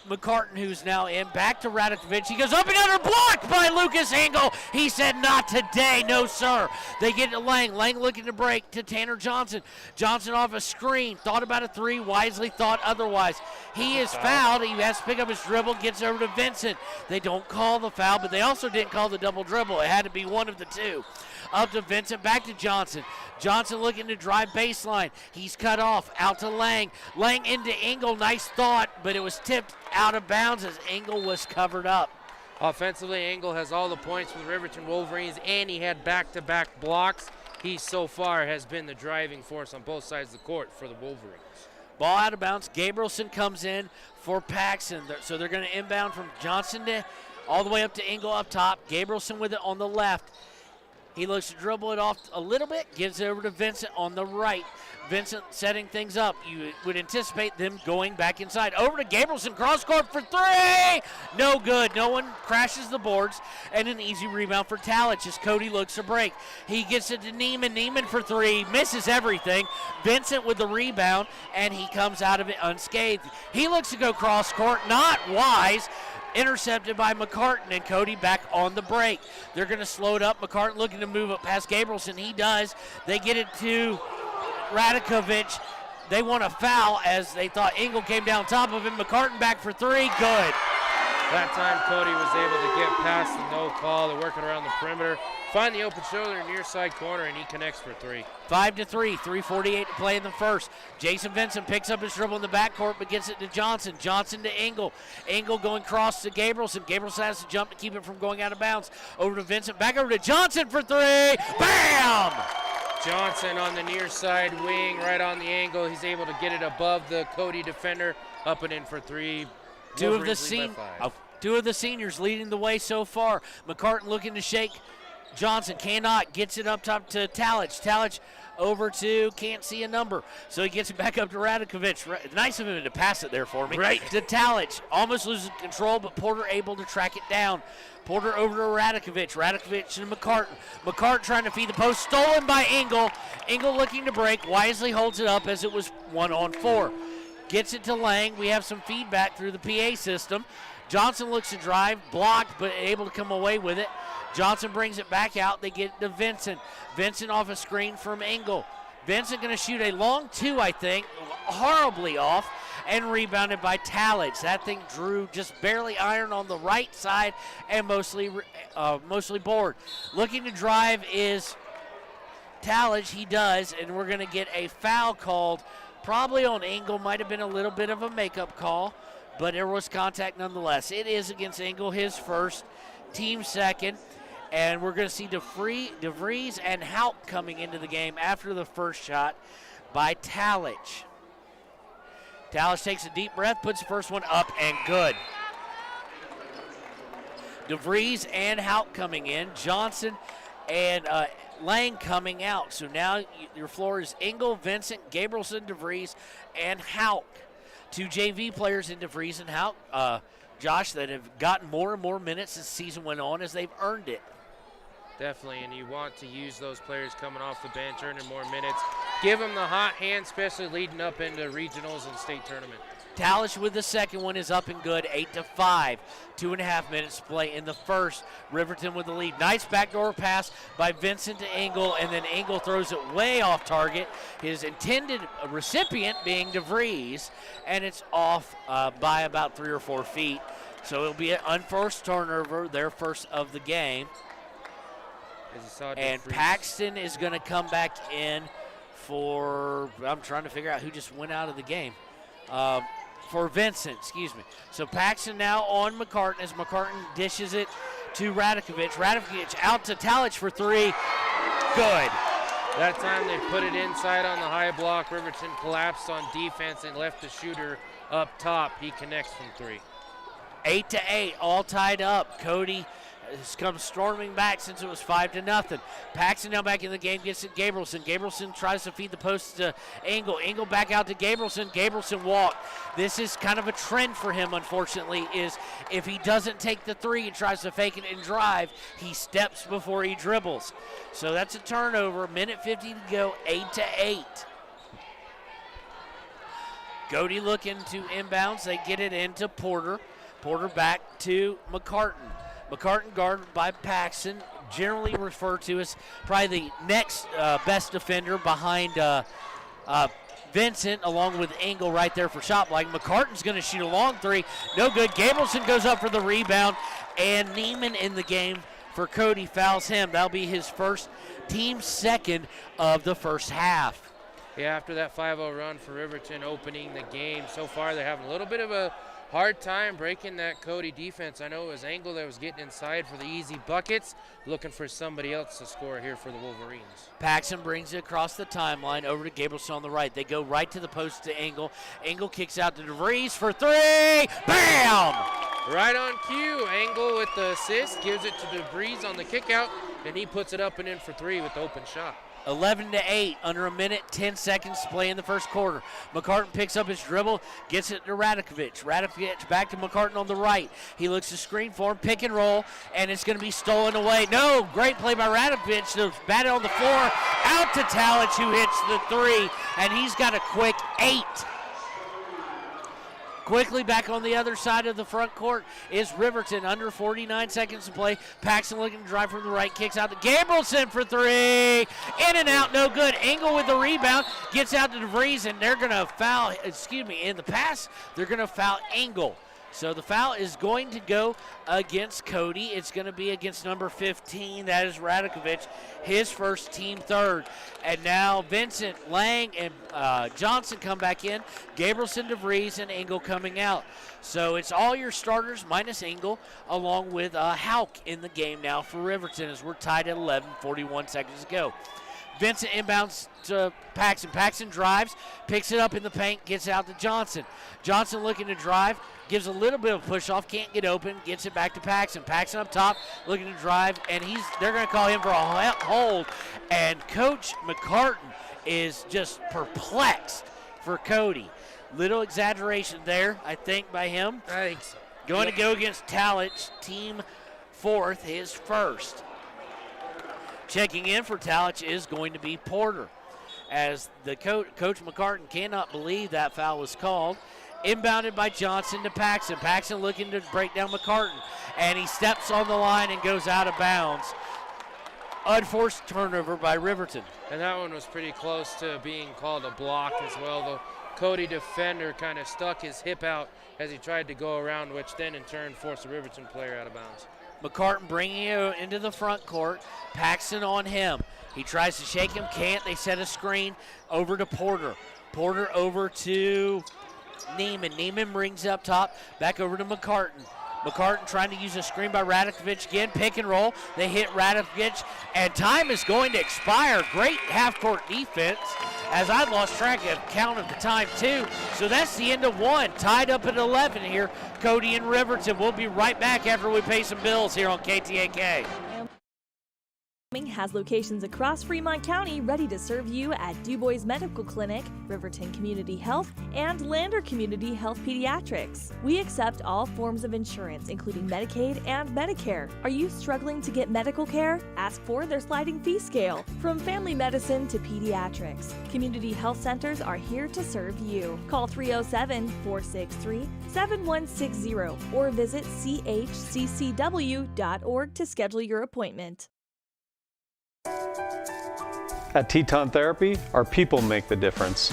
McCartan, who's now in. Back to Radakovic. He goes up and under, blocked by Lucas Engel. He said, not today, no sir. They get to Lang. Lang looking to break to Tanner Johnson. Johnson off a screen. Thought about a three, wisely thought otherwise. He is fouled. He has to pick up his dribble, gets over to Vincent. They don't call the foul, but they also didn't call the double dribble. It had to be one of the two. Up to Vincent, back to Johnson. Johnson looking to drive baseline. He's cut off, out to Lang. Lang into Engel, nice thought, but it was tipped out of bounds as Engel was covered up. Offensively, Engel has all the points for the Riverton Wolverines, and he had back-to-back blocks. He so far has been the driving force on both sides of the court for the Wolverines. Ball out of bounds. Gabrielson comes in for Paxton. So they're going to inbound from Johnson to all the way up to Engel up top. Gabrielson with it on the left. He looks to dribble it off a little bit, gives it over to Vincent on the right. Vincent setting things up. You would anticipate them going back inside. Over to Gabrielson, cross court for three. No good. No one crashes the boards. And an easy rebound for Talich as Cody looks to break. He gets it to Neiman. Neiman for three. Misses everything. Vincent with the rebound, and he comes out of it unscathed. He looks to go cross court. Not wise. Intercepted by McCartan, and Cody back on the break. They're going to slow it up. McCartan looking to move up past Gabrielson. He does. They get it to Radakovic. They want a foul as they thought Engel came down top of him. McCartan back for three. Good. That time Cody was able to get past the no call. They're working around the perimeter. Find the open shoulder near side corner, and he connects for three. 5-3, 3:48 to play in the first. Jason Vincent picks up his dribble in the backcourt, but gets it to Johnson. Johnson to Engel. Engel going cross to Gabrielson. Gabrielson has to jump to keep it from going out of bounds. Over to Vincent, back over to Johnson for three. Bam! Johnson on the near side wing, right on the angle. He's able to get it above the Cody defender, up and in for three. Two of the seniors leading the way so far. McCartan looking to shake Johnson, cannot, gets it up top to Talich. Talich over to, can't see a number. So he gets it back up to Radakovic. Nice of him to pass it there for me. Right. To Talich, almost loses control, but Porter able to track it down. Porter over to Radakovic. Radakovic to McCartan. McCartan trying to feed the post, stolen by Engel. Engel looking to break, wisely holds it up as it was 1-on-4. Gets it to Lang. We have some feedback through the PA system. Johnson looks to drive, blocked, but able to come away with it. Johnson brings it back out. They get it to Vincent. Vincent off a screen from Engel. Vincent going to shoot a long two, I think, horribly off, and rebounded by Talich. That thing drew just barely iron on the right side and mostly board. Looking to drive is Talich. He does, and we're going to get a foul called probably on Engel. Might have been a little bit of a makeup call, but there was contact nonetheless. It is against Engel, his first, team second. And we're going to see DeVries and Houck coming into the game after the first shot by Talich. Talich takes a deep breath, puts the first one up, and good. DeVries and Houck coming in. Johnson and Lang coming out. So now your floor is Engel, Vincent, Gabrielson, DeVries, and Houck. Two JV players in DeVries and Houck, Josh, that have gotten more and more minutes as the season went on as they've earned it. Definitely, and you want to use those players coming off the bench, earning more minutes. Give them the hot hand, especially leading up into regionals and state tournament. Talich with the second one is up and good, 8-5. 2.5 minutes to play in the first. Riverton with the lead. Nice backdoor pass by Vincent to Engel, and then Engel throws it way off target. His intended recipient being DeVries, and it's off by about 3 or 4 feet. So it'll be an unforced turnover, their first of the game. And Paxton is going to come back in for, I'm trying to figure out who just went out of the game. For Vincent, excuse me. So Paxton now on McCartan as McCartan dishes it to Radakovic. Radakovic out to Talich for three. Good. That time they put it inside on the high block. Riverton collapsed on defense and left the shooter up top. He connects from 3. 8-8, all tied up. Cody has come storming back since it was 5-0. Paxton now back in the game, gets it Gabrielson. Gabrielson tries to feed the post to Engel. Engel back out to Gabrielson. Gabrielson walk. This is kind of a trend for him, unfortunately, is if he doesn't take the 3 and tries to fake it and drive, he steps before he dribbles. So that's a turnover. Minute 50 to go, 8-8. Cody looking to inbounds. They get it into Porter. Porter back to McCartan. McCartan guarded by Paxton, generally referred to as probably the next best defender behind Vincent, along with Engel right there for shot block. McCartan's going to shoot a long 3. No good. Gabrielson goes up for the rebound, and Neiman in the game for Cody fouls him. That'll be his first, team second of the first half. Yeah, after that 5-0 run for Riverton opening the game, so far they're having a little bit of a hard time breaking that Cody defense. I know it was Engel that was getting inside for the easy buckets, looking for somebody else to score here for the Wolverines. Paxton brings it across the timeline over to Gabrielson on the right. They go right to the post to Engel. Engel kicks out to DeVries for 3. Bam! Right on cue. Engel with the assist, gives it to DeVries on the kick out, and he puts it up and in for 3 with the open shot. 11-8, under a minute, 10 seconds to play in the first quarter. McCartan picks up his dribble, gets it to Radakovic. Radakovic back to McCartan on the right. He looks to screen for him, pick and roll, and it's going to be stolen away. No, great play by Radakovic to bat it on the floor, out to Talich, who hits the 3, and he's got a quick 8. Quickly back on the other side of the front court is Riverton, under 49 seconds to play. Paxton looking to drive from the right, kicks out to Gabrielson for 3. In and out, no good. Engel with the rebound, gets out to DeVries, and they're going to foul, in the pass, they're going to foul Engel. So the foul is going to go against Cody. It's going to be against number 15. That is Radakovic, his first, team third. And now Vincent, Lang, and Johnson come back in. Gabrielson, DeVries, and Engel coming out. So it's all your starters minus Engel, along with Hauk in the game now for Riverton, as we're tied at 11, 41 seconds to go. Vincent inbounds to Paxton. Paxton drives, picks it up in the paint, gets out to Johnson. Johnson looking to drive, gives a little bit of push off, can't get open, gets it back to Paxton. Paxton up top, looking to drive, and they're going to call him for a hold. And Coach McCartan is just perplexed for Cody. Little exaggeration there, I think, by him. I think so. Going to go against Talich, team fourth, his first. Checking in for Talich is going to be Porter, as the Coach McCartan cannot believe that foul was called. Inbounded by Johnson to Paxton. Paxton looking to break down McCartan, and he steps on the line and goes out of bounds. Unforced turnover by Riverton. And that one was pretty close to being called a block as well. The Cody defender kind of stuck his hip out as he tried to go around, which then in turn forced the Riverton player out of bounds. McCartan bringing it into the front court. Paxton on him. He tries to shake him, can't. They set a screen over to Porter. Porter over to Neiman. Neiman brings up top, back over to McCartan. McCartan trying to use a screen by Radakovic again. Pick and roll. They hit Radakovic, and time is going to expire. Great half-court defense, as I lost track of count of the time, too. So that's the end of one. Tied up at 11 here, Cody and Riverton. We'll be right back after we pay some bills here on KTAK. Has locations across Fremont County ready to serve you at DuBois Medical Clinic, Riverton Community Health, and Lander Community Health Pediatrics. We accept all forms of insurance, including Medicaid and Medicare. Are you struggling to get medical care? Ask for their sliding fee scale. From family medicine to pediatrics, community health centers are here to serve you. Call 307-463-7160 or visit chccw.org to schedule your appointment. At Teton Therapy, our people make the difference.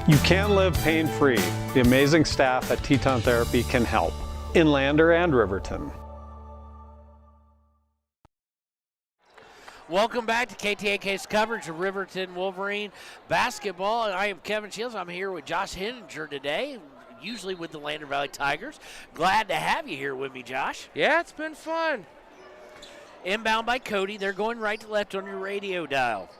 You can live pain-free. The amazing staff at Teton Therapy can help in Lander and Riverton. Welcome back to KTAK's coverage of Riverton Wolverine basketball. I am Kevin Shields. I'm here with Josh Henninger today, usually with the Lander Valley Tigers. Glad to have you here with me, Josh. Yeah, it's been fun. Inbound by Cody. They're going right to left on your radio dial.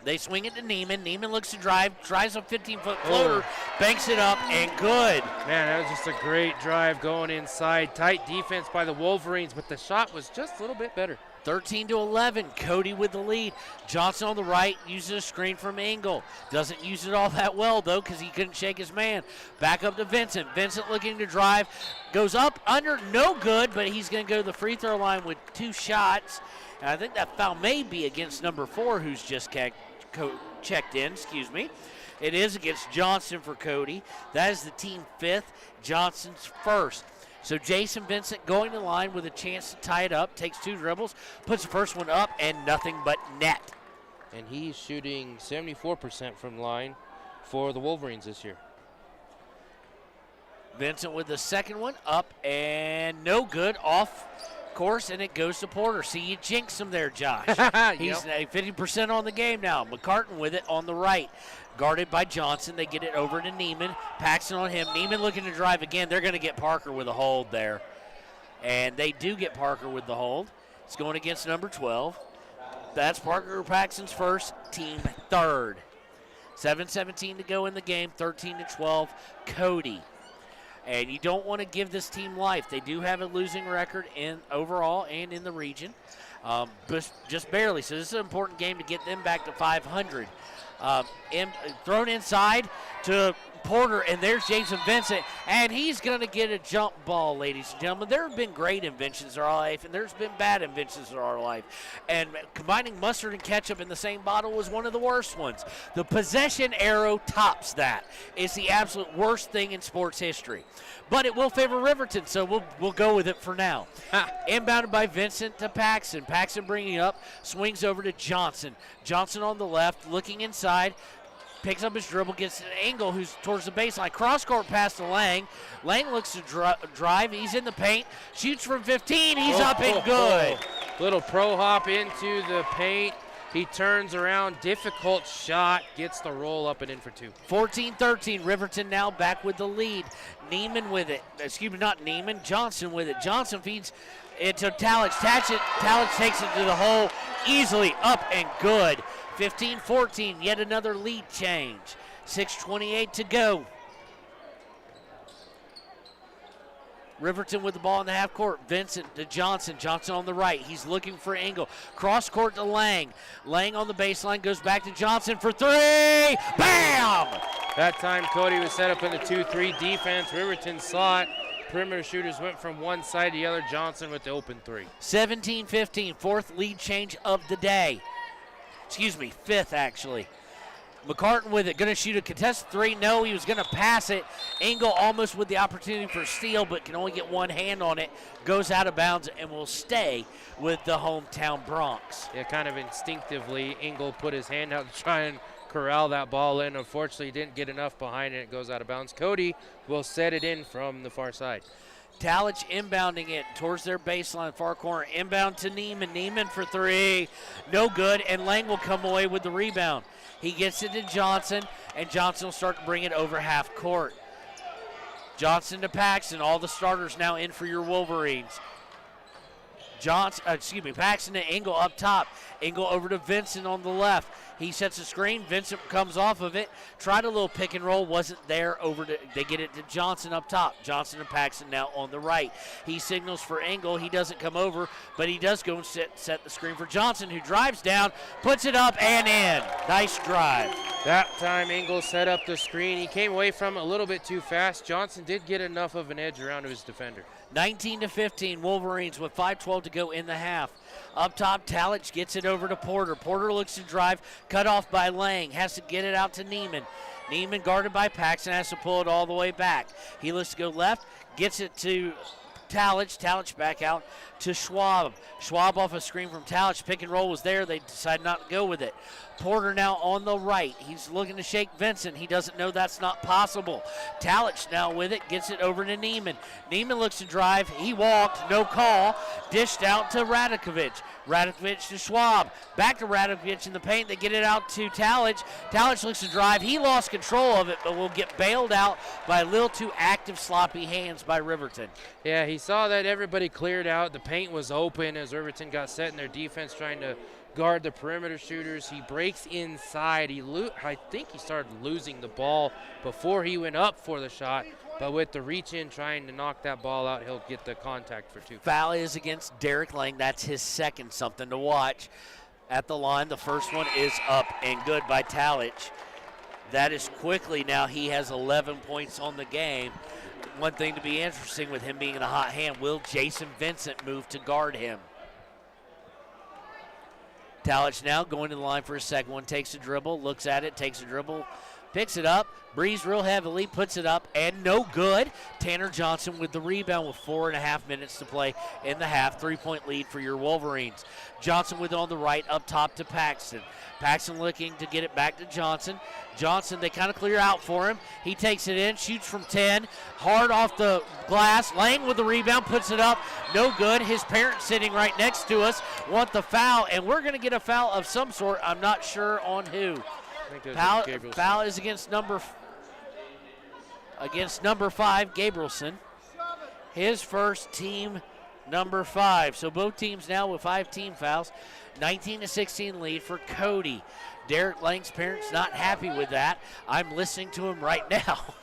They swing it to Neiman. Neiman looks to drive, tries a 15-foot floater, banks it up, and good. Man, that was just a great drive going inside. Tight defense by the Wolverines, but the shot was just a little bit better. 13-11, Cody with the lead. Johnson on the right uses a screen from Engel. Doesn't use it all that well, though, because he couldn't shake his man. Back up to Vincent. Vincent looking to drive. Goes up, under, no good, but he's going to go to the free throw line with 2 shots. And I think that foul may be against number 4, who's just checked in. It is against Johnson for Cody. That is the team 5th, Johnson's 1st. So Jason Vincent going to line with a chance to tie it up, takes 2 dribbles, puts the first one up, and nothing but net. And he's shooting 74% from line for the Wolverines this year. Vincent with the second one, up and no good, off course, and it goes to Porter. See, you jinxed him there, Josh. He's 50% on the game now. McCartan with it on the right. Guarded by Johnson. They get it over to Neiman. Paxton on him. Neiman looking to drive again. They're going to get Parker with a hold there. And they do get Parker with the hold. It's going against number 12. That's Parker Paxton's first, team 3rd. 7:17 to go in the game. 13-12, Cody. And you don't want to give this team life. They do have a losing record in overall and in the region, but just barely. So this is an important game to get them back to 500. Thrown inside to Porter, and there's Jason Vincent, and he's going to get a jump ball, ladies and gentlemen. There have been great inventions in our life, and there's been bad inventions in our life. And combining mustard and ketchup in the same bottle was one of the worst ones. The possession arrow tops that. It's the absolute worst thing in sports history. But it will favor Riverton, so we'll go with it for now. Inbounded by Vincent to Paxton. Paxton bringing it up, swings over to Johnson. Johnson on the left, looking inside. Picks up his dribble, gets an angle who's towards the baseline. Cross-court pass to Lang. Lang looks to drive. He's in the paint. Shoots from 15. He's up and good. Little pro hop into the paint. He turns around. Difficult shot. Gets the roll up and in for 2. 14-13. Riverton now back with the lead. Neiman with it. Excuse me, not Neiman. Johnson with it. Johnson feeds it to Talich. Talich takes it to the hole easily. Up and good. 15-14, yet another lead change. 6:28 to go. Riverton with the ball in the half court. Vincent to Johnson. Johnson on the right. He's looking for Engel. Cross court to Lang. Lang on the baseline goes back to Johnson for 3. Bam! That time Cody was set up in the 2-3 defense. Riverton saw it. Perimeter shooters went from one side to the other. Johnson with the open 3. 17-15, 4th lead change of the day. 5th actually. McCartan with it, going to shoot a contested 3. No, he was going to pass it. Engel almost with the opportunity for a steal, but can only get one hand on it. Goes out of bounds and will stay with the hometown Bronx. Yeah, kind of instinctively, Engel put his hand out to try and corral that ball in. Unfortunately, didn't get enough behind it. It goes out of bounds. Cody will set it in from the far side. Talich inbounding it towards their baseline, far corner. Inbound to Neiman. Neiman for 3. No good, and Lang will come away with the rebound. He gets it to Johnson, and Johnson will start to bring it over half court. Johnson to Paxton. All the starters now in for your Wolverines. Paxton to Engel up top. Engel over to Vincent on the left. He sets a screen. Vincent comes off of it. Tried a little pick and roll. Wasn't there. They get it to Johnson up top. Johnson and Paxton now on the right. He signals for Engel. He doesn't come over, but he does go and set the screen for Johnson, who drives down, puts it up and in. Nice drive. That time Engel set up the screen. He came away from it a little bit too fast. Johnson did get enough of an edge around his defender. 19-15, Wolverines with 5:12 to go in the half. Up top, Talich gets it over to Porter. Porter looks to drive, cut off by Lang. Has to get it out to Neiman. Neiman guarded by Paxton, has to pull it all the way back. He looks to go left, gets it to Talich back out to Schwab. Schwab off a screen from Talich. Pick and roll was there. They decided not to go with it. Porter now on the right. He's looking to shake Vincent. He doesn't know that's not possible. Talich now with it. Gets it over to Neiman. Neiman looks to drive. He walked. No call. Dished out to Radakovich. Radakovich to Schwab. Back to Radakovich in the paint. They get it out to Talich. Talich looks to drive. He lost control of it, but will get bailed out by a little too active, sloppy hands by Riverton. Yeah, he saw that everybody cleared out. The paint was open as Riverton got set in their defense trying to guard the perimeter shooters. He breaks inside. I think he started losing the ball before he went up for the shot, but with the reach in trying to knock that ball out, he'll get the contact for 2. Foul is against Derek Lang. That's his second. Something to watch. At the line, the first one is up and good by Talich. That is quickly now. He has 11 points on the game. One thing to be interesting with him being in a hot hand, will Jason Vincent move to guard him? Talich now going to the line for a second one, takes a dribble, looks at it, takes a dribble, picks it up, breathes real heavily, puts it up, and no good. Tanner Johnson with the rebound with 4.5 minutes to play in the half. 3-point lead for your Wolverines. Johnson with it on the right, up top to Paxton. Paxton looking to get it back to Johnson. Johnson, they kind of clear out for him. He takes it in, shoots from 10, hard off the glass. Lang with the rebound, puts it up, no good. His parents sitting right next to us want the foul, and we're going to get a foul of some sort. I'm not sure on who. Foul is against number 5, Gabrielson. His first, team number 5. So both teams now with 5 team fouls. 19-16 lead for Cody. Derek Lang's parents not happy with that. I'm listening to him right now.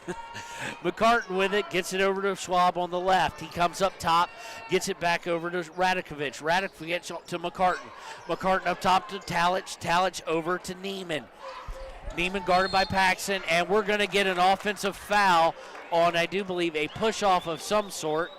McCartan with it, gets it over to Schwab on the left. He comes up top, gets it back over to Radakovich. Radakovich to McCartan. McCartan up top to Talich. Talich over to Neiman. Neiman guarded by Paxton, and we're going to get an offensive foul on, I do believe, a push-off of some sort.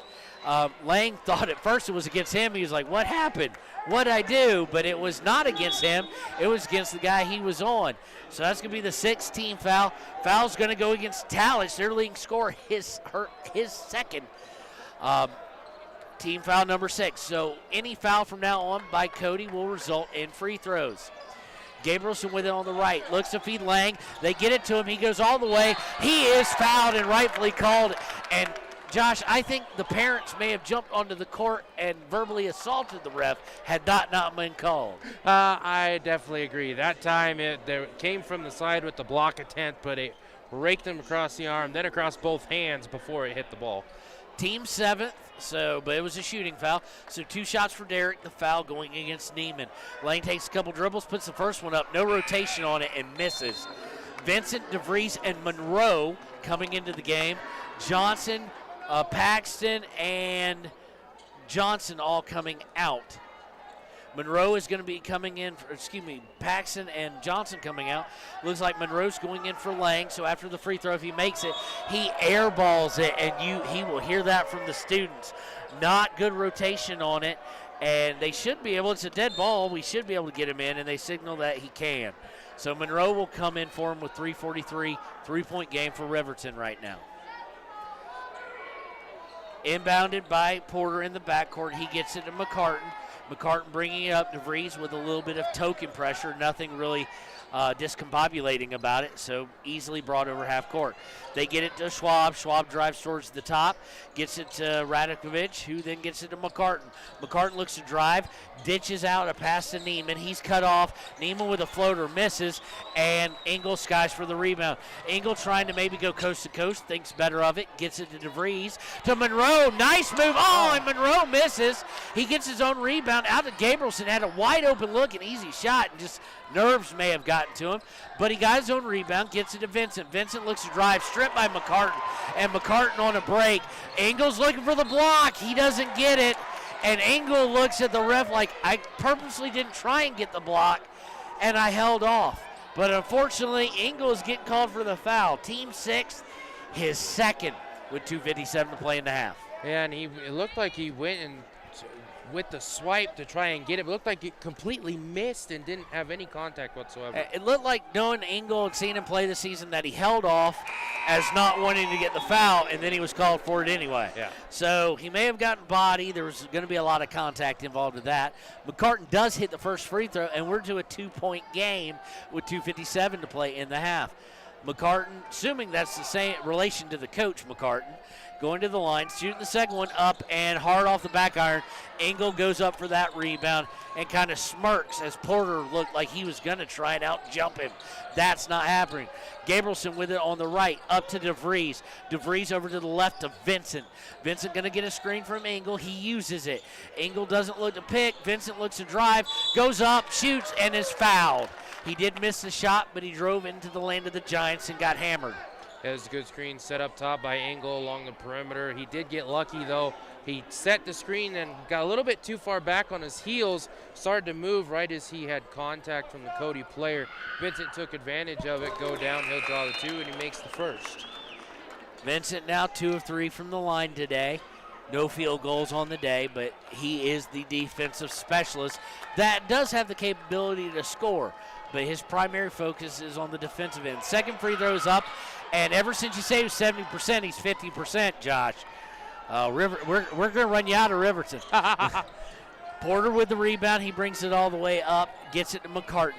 Lang thought at first it was against him. He was like, what happened? What'd I do? But it was not against him. It was against the guy he was on. So that's going to be the 6th team foul. Foul's going to go against Talich, their leading scorer, his second. Team foul number 6. So any foul from now on by Cody will result in free throws. Gabrielson with it on the right, looks to feed Lang. They get it to him. He goes all the way. He is fouled and rightfully called. And Josh, I think the parents may have jumped onto the court and verbally assaulted the ref had that not been called. I definitely agree. That time it came from the side with the block attempt, but it raked him across the arm, then across both hands before it hit the ball. Team 7th, but it was a shooting foul. So 2 shots for Derek, the foul going against Neiman. Lane takes a couple dribbles, puts the first one up, no rotation on it, and misses. Vincent, DeVries, and Monroe coming into the game. Johnson, Paxton, and Johnson all coming out. Monroe is going to be coming in, Paxton and Johnson coming out. Looks like Monroe's going in for Lang, so after the free throw, if he makes it, he airballs it, and he will hear that from the students. Not good rotation on it, and they should be able, it's a dead ball, we should be able to get him in, and they signal that he can. So Monroe will come in for him with 3:43, 3-point game for Riverton right now. Inbounded by Porter in the backcourt. He gets it to McCartan. McCartan bringing it up. DeVries with a little bit of token pressure. Nothing really discombobulating about it, so easily brought over half court. They get it to Schwab. Schwab drives towards the top, gets it to Radakovich, who then gets it to McCartan. McCartan looks to drive, ditches out a pass to Neiman. He's cut off. Neiman with a floater misses, and Engel skies for the rebound. Engel trying to maybe go coast to coast, thinks better of it, gets it to DeVries, to Monroe. Nice move. Oh, and Monroe misses. He gets his own rebound out to Gabrielson. Had a wide open look, an easy shot, and just nerves may have gotten to him, but he got his own rebound, gets it to Vincent. Vincent looks to drive, stripped by McCartan, and McCartan on a break. Engel's looking for the block. He doesn't get it, and Engel looks at the ref like, I purposely didn't try and get the block, and I held off. But unfortunately, Engel is getting called for the foul. Team 6, his second, with 2:57 to play in the half. Yeah, and it looked like he went and with the swipe to try and get it. It looked like it completely missed and didn't have any contact whatsoever. It looked like, knowing Engel and seeing him play this season, that he held off as not wanting to get the foul, and then he was called for it anyway. Yeah. So he may have gotten body. There was going to be a lot of contact involved with that. McCartan does hit the first free throw, and we're to a 2-point game with 2:57 to play in the half. McCartan, assuming that's the same relation to the coach, McCartan, going to the line, shooting the second one up and hard off the back iron. Engel goes up for that rebound and kind of smirks as Porter looked like he was going to try and out-jump him. That's not happening. Gabrielson with it on the right, up to DeVries. DeVries over to the left to Vincent. Vincent going to get a screen from Engel. He uses it. Engel doesn't look to pick. Vincent looks to drive, goes up, shoots, and is fouled. He did miss the shot, but he drove into the land of the Giants and got hammered. That was a good screen set up top by Engel along the perimeter. He did get lucky, though. He set the screen and got a little bit too far back on his heels, started to move right as he had contact from the Cody player. Vincent took advantage of it, go down, he'll draw the two, and he makes the first. Vincent now 2 of 3 from the line today. No field goals on the day, but he is the defensive specialist that does have the capability to score, but his primary focus is on the defensive end. Second free throw is up, and ever since you say he was 70%, he's 50%, Josh. We're going to run you out of Riverton. Porter with the rebound. He brings it all the way up, gets it to McCartan.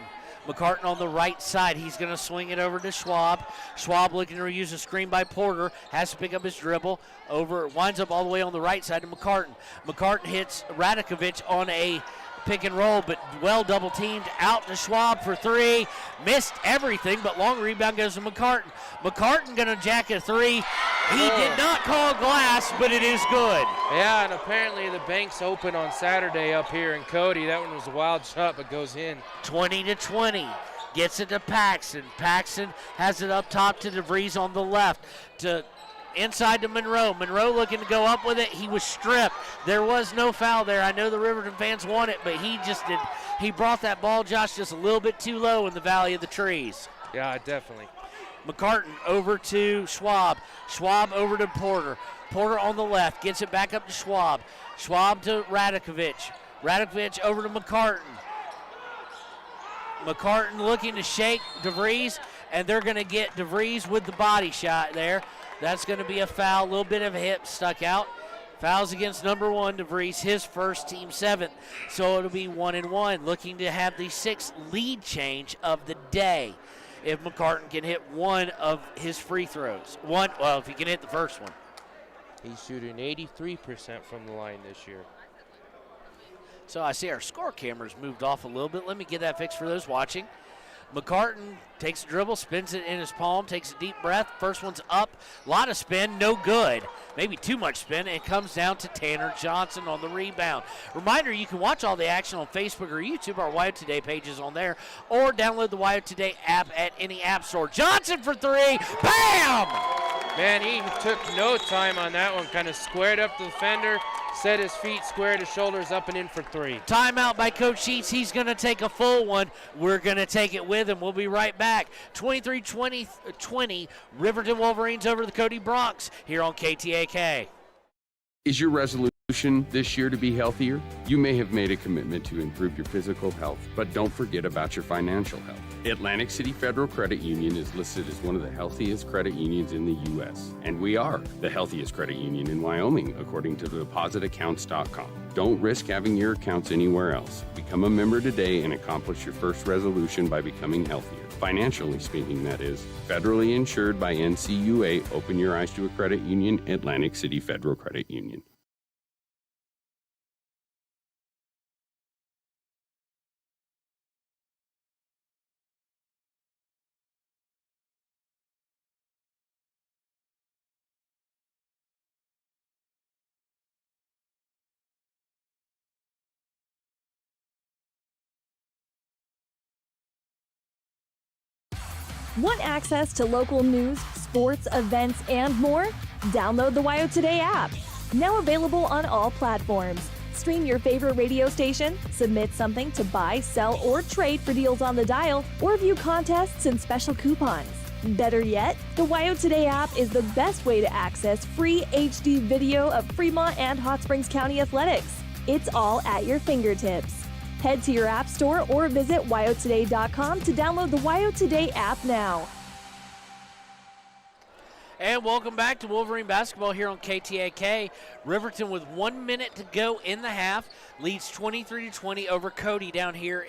McCartan on the right side. He's going to swing it over to Schwab. Schwab looking to use a screen by Porter. Has to pick up his dribble. Winds up all the way on the right side to McCartan. McCartan hits Radakovich on a pick and roll, but well double teamed out to Schwab for 3. Missed everything, but long rebound goes to McCartan. McCartan going to jack a 3. He did not call glass, but it is good. Yeah, and apparently the bank's open on Saturday up here in Cody. That one was a wild shot, but goes in. 20-20. Gets it to Paxson. Paxson has it up top to DeVries on the left. To inside to Monroe. Monroe looking to go up with it. He was stripped. There was no foul there. I know the Riverton fans want it, but he brought that ball, Josh, just a little bit too low in the Valley of the Trees. Yeah, definitely. McCartan over to Schwab. Schwab over to Porter. Porter on the left. Gets it back up to Schwab. Schwab to Radakovich. Radakovich over to McCartan. McCartan looking to shake DeVries, and they're going to get DeVries with the body shot there. That's going to be a foul. A little bit of a hip stuck out. Fouls against number 1, DeVries, his first, team 7th. So it'll be 1-1. Looking to have the 6th lead change of the day if McCartan can hit one of his free throws. If he can hit the first one. He's shooting 83% from the line this year. So I see our score cameras moved off a little bit. Let me get that fixed for those watching. McCartan takes a dribble, spins it in his palm, takes a deep breath. First one's up. A lot of spin, no good. Maybe too much spin. It comes down to Tanner Johnson on the rebound. Reminder, you can watch all the action on Facebook or YouTube. Our WyoToday page is on there. Or download the WyoToday app at any app store. Johnson for 3. Bam! Man, he took no time on that one. Kind of squared up the defender, set his feet, squared his shoulders up and in for 3. Timeout by Coach Sheets. He's going to take a full one. We're going to take it with him. We'll be right back. 23-20, Riverton Wolverines over the Cody Bronx here on KTAK. Is your resolution this year to be healthier? You may have made a commitment to improve your physical health, but don't forget about your financial health. Atlantic City Federal Credit Union is listed as one of the healthiest credit unions in the U.S., and we are the healthiest credit union in Wyoming, according to depositaccounts.com. Don't risk having your accounts anywhere else. Become a member today and accomplish your first resolution by becoming healthier. Financially speaking, that is. Federally insured by NCUA. Open your eyes to a credit union. Atlantic City Federal Credit Union. Want access to local news, sports, events, and more? Download the WyoToday app. Now available on all platforms. Stream your favorite radio station, submit something to buy, sell, or trade for deals on the dial, or view contests and special coupons. Better yet, the WyoToday app is the best way to access free HD video of Fremont and Hot Springs County athletics. It's all at your fingertips. Head to your app store or visit WyoToday.com to download the WyoToday app now. And welcome back to Wolverine basketball here on KTAK. Riverton with 1 minute to go in the half leads 23-20 over Cody down here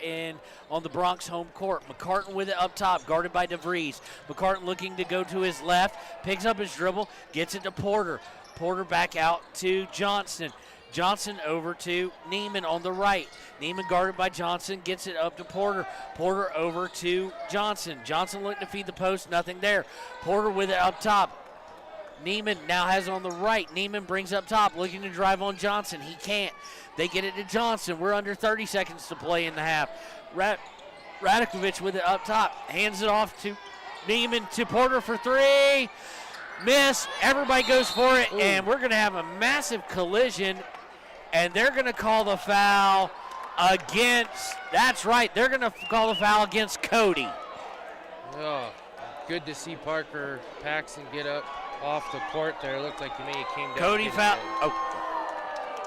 on the Bronx home court. McCartan with it up top, guarded by DeVries. McCartan looking to go to his left, picks up his dribble, gets it to Porter. Porter back out to Johnson. Johnson over to Neiman on the right. Neiman guarded by Johnson, gets it up to Porter. Porter over to Johnson. Johnson looking to feed the post, nothing there. Porter with it up top. Neiman now has it on the right. Neiman brings up top, looking to drive on Johnson. He can't. They get it to Johnson. We're under 30 seconds to play in the half. Radakovic with it up top. Hands it off to Neiman to Porter for three. Miss. Everybody goes for it, and we're going to have a massive collision, and they're going to call the foul against, that's right, they're going to call the foul against Cody. Oh, good to see Parker Paxton get up off the court there. It looked like he may have came down. Cody foul.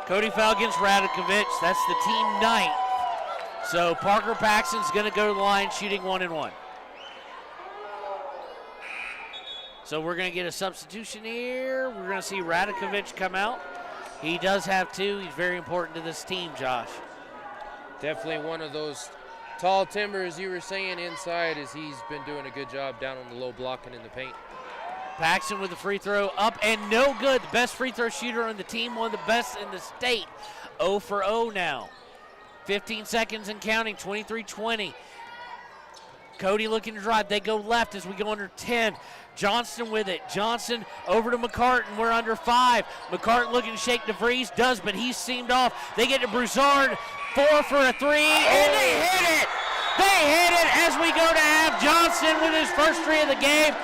Cody foul against Radakovic. That's the team ninth. So Parker Paxton's going to go to the line shooting 1-1. So we're going to get a substitution here. We're going to see Radakovic come out. He does have two. He's very important to this team, Josh. Definitely one of those tall timbers you were saying inside, as he's been doing a good job down on the low block and in the paint. Paxton with the free throw up and no good. The best free throw shooter on the team, one of the best in the state. 0 for 0 now. 15 seconds and counting, 23-20. Cody looking to drive. They go left as we go under 10. Johnston with it. Johnson over to McCartan. We're under 5. McCartan looking to shake DeVries. Does, but he's seamed off. They get to Broussard. 4 for a 3, and they hit it. They hit it as we go to half. Johnson with his first 3 of the game,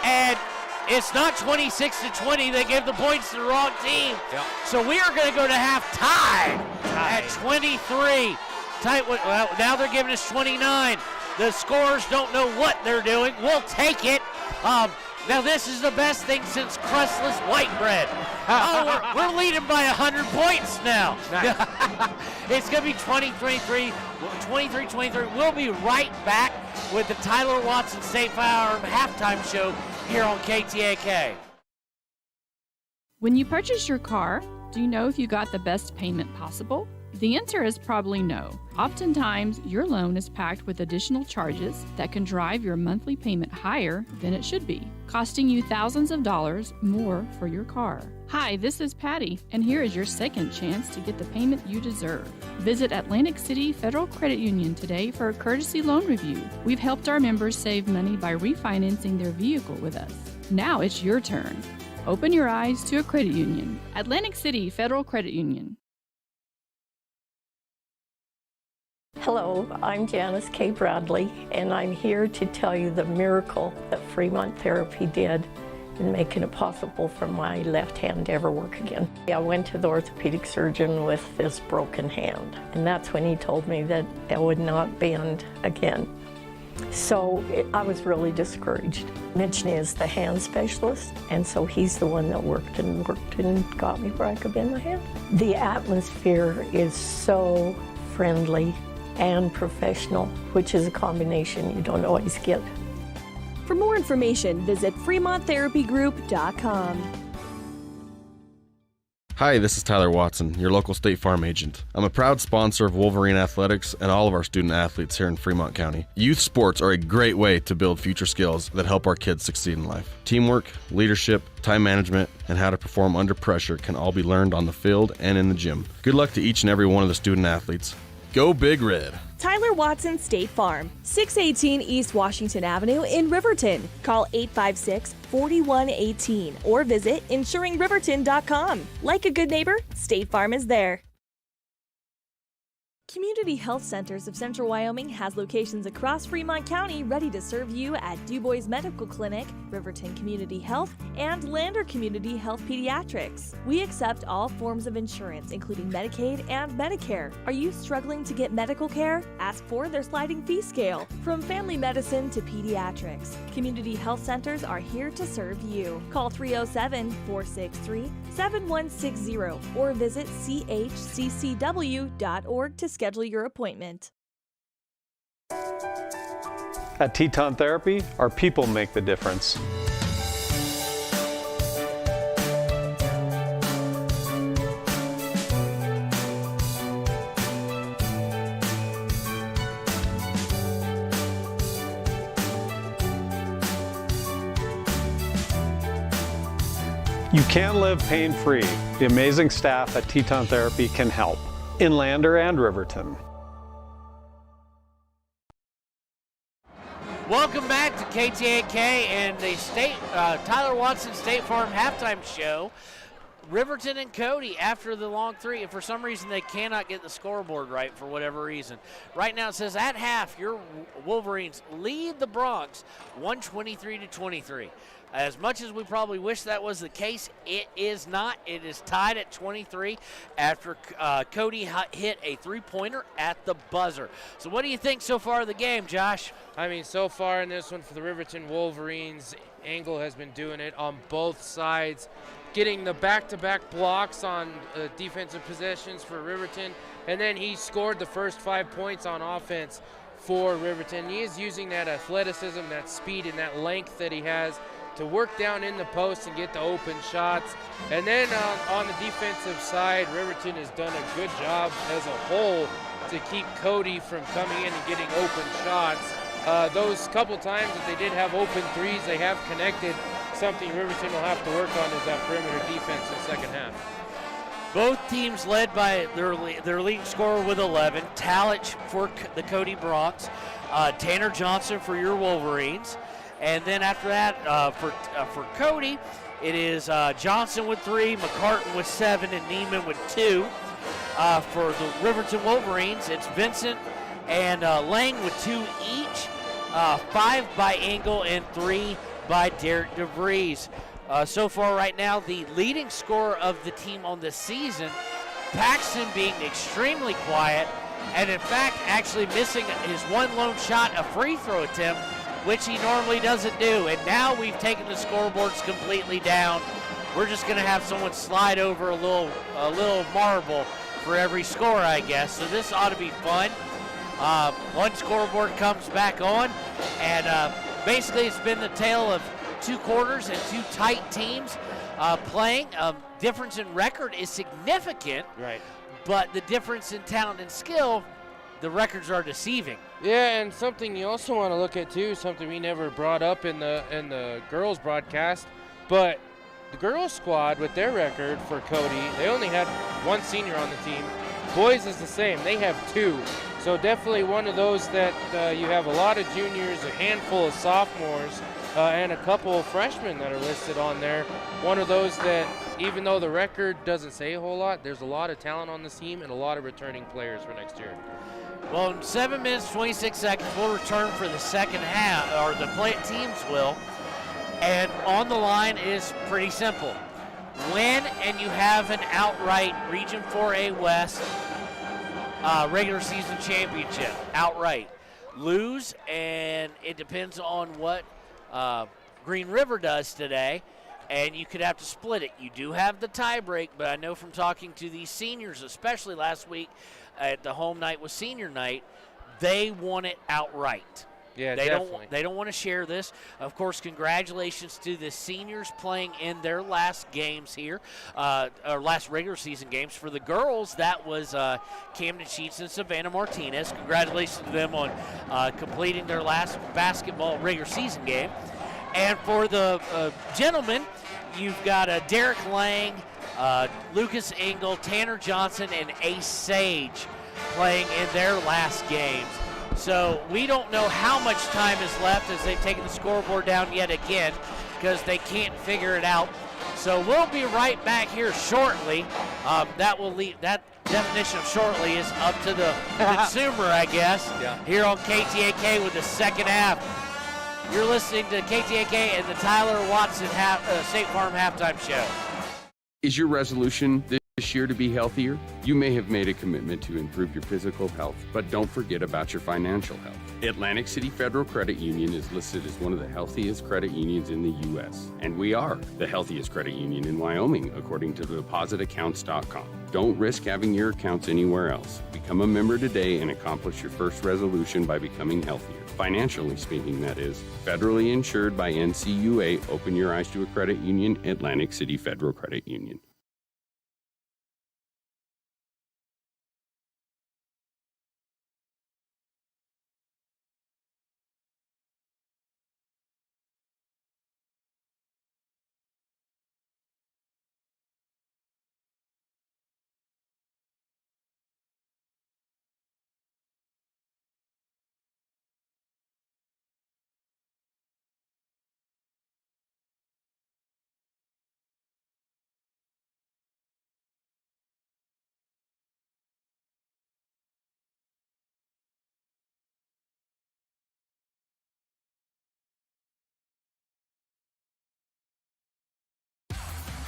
and it's not 26-20. They gave the points to the wrong team. Yep. So we are going to go to half tied at 23. Well, now they're giving us 29. The scorers don't know what they're doing. We'll take it. Now this is the best thing since crustless white bread. We're leading by 100 points now. It's going to be 23-23. We'll be right back with the Tyler Watson State Farm halftime show here on KTAK. When you purchase your car, do you know if you got the best payment possible? The answer is probably no. Oftentimes, your loan is packed with additional charges that can drive your monthly payment higher than it should be, costing you thousands of dollars more for your car. Hi, this is Patty, and here is your second chance to get the payment you deserve. Visit Atlantic City Federal Credit Union today for a courtesy loan review. We've helped our members save money by refinancing their vehicle with us. Now it's your turn. Open your eyes to a credit union. Atlantic City Federal Credit Union. Hello, I'm Janice K. Bradley, and I'm here to tell you the miracle that Fremont Therapy did in making it possible for my left hand to ever work again. I went to the orthopedic surgeon with this broken hand, and that's when he told me that it would not bend again. So I was really discouraged. Mitch is the hand specialist, and so he's the one that worked and got me where I could bend my hand. The atmosphere is so friendly and professional, which is a combination you don't always get. For more information, visit FremontTherapyGroup.com. Hi, this is Tyler Watson, your local State Farm agent. I'm a proud sponsor of Wolverine Athletics and all of our student athletes here in Fremont County. Youth sports are a great way to build future skills that help our kids succeed in life. Teamwork, leadership, time management, and how to perform under pressure can all be learned on the field and in the gym. Good luck to each and every one of the student athletes. Go Big Red. Tyler Watson State Farm, 618 East Washington Avenue in Riverton. Call 856-4118 or visit insuringriverton.com. Like a good neighbor, State Farm is there. Community Health Centers of Central Wyoming has locations across Fremont County ready to serve you at Du Bois Medical Clinic, Riverton Community Health, and Lander Community Health Pediatrics. We accept all forms of insurance, including Medicaid and Medicare. Are you struggling to get medical care? Ask for their sliding fee scale. From family medicine to pediatrics, Community Health Centers are here to serve you. Call 307-463-7160 or visit chccw.org to schedule your appointment. At Teton Therapy, our people make the difference. You can live pain-free. The amazing staff at Teton Therapy can help in Lander and Riverton. Welcome back to KTAK and the Tyler Watson State Farm halftime show. Riverton and Cody after the long three, and for some reason they cannot get the scoreboard right for whatever reason. Right now it says at half your Wolverines lead the Bronx 123-23. As much as we probably wish that was the case, it is not. It is tied at 23 after Cody hit a three-pointer at the buzzer. So what do you think so far of the game, Josh? I mean, so far in this one for the Riverton Wolverines, Engel has been doing it on both sides, getting the back-to-back blocks on defensive possessions for Riverton, and then he scored the first 5 points on offense for Riverton. He is using that athleticism, that speed, and that length that he has to work down in the post and get the open shots. And then on the defensive side, Riverton has done a good job as a whole to keep Cody from coming in and getting open shots. Those couple times that they did have open threes, they have connected. Something Riverton will have to work on is that perimeter defense in the second half. Both teams led by their leading scorer with 11, Talich for the Cody Bronx, Tanner Johnson for your Wolverines. And then after that, for Cody, it is Johnson with 3, McCartan with 7, and Neiman with 2. For the Riverton Wolverines, it's Vincent and Lang with 2 each, 5 by Engel and 3 by Derek DeVries. So far right now, the leading scorer of the team on the season, Paxton, being extremely quiet, and in fact actually missing his one lone shot, a free throw attempt, which he normally doesn't do. And now we've taken the scoreboards completely down. We're just going to have someone slide over a little marble for every score, I guess. So this ought to be fun. One scoreboard comes back on, and basically it's been the tale of 2 quarters and 2 tight teams playing. Difference in record is significant, right? But the difference in talent and skill, the records are deceiving. Yeah, and something you also want to look at too, something we never brought up in the girls broadcast, but the girls squad with their record for Cody, they only had 1 senior on the team. Boys is the same, they have 2. So definitely one of those that you have a lot of juniors, a handful of sophomores, and a couple of freshmen that are listed on there. One of those that, even though the record doesn't say a whole lot, there's a lot of talent on this team and a lot of returning players for next year. Well, in 7 minutes, 26 seconds, we'll return for the second half, or the teams will. And on the line is pretty simple. Win and you have an outright Region 4A West regular season championship, outright. Lose, and it depends on what Green River does today, and you could have to split it. You do have the tie break, but I know from talking to these seniors, especially last week at the home night was senior night, they want it outright. Yeah, they definitely. They don't want to share this. Of course, congratulations to the seniors playing in their last games here, or last regular season games. For the girls, that was Camden Sheets and Savannah Martinez. Congratulations to them on completing their last basketball regular season game. And for the gentlemen, you've got Derek Lang, Lucas Engel, Tanner Johnson, and Ace Sage playing in their last games. So we don't know how much time is left as they've taken the scoreboard down yet again because they can't figure it out. So we'll be right back here shortly. That definition of shortly is up to the consumer, I guess. Yeah. Here on KTAK with the second half. You're listening to KTAK and the Tyler Watson State Farm halftime show. Is your resolution this year to be healthier? You may have made a commitment to improve your physical health, but don't forget about your financial health. Atlantic City Federal Credit Union is listed as one of the healthiest credit unions in the U.S., and we are the healthiest credit union in Wyoming, according to depositaccounts.com. Don't risk having your accounts anywhere else. Become a member today and accomplish your first resolution by becoming healthier. Financially speaking, that is. Federally insured by NCUA. Open your eyes to a credit union. Atlantic City Federal Credit Union.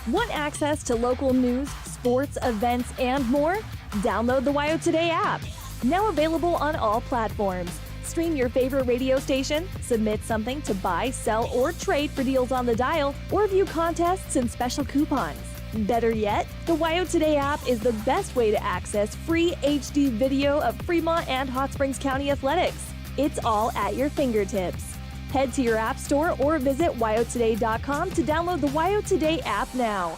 Want access to local news, sports, events, and more? Download the WyoToday app. Now available on all platforms. Stream your favorite radio station, submit something to buy, sell, or trade for deals on the dial, or view contests and special coupons. Better yet, the WyoToday app is the best way to access free HD video of Fremont and Hot Springs County athletics. It's all at your fingertips. Head to your app store or visit WyoToday.com to download the WyoToday app now.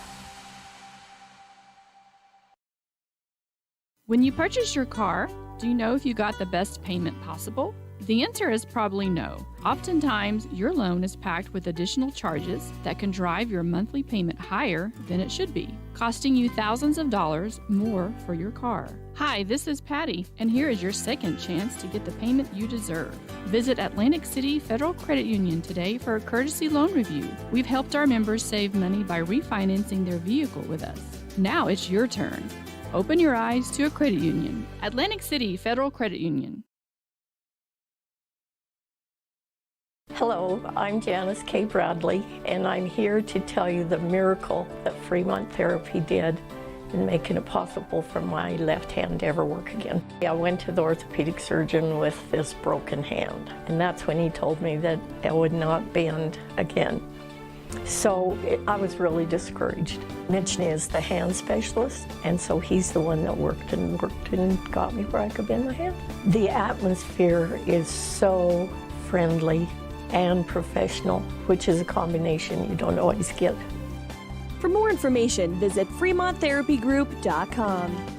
When you purchase your car, do you know if you got the best payment possible? The answer is probably no. Oftentimes, your loan is packed with additional charges that can drive your monthly payment higher than it should be, costing you thousands of dollars more for your car. Hi, this is Patty, and here is your second chance to get the payment you deserve. Visit Atlantic City Federal Credit Union today for a courtesy loan review. We've helped our members save money by refinancing their vehicle with us. Now it's your turn. Open your eyes to a credit union. Atlantic City Federal Credit Union. Hello, I'm Janice K. Bradley, and I'm here to tell you the miracle that Fremont Therapy did in making it possible for my left hand to ever work again. I went to the orthopedic surgeon with this broken hand, and that's when he told me that it would not bend again. So I was really discouraged. Mitch is the hand specialist, and so he's the one that worked and got me where I could bend my hand. The atmosphere is so friendly and professional, which is a combination you don't always get. For more information, visit FremontTherapyGroup.com.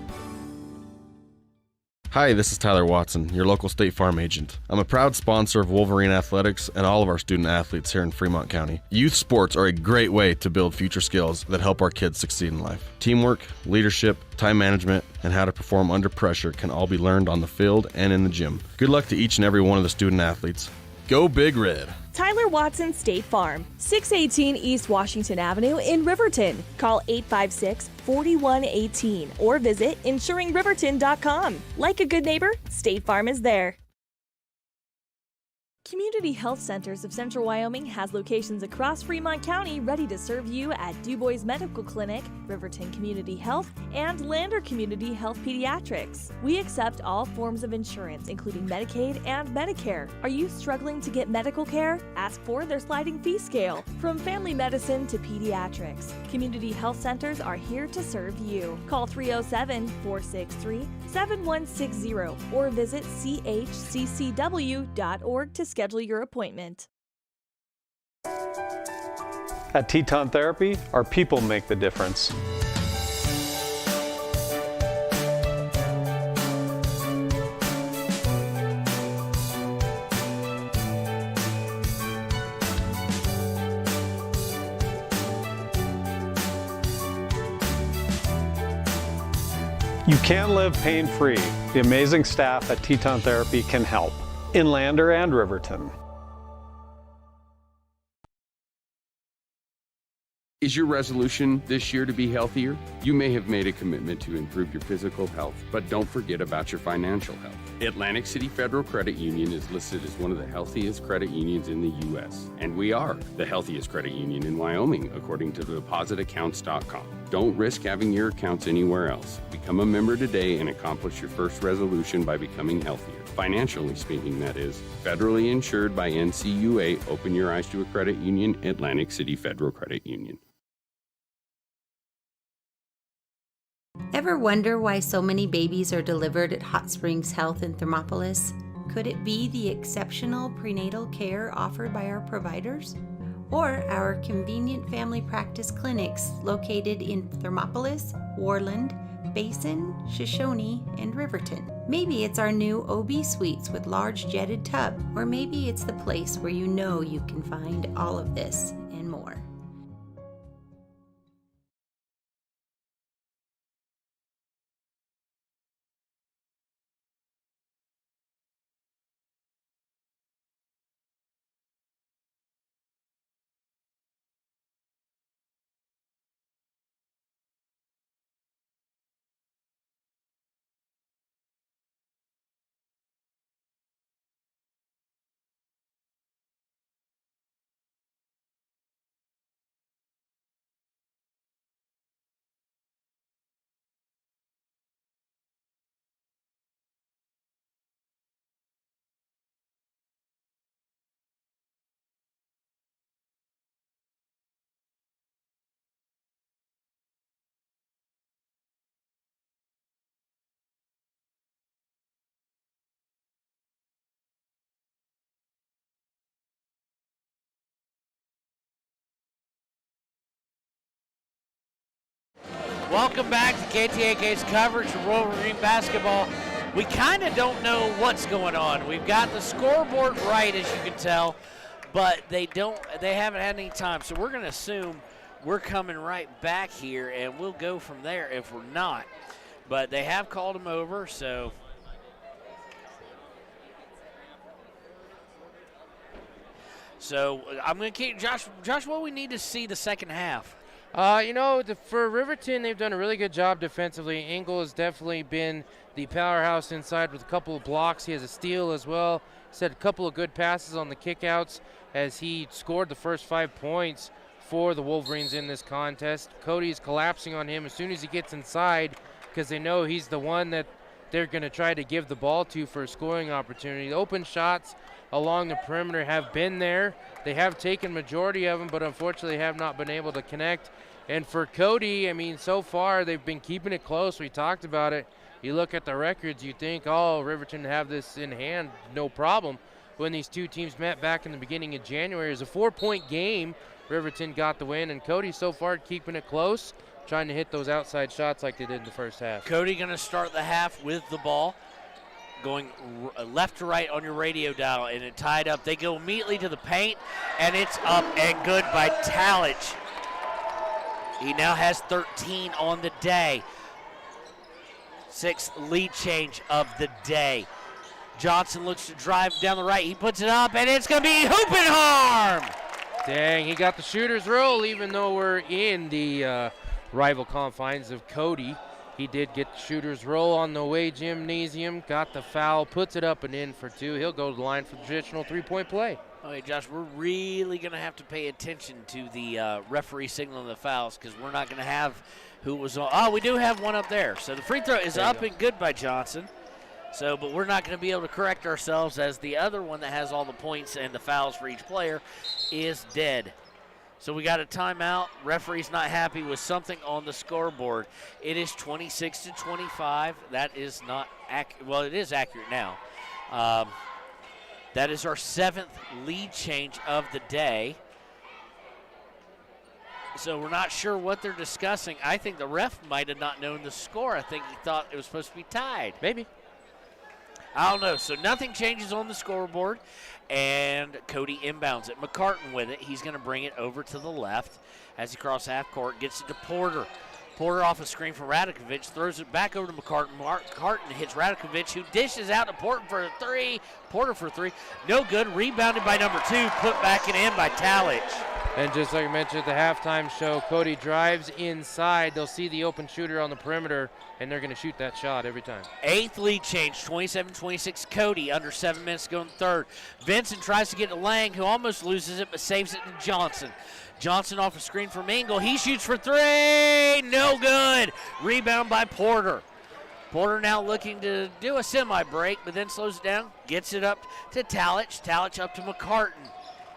Hi, this is Tyler Watson, your local State Farm agent. I'm a proud sponsor of Wolverine Athletics and all of our student athletes here in Fremont County. Youth sports are a great way to build future skills that help our kids succeed in life. Teamwork, leadership, time management, and how to perform under pressure can all be learned on the field and in the gym. Good luck to each and every one of the student athletes. Go Big Red! Tyler Watson State Farm, 618 East Washington Avenue in Riverton. Call 856-4118 or visit insuringriverton.com. Like a good neighbor, State Farm is there. Community Health Centers of Central Wyoming has locations across Fremont County ready to serve you at DuBois Medical Clinic, Riverton Community Health, and Lander Community Health Pediatrics. We accept all forms of insurance, including Medicaid and Medicare. Are you struggling to get medical care? Ask for their sliding fee scale. From family medicine to pediatrics, Community Health Centers are here to serve you. Call 307-463-7160 or visit chccw.org to schedule your appointment. At Teton Therapy, our people make the difference. You can live pain-free. The amazing staff at Teton Therapy can help in Lander and Riverton. Is your resolution this year to be healthier? You may have made a commitment to improve your physical health, but don't forget about your financial health. Atlantic City Federal Credit Union is listed as one of the healthiest credit unions in the U.S., and we are the healthiest credit union in Wyoming, according to depositaccounts.com. Don't risk having your accounts anywhere else. Become a member today and accomplish your first resolution by becoming healthier. Financially speaking, that is. Federally insured by NCUA. Open your eyes to a credit union. Atlantic City Federal Credit Union. Ever wonder why so many babies are delivered at Hot Springs Health in Thermopolis? Could it be the exceptional prenatal care offered by our providers? Or our convenient family practice clinics located in Thermopolis, Worland, Basin, Shoshone, and Riverton? Maybe it's our new OB suites with large jetted tub, or maybe it's the place where you know you can find all of this and more. Welcome back to KTAK's coverage of Wolverine basketball. We kind of don't know what's going on. We've got the scoreboard right, as you can tell, but they haven't had any time. So we're going to assume we're coming right back here, and we'll go from there if we're not. But they have called him over, so. So I'm going to keep Josh, what we need to see the second half. For Riverton, they've done a really good job defensively. Engel has definitely been the powerhouse inside with a couple of blocks. He has a steal as well. He's had a couple of good passes on the kickouts as he scored the first 5 points for the Wolverines in this contest. Cody's collapsing on him as soon as he gets inside because they know he's the one that they're going to try to give the ball to for a scoring opportunity. The open shots along the perimeter have been there. They have taken majority of them, but unfortunately have not been able to connect. And for Cody, so far they've been keeping it close. We talked about it. You look at the records, you think, Riverton have this in hand, no problem. When these two teams met back in the beginning of January, it was a 4-point game. Riverton got the win, and Cody so far keeping it close, trying to hit those outside shots like they did in the first half. Cody going to start the half with the ball, going left to right on your radio dial, and it tied up. They go immediately to the paint, and it's up and good by Talich. He now has 13 on the day. 6th lead change of the day. Johnson looks to drive down the right. He puts it up, and it's going to be hoop and harm. Dang, he got the shooter's roll, even though we're in the rival confines of Cody. He did get the shooter's roll on the away gymnasium, got the foul, puts it up and in for 2. He'll go to the line for the traditional 3-point play. Okay, Josh, we're really going to have to pay attention to the referee signaling the fouls because we're not going to have who was on. Oh, we do have one up there. So the free throw is up and good by Johnson. So, but we're not going to be able to correct ourselves as the other one that has all the points and the fouls for each player is dead. So we got a timeout. Referee's not happy with something on the scoreboard. It is 26-25. That is not accurate. Well, it is accurate now. That is our 7th lead change of the day. So we're not sure what they're discussing. I think the ref might have not known the score. I think he thought it was supposed to be tied. Maybe. I don't know. So nothing changes on the scoreboard, and Cody inbounds it. McCartan with it. He's going to bring it over to the left as he crosses half court, gets it to Porter. Porter off a screen from Radakovic, throws it back over to McCartan. McCartan hits Radakovic, who dishes out to Porter for a 3. Porter for 3. No good. Rebounded by number 2. Put back and in by Talich. And just like I mentioned at the halftime show, Cody drives inside. They'll see the open shooter on the perimeter, and they're going to shoot that shot every time. 8th lead change, 27-26. Cody, under 7 minutes to go in the third. Vincent tries to get to Lang, who almost loses it, but saves it to Johnson. Johnson off a screen from Engel. He shoots for three. No good. Rebound by Porter. Porter now looking to do a semi-break, but then slows it down. Gets it up to Talich. Talich up to McCartan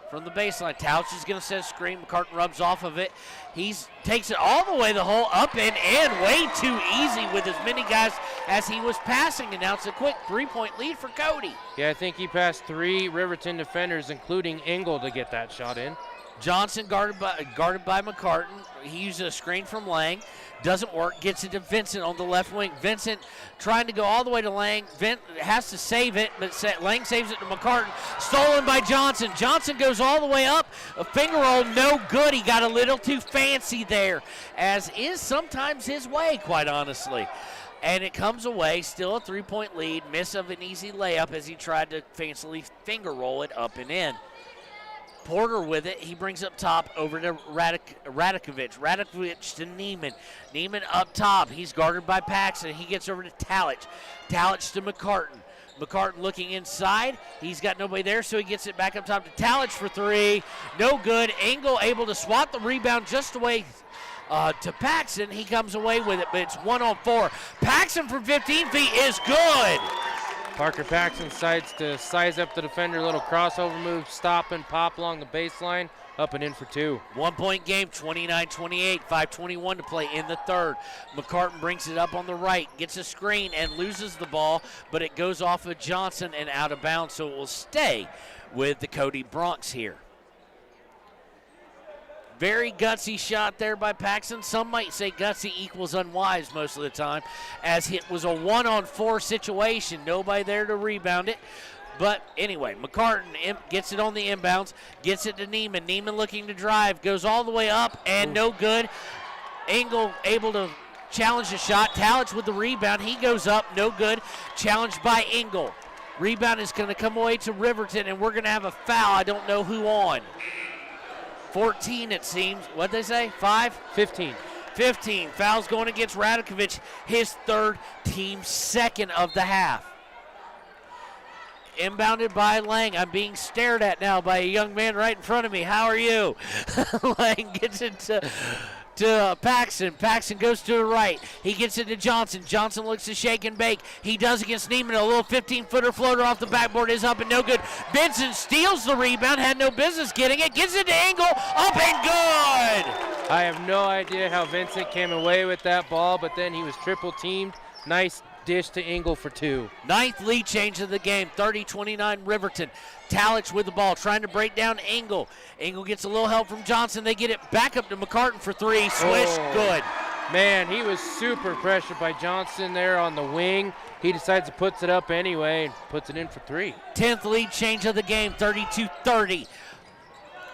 from the baseline. Talich is going to set a screen. McCartan rubs off of it. He takes it all the way the hole, up and way too easy with as many guys as he was passing. And now it's a quick 3-point lead for Cody. Yeah, I think he passed 3 Riverton defenders, including Engel, to get that shot in. Johnson guarded by McCartan. He uses a screen from Lang. Doesn't work. Gets it to Vincent on the left wing. Vincent trying to go all the way to Lang. Has to save it, but Lang saves it to McCartan. Stolen by Johnson. Johnson goes all the way up. A finger roll, no good. He got a little too fancy there, as is sometimes his way, quite honestly. And it comes away, still a 3-point lead. Miss of an easy layup as he tried to fancily finger roll it up and in. Porter with it. He brings up top over to Radakovich. Radakovich to Neiman. Neiman up top. He's guarded by Paxson. He gets over to Talich. Talich to McCartan. McCartan looking inside. He's got nobody there, so he gets it back up top to Talich for three. No good. Engel able to swat the rebound just away to Paxson. He comes away with it, but it's 1-on-4. Paxson from 15 feet is good. Parker Paxson decides to size up the defender, a little crossover move, stop and pop along the baseline, up and in for 2. 1-point game, 29-28, 5:21 to play in the third. McCartan brings it up on the right, gets a screen and loses the ball, but it goes off of Johnson and out of bounds, so it will stay with the Cody Bronx here. Very gutsy shot there by Paxson. Some might say gutsy equals unwise most of the time, as it was a 1-on-4 situation. Nobody there to rebound it. But anyway, McCartan gets it on the inbounds, gets it to Neiman. Neiman looking to drive, goes all the way up and no good. Engel able to challenge the shot. Talich with the rebound. He goes up, no good. Challenged by Engel. Rebound is going to come away to Riverton, and we're going to have a foul. I don't know who on. 14 it seems. What'd they say? 5? 15. 15. Foul's going against Radakovich, his third, team second of the half. Inbounded by Lang. I'm being stared at now by a young man right in front of me. How are you? Lang gets it to Paxson. Paxson goes to the right. He gets it to Johnson. Johnson looks to shake and bake. He does against Neiman. A little 15-footer floater off the backboard is up and no good. Benson steals the rebound. Had no business getting it. Gets it to Engel. Up and good. I have no idea how Vincent came away with that ball, but then he was triple teamed. Nice dish to Engel for 2. 9th lead change of the game, 30-29 Riverton. Talich with the ball, trying to break down Engel. Engel gets a little help from Johnson. They get it back up to McCartan for 3. Swish, good. Man, he was super pressured by Johnson there on the wing. He decides to put it up anyway and puts it in for 3. 10th lead change of the game, 32-30.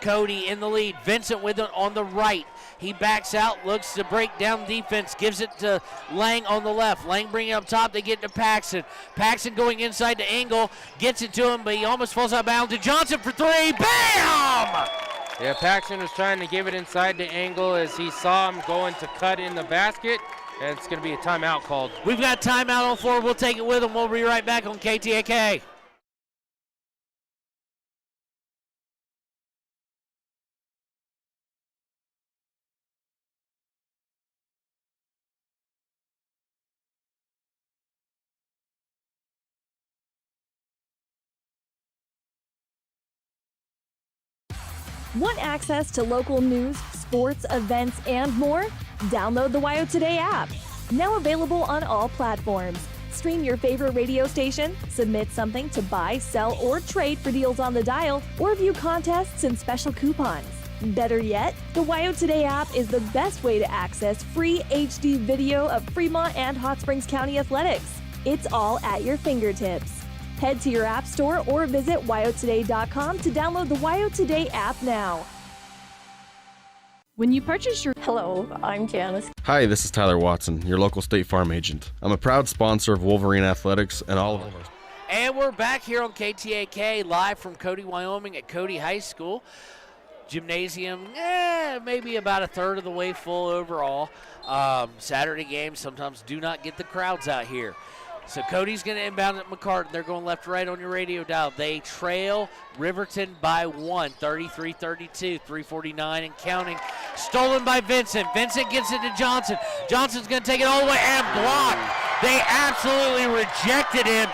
Cody in the lead. Vincent with it on the right. He backs out, looks to break down defense, gives it to Lang on the left. Lang bringing it up top, they get to Paxson. Paxson going inside to Engel, gets it to him, but he almost falls out of bounds to Johnson for 3. Bam! Yeah, Paxson was trying to give it inside to Engel as he saw him going to cut in the basket, and it's going to be a timeout called. We've got timeout on 4. We'll take it with him. We'll be right back on KTAK. Want access to local news, sports, events, and more? Download the WyoToday app. Now available on all platforms. Stream your favorite radio station, submit something to buy, sell, or trade for deals on the dial, or view contests and special coupons. Better yet, the WyoToday app is the best way to access free HD video of Fremont and Hot Springs County athletics. It's all at your fingertips. Head to your app store or visit WyoToday.com to download the WyoToday app now. When you purchase your... Hello, I'm Janice. Hi, this is Tyler Watson, your local State Farm agent. I'm a proud sponsor of Wolverine Athletics and all of our... And we're back here on KTAK, live from Cody, Wyoming at Cody High School. Gymnasium, maybe about a third of the way full overall. Saturday games sometimes do not get the crowds out here. So Cody's going to inbound at McCartan. They're going left to right on your radio dial. They trail Riverton by 1, 33-32, 3:49 and counting. Stolen by Vincent. Vincent gets it to Johnson. Johnson's going to take it all the way and block. They absolutely rejected him,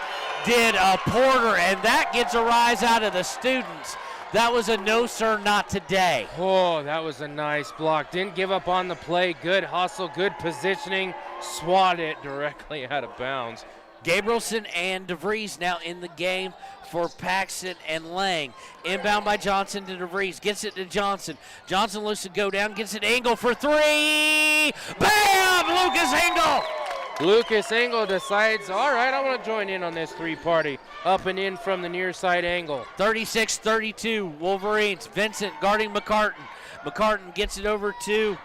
did Porter, and that gets a rise out of the students. That was a no, sir, not today. Oh, that was a nice block. Didn't give up on the play. Good hustle, good positioning. Swat it directly out of bounds. Gabrielson and DeVries now in the game for Paxton and Lang. Inbound by Johnson to DeVries. Gets it to Johnson. Johnson looks to go down. Gets it to Engel for 3. Bam! Lucas Engel! Lucas Engel decides, all right, I want to join in on this three-party. Up and in from the near side angle. 36-32, Wolverines. Vincent guarding McCartan. McCartan gets it over to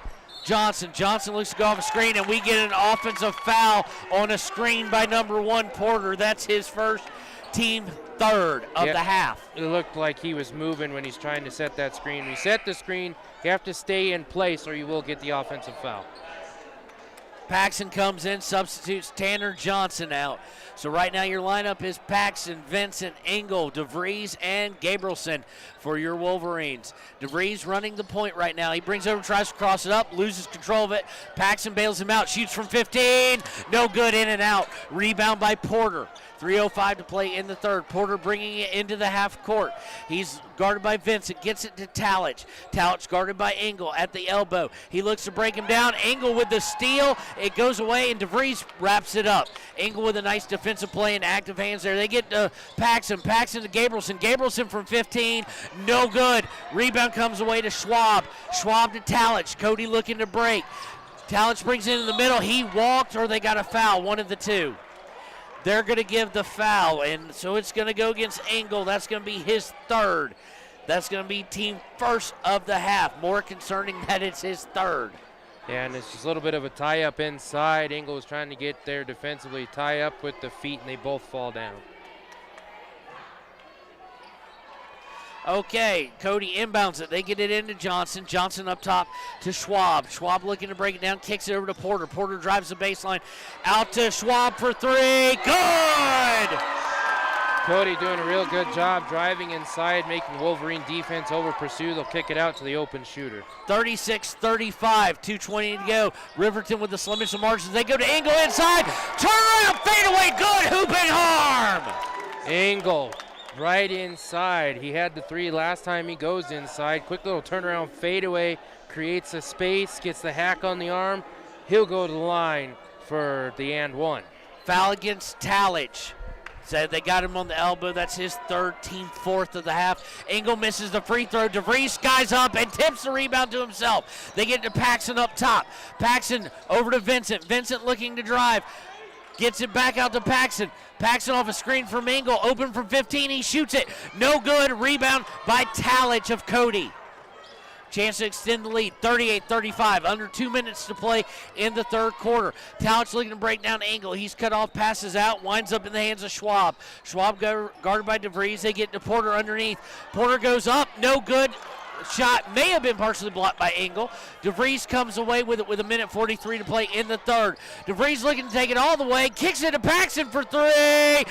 Johnson. Johnson looks to go off a screen, and we get an offensive foul on a screen by number 1, Porter. That's his first, team third of the half. It looked like he was moving when he's trying to set that screen. When you set the screen, you have to stay in place or you will get the offensive foul. Paxton comes in, substitutes Tanner Johnson out. So right now your lineup is Paxton, Vincent, Engel, DeVries, and Gabrielson for your Wolverines. DeVries running the point right now. He brings over, tries to cross it up, loses control of it. Paxton bails him out, shoots from 15. No good, in and out. Rebound by Porter. 3:05 to play in the third. Porter bringing it into the half court. He's guarded by Vincent, gets it to Talich. Talich guarded by Engel at the elbow. He looks to break him down. Engel with the steal. It goes away, and DeVries wraps it up. Engel with a nice defensive play and active hands there. They get to Paxton. Paxton to Gabrielson. Gabrielson from 15. No good. Rebound comes away to Schwab. Schwab to Talich. Cody looking to break. Talich brings it in the middle. He walked, or they got a foul. One of the two. They're going to give the foul, and so it's going to go against Engel. That's going to be his third. That's going to be team first of the half. More concerning that it's his third. Yeah, and it's just a little bit of a tie-up inside. Engel was trying to get there defensively, tie up with the feet, and they both fall down. Okay, Cody inbounds it. They get it into Johnson. Johnson up top to Schwab. Schwab looking to break it down, kicks it over to Porter. Porter drives the baseline. Out to Schwab for 3. Good! Cody doing a real good job driving inside, making Wolverine defense over pursue. They'll kick it out to the open shooter. 36-35, 2:20 to go. Riverton with the slimmest of margins. They go to Engel inside. Turn around, fade away, good, hoop and harm! Engel right inside. He had the 3 last time. He goes inside. Quick little turnaround fadeaway, creates a space, gets the hack on the arm. He'll go to the line for the and one. Foul against Talich. So they got him on the elbow. That's his third, team fourth of the half. Engel misses the free throw. DeVries skies up and tips the rebound to himself. They get to Paxton up top. Paxton over to Vincent. Vincent looking to drive. Gets it back out to Paxton. Paxton off a screen from Engel. Open from 15. He shoots it. No good. Rebound by Talich of Cody. Chance to extend the lead. 38-35. Under 2 minutes to play in the third quarter. Talich looking to break down Engel. He's cut off, passes out, winds up in the hands of Schwab. Schwab guarded by DeVries. They get to Porter underneath. Porter goes up. No good. Shot may have been partially blocked by Engel. DeVries comes away with it with 1:43 to play in the third. DeVries looking to take it all the way. Kicks it to Paxton for 3.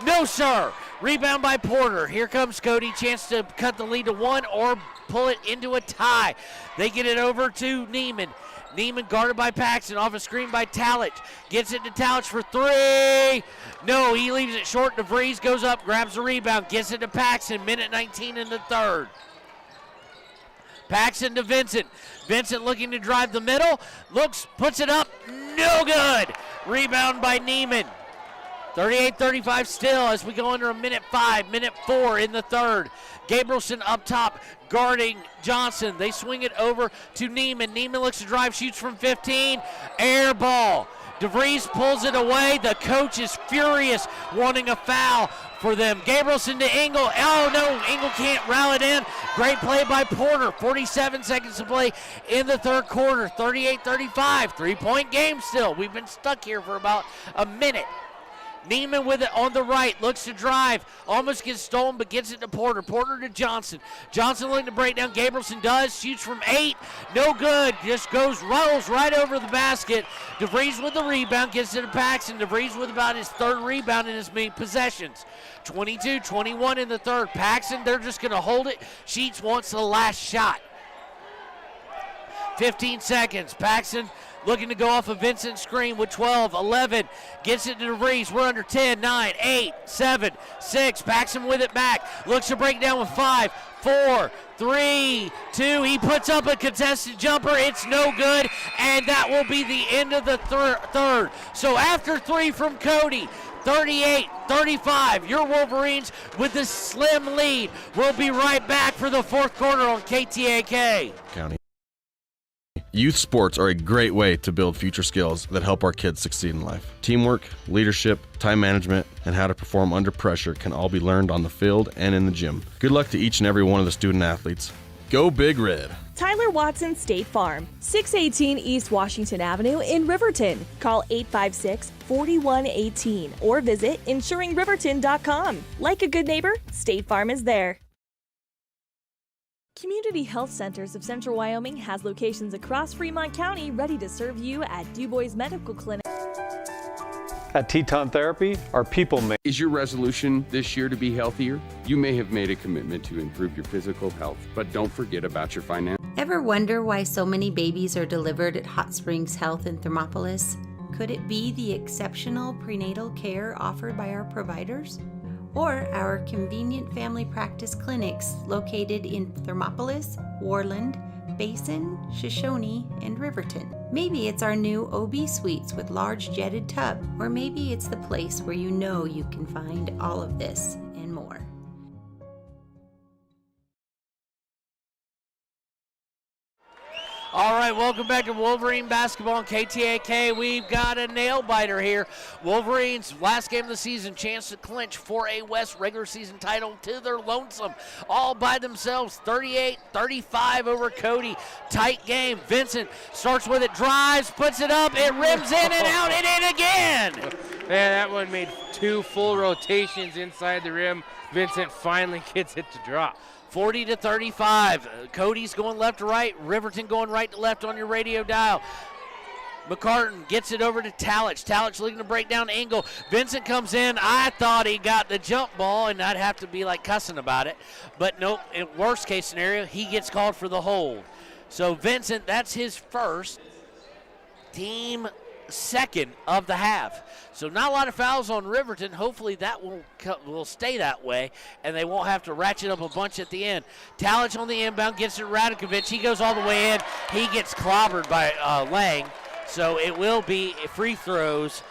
No, sir. Rebound by Porter. Here comes Cody. Chance to cut the lead to 1 or pull it into a tie. They get it over to Neiman. Neiman guarded by Paxton. Off a screen by Talich. Gets it to Talich for 3. No, he leaves it short. DeVries goes up, grabs the rebound. Gets it to Paxton. 1:19 in the third. Paxton to Vincent. Vincent looking to drive the middle. Looks, puts it up. No good. Rebound by Neiman. 38-35 still as we go under 1:05, 1:04 in the third. Gabrielson up top guarding Johnson. They swing it over to Neiman. Neiman looks to drive, shoots from 15. Air ball. DeVries pulls it away. The coach is furious, wanting a foul for them. Gabrielson to Engel. Oh, no, Engel can't rally it in. Great play by Porter. 47 seconds to play in the third quarter. 38-35. 3-point game still. We've been stuck here for about a minute. Neiman with it on the right, looks to drive, almost gets stolen, but gets it to Porter. Porter to Johnson. Johnson looking to break down. Gabrielson does, shoots from 8, no good, just rolls right over the basket. DeVries with the rebound, gets it to Paxson. DeVries with about his 3rd rebound in his main possessions. 22-21 in the 3rd. Paxson, they're just going to hold it. Sheets wants the last shot. 15 seconds. Paxson looking to go off a Vincent screen with 12, 11. Gets it to DeVries. We're under 10, 9, 8, 7, 6. Paxson with it back. Looks to break down with 5, 4, 3, 2. He puts up a contested jumper. It's no good, and that will be the end of the 3rd. So after 3 from Cody, 38-35, your Wolverines with this slim lead. We'll be right back for the 4th quarter on KTAK. County. Youth sports are a great way to build future skills that help our kids succeed in life. Teamwork, leadership, time management, and how to perform under pressure can all be learned on the field and in the gym. Good luck to each and every one of the student athletes. Go Big Red! Tyler Watson State Farm, 618 East Washington Avenue in Riverton. Call 856-4118 or visit insuringriverton.com. Like a good neighbor, State Farm is there. Community Health Centers of Central Wyoming has locations across Fremont County ready to serve you at Du Bois Medical Clinic. At Teton Therapy, our people make. Is your resolution this year to be healthier? You may have made a commitment to improve your physical health, but don't forget about your finances. Ever wonder why so many babies are delivered at Hot Springs Health in Thermopolis? Could it be the exceptional prenatal care offered by our providers? Or our convenient family practice clinics located in Thermopolis, Worland, Basin, Shoshone, and Riverton. Maybe it's our new OB suites with large jetted tub, or maybe it's the place where you know you can find all of this and more. All right, welcome back to Wolverine basketball on KTAK. We've got a nail-biter here. Wolverines, last game of the season, chance to clinch 4A West regular season title to their lonesome. All by themselves, 38-35 over Cody. Tight game. Vincent starts with it, drives, puts it up, it rims in and out and in again. Man, that one made 2 full rotations inside the rim. Vincent finally gets it to drop. 40-35. Cody's going left to right. Riverton going right to left on your radio dial. McCartan gets it over to Talich. Talich looking to break down Engel. Vincent comes in. I thought he got the jump ball, and I'd have to be like cussing about it. But nope, in worst case scenario, he gets called for the hold. So Vincent, that's his first, team second of the half. So not a lot of fouls on Riverton. Hopefully that will stay that way, and they won't have to ratchet up a bunch at the end. Talich on the inbound, gets it to Radakovich. He goes all the way in. He gets clobbered by Lang, so it will be free throws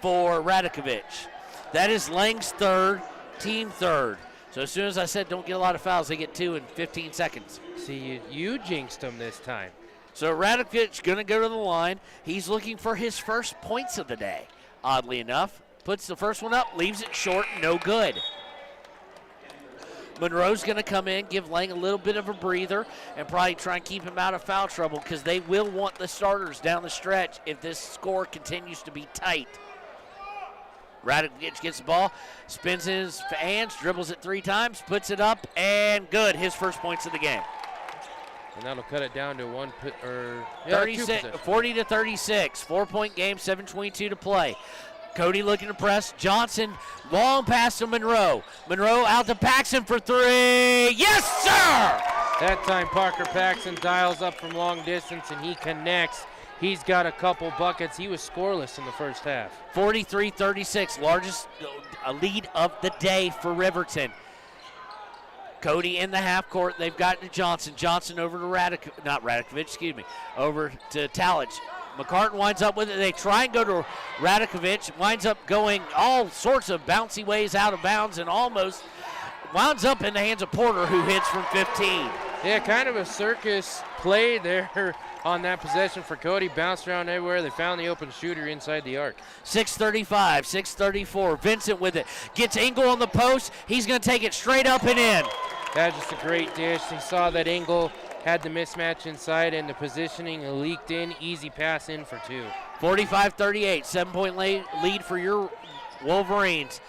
for Radakovich. That is Lang's 3rd, team 3rd. So as soon as I said don't get a lot of fouls, they get 2 in 15 seconds. See, you jinxed them this time. So Radakovich going to go to the line. He's looking for his first points of the day. Oddly enough, puts the first one up, leaves it short, no good. Monroe's going to come in, give Lang a little bit of a breather, and probably try and keep him out of foul trouble because they will want the starters down the stretch if this score continues to be tight. Radakovich gets the ball, spins in his hands, dribbles it 3 times, puts it up, and good. His first points of the game. And that'll cut it down to 40-36, 4-point game, 7:22 to play. Cody looking to press. Johnson, long pass to Monroe. Monroe out to Paxson for 3. Yes, sir! That time Parker Paxson dials up from long distance and he connects. He's got a couple buckets. He was scoreless in the first half. 43-36, largest lead of the day for Riverton. Cody in the half court. They've got to Johnson. Johnson over to over to Talich. McCartan winds up with it. They try and go to Radakovich. Winds up going all sorts of bouncy ways out of bounds and almost winds up in the hands of Porter, who hits from 15. Yeah, kind of a circus play there on that possession for Cody. Bounced around everywhere. They found the open shooter inside the arc. 6:35, 6:34. Vincent with it. Gets Engel on the post. He's going to take it straight up and in. That's just a great dish. He saw that Engel had the mismatch inside and the positioning leaked in. Easy pass in for 2. 45-38, 7-point lead for your Wolverines.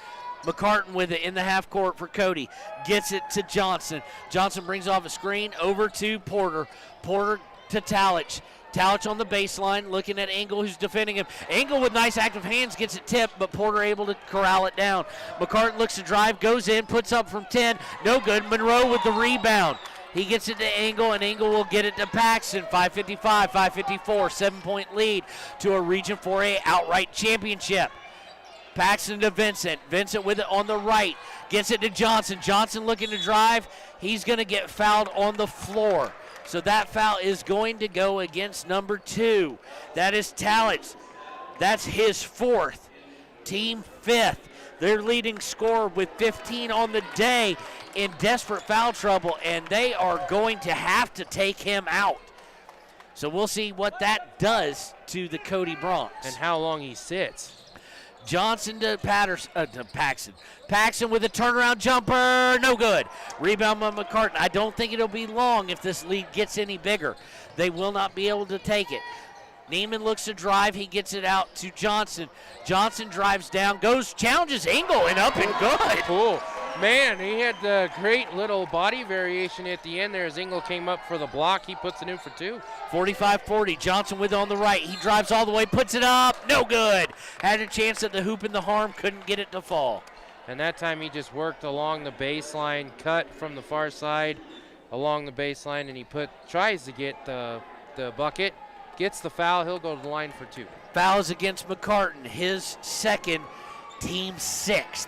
McCartan with it in the half court for Cody. Gets it to Johnson. Johnson brings off a screen over to Porter. Porter to Talich. Talich on the baseline, looking at Engel, who's defending him. Engel with nice active hands gets it tipped, but Porter able to corral it down. McCartan looks to drive, goes in, puts up from 10. No good. Monroe with the rebound. He gets it to Engel, and Engel will get it to Paxton. 5:55, 5:54, 7-point lead to a Region 4A outright championship. Paxton to Vincent. Vincent with it on the right. Gets it to Johnson. Johnson looking to drive. He's going to get fouled on the floor. So that foul is going to go against number 2. That is Talich. That's his 4th. Team 5th. Their leading scorer with 15 on the day in desperate foul trouble, and they are going to have to take him out. So we'll see what that does to the Cody Bronx. And how long he sits. Johnson to Paxton. Paxton with a turnaround jumper, no good. Rebound by McCartan. I don't think it'll be long if this lead gets any bigger. They will not be able to take it. Neiman looks to drive. He gets it out to Johnson. Johnson drives down, challenges Engel, and up and good. Cool. Man, he had the great little body variation at the end there as Engel came up for the block. He puts it in for 2. 45-40. Johnson with it on the right. He drives all the way, puts it up. No good. Had a chance at the hoop in the harm, couldn't get it to fall. And that time he just worked along the baseline, cut from the far side along the baseline, and he tries to get the bucket. Gets the foul. He'll go to the line for 2. Fouls against McCartan, his 2nd, team 6th.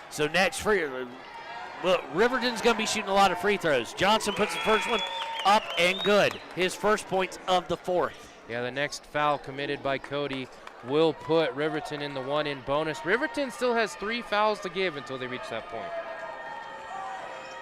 So next Riverton's going to be shooting a lot of free throws. Johnson puts the first one up and good. His first points of the 4th. Yeah, the next foul committed by Cody will put Riverton in the 1-in bonus. Riverton still has 3 fouls to give until they reach that point.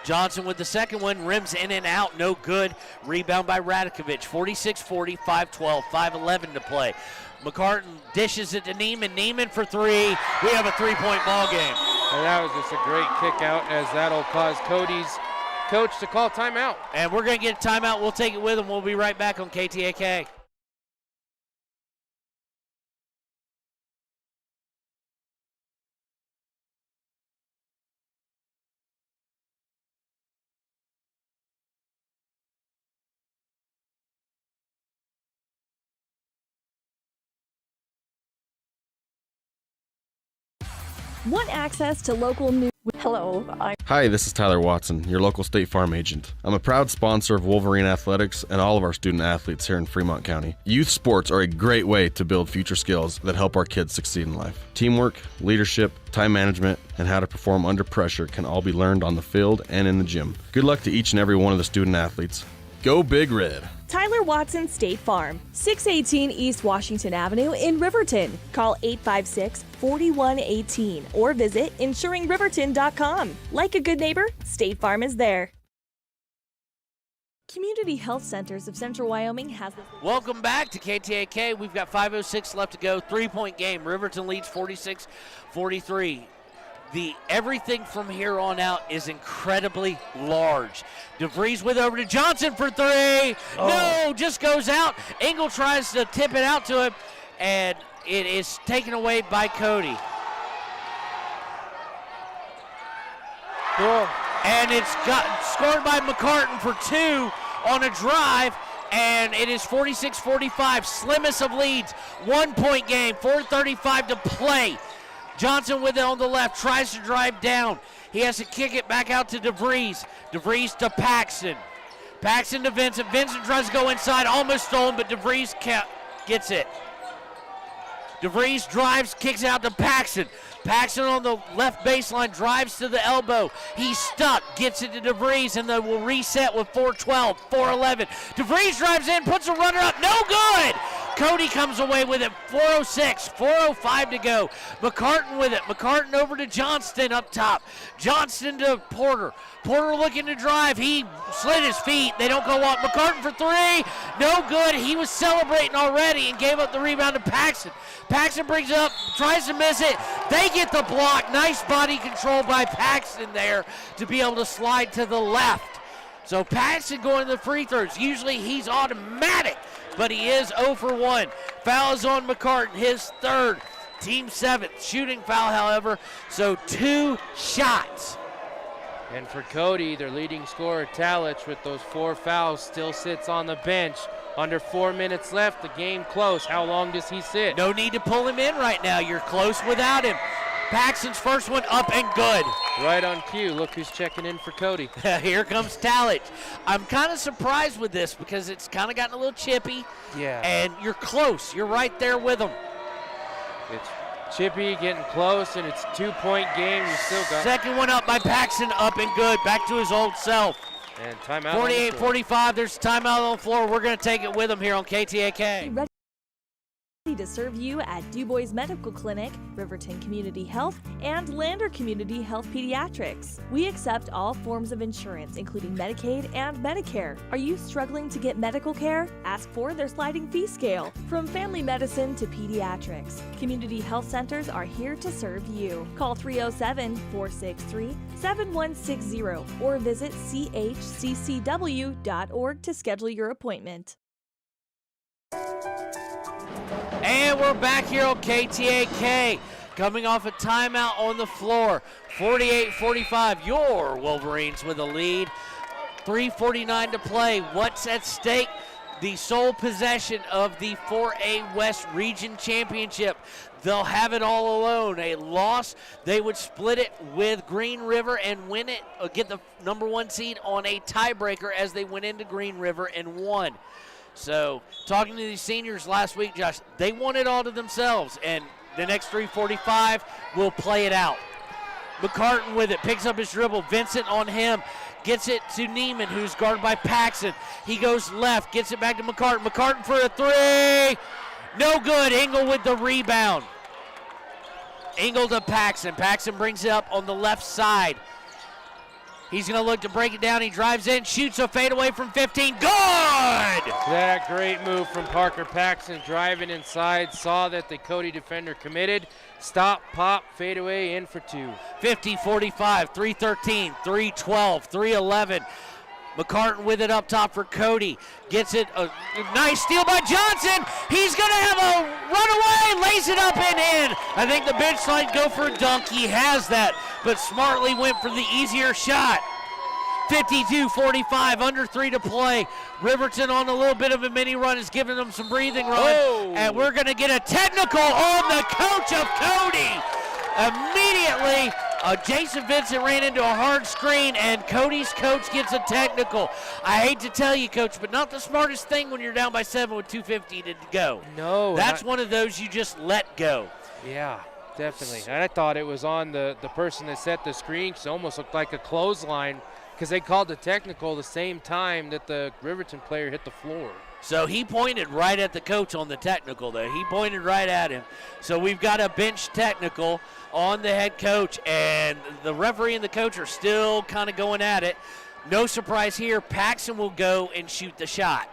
Johnson with the second one, rims in and out, no good. Rebound by Radakovich, 46-40, 5-12, 5-11 to play. McCartan dishes it to Neiman. Neiman for 3. We have a 3-point ball game. And that was just a great kick out, as that'll cause Cody's coach to call timeout. And we're going to get a timeout. We'll take it with him. We'll be right back on KTAK. Want access to local news? Hello, Hi, this is Tyler Watson, your local State Farm agent. I'm a proud sponsor of Wolverine Athletics and all of our student athletes here in Fremont County. Youth sports are a great way to build future skills that help our kids succeed in life. Teamwork, leadership, time management, and how to perform under pressure can all be learned on the field and in the gym. Good luck to each and every one of the student athletes. Go Big Red! Tyler Watson State Farm, 618 East Washington Avenue in Riverton. Call 856-4118 or visit insuringriverton.com. Like a good neighbor, State Farm is there. Community Health Centers of Central Wyoming has the... Welcome back to KTAK. We've got 5:06 left to go. 3-point game. Riverton leads 46-43. Everything from here on out is incredibly large. DeVries with over to Johnson for 3. No, just goes out. Engel tries to tip it out to him, and it is taken away by Cody. Cool. And it's got scored by McCartan for 2 on a drive, and it is 46-45, slimmest of leads. 1-point game, 4:35 to play. Johnson with it on the left, tries to drive down. He has to kick it back out to DeVries. DeVries to Paxton. Paxton to Vincent. Vincent tries to go inside, almost stolen, but DeVries gets it. DeVries drives, kicks out to Paxton. Paxton on the left baseline, drives to the elbow. He's stuck, gets it to DeVries, and then will reset with 4:12, 4:11. DeVries drives in, puts a runner up, no good! Cody comes away with it, 4:06, 4:05 to go. McCartan with it. McCartan over to Johnston up top. Johnston to Porter. Porter looking to drive. He slid his feet. They don't go up. McCartan for 3. No good. He was celebrating already and gave up the rebound to Paxton. Paxton brings it up, tries to miss it. They get the block. Nice body control by Paxton there to be able to slide to the left. So Paxton going to the free throws. Usually he's automatic, but he is 0 for 1. Foul is on McCartan, his 3rd. team 7th. Shooting foul, however, so 2 shots. And for Cody, their leading scorer, Talich, with those 4 fouls, still sits on the bench. Under 4 minutes left, the game close. How long does he sit? No need to pull him in right now. You're close without him. Paxton's first one up and good. Right on cue. Look who's checking in for Cody. Here comes Talich. I'm kind of surprised with this because it's kind of gotten a little chippy. Yeah. And you're close. You're right there with him. It's chippy, getting close, and it's a 2-point game. You still got second one up by Paxton, up and good. Back to his old self. And timeout. 48-45. There's timeout on the floor. We're going to take it with him here on KTAK. Ready to serve you at DuBois Medical Clinic, Riverton Community Health, and Lander Community Health Pediatrics. We accept all forms of insurance, including Medicaid and Medicare. Are you struggling to get medical care? Ask for their sliding fee scale. From family medicine to pediatrics, community health centers are here to serve you. Call 307-463-7160 or visit chccw.org to schedule your appointment. And we're back here on KTAK, coming off a timeout on the floor. 48-45, your Wolverines with a lead. 3:49 to play. What's at stake? The sole possession of the 4A West Region Championship. They'll have it all alone. A loss, they would split it with Green River and win it, get the number 1 seed on a tiebreaker as they went into Green River and won. So, talking to these seniors last week, Josh, they want it all to themselves, and the next 3:45 will play it out. McCartan with it, picks up his dribble. Vincent on him, gets it to Neiman, who's guarded by Paxton. He goes left, gets it back to McCartan. McCartan for a 3. No good. Engel with the rebound. Engel to Paxton. Paxton brings it up on the left side. He's going to look to break it down. He drives in, shoots a fadeaway from 15. Good! That great move from Parker Paxton, driving inside, saw that the Cody defender committed. Stop, pop, fadeaway, in for 2. 50-45, 3:13, 3:12, 3:11. McCartan with it up top for Cody. Gets it, a nice steal by Johnson. He's going to have a runaway, lays it up and in. I think the bench might go for a dunk. He has that, but smartly went for the easier shot. 52-45, under 3 to play. Riverton on a little bit of a mini run is giving them some breathing room. Oh. And we're going to get a technical on the coach of Cody. Immediately, Jason Vincent ran into a hard screen, and Cody's coach gets a technical. I hate to tell you, Coach, but not the smartest thing when you're down by 7 with 2:50 to go. No. That's one of those you just let go. Yeah, definitely. And I thought it was on the person that set the screen, because it almost looked like a clothesline, because they called the technical the same time that the Riverton player hit the floor. So he pointed right at the coach on the technical there. He pointed right at him. So we've got a bench technical on the head coach, and the referee and the coach are still kind of going at it. No surprise here, Paxton will go and shoot the shot.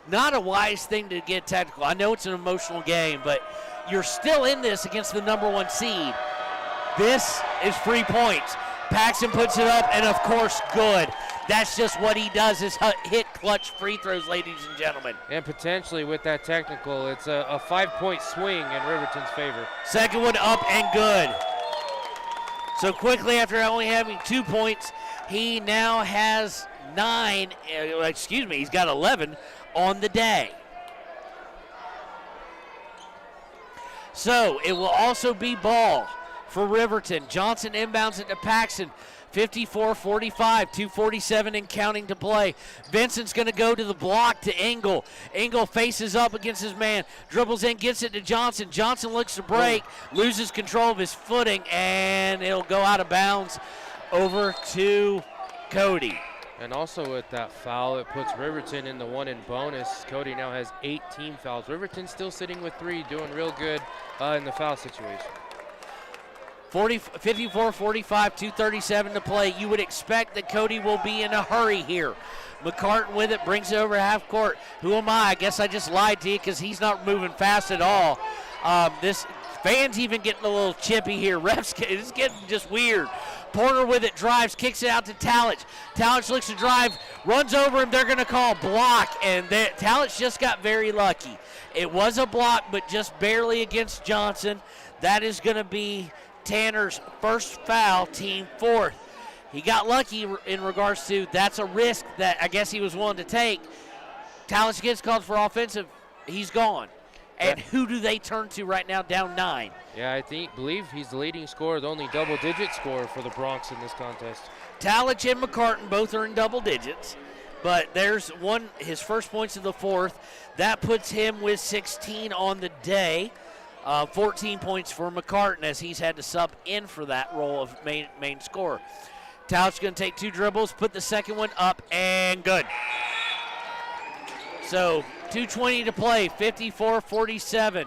Not a wise thing to get technical. I know it's an emotional game, but you're still in this against the number 1 seed. This is free points. Paxton puts it up, and of course, good. That's just what he does, is hit clutch free throws, ladies and gentlemen. And potentially with that technical, it's a 5-point swing in Riverton's favor. Second one up and good. So quickly after only having 2 points, he now has he's got 11 on the day. So it will also be ball for Riverton. Johnson inbounds it to Paxton. 54-45, 2:47 and counting to play. Vincent's going to go to the block to Engel. Engel faces up against his man, dribbles in, gets it to Johnson. Johnson looks to break, loses control of his footing, and it'll go out of bounds over to Cody. And also with that foul, it puts Riverton in the 1 in bonus. Cody now has 8 team fouls. Riverton still sitting with 3, doing real good in the foul situation. 54-45, 2:37 to play. You would expect that Cody will be in a hurry here. McCartan with it, brings it over half court. Who am I? I guess I just lied to you because he's not moving fast at all. This Fans even getting a little chippy here. Refs, it's getting just weird. Porter with it, drives, kicks it out to Talich. Talich looks to drive, runs over him. They're going to call block, and Talich just got very lucky. It was a block, but just barely against Johnson. That is going to be Tanner's first foul, team fourth. He got lucky in regards to that's a risk that I guess he was willing to take. Talich gets called for offensive. He's gone. And who do they turn to right now, down 9? Yeah, I believe he's the leading scorer, the only double-digit scorer for the Bronx in this contest. Talich and McCartan both are in double digits, but there's his first points of the fourth. That puts him with 16 on the day. 14 points for McCartan as he's had to sub in for that role of main scorer. Talich going to take 2 dribbles, put the second one up, and good. So 2:20 to play, 54-47.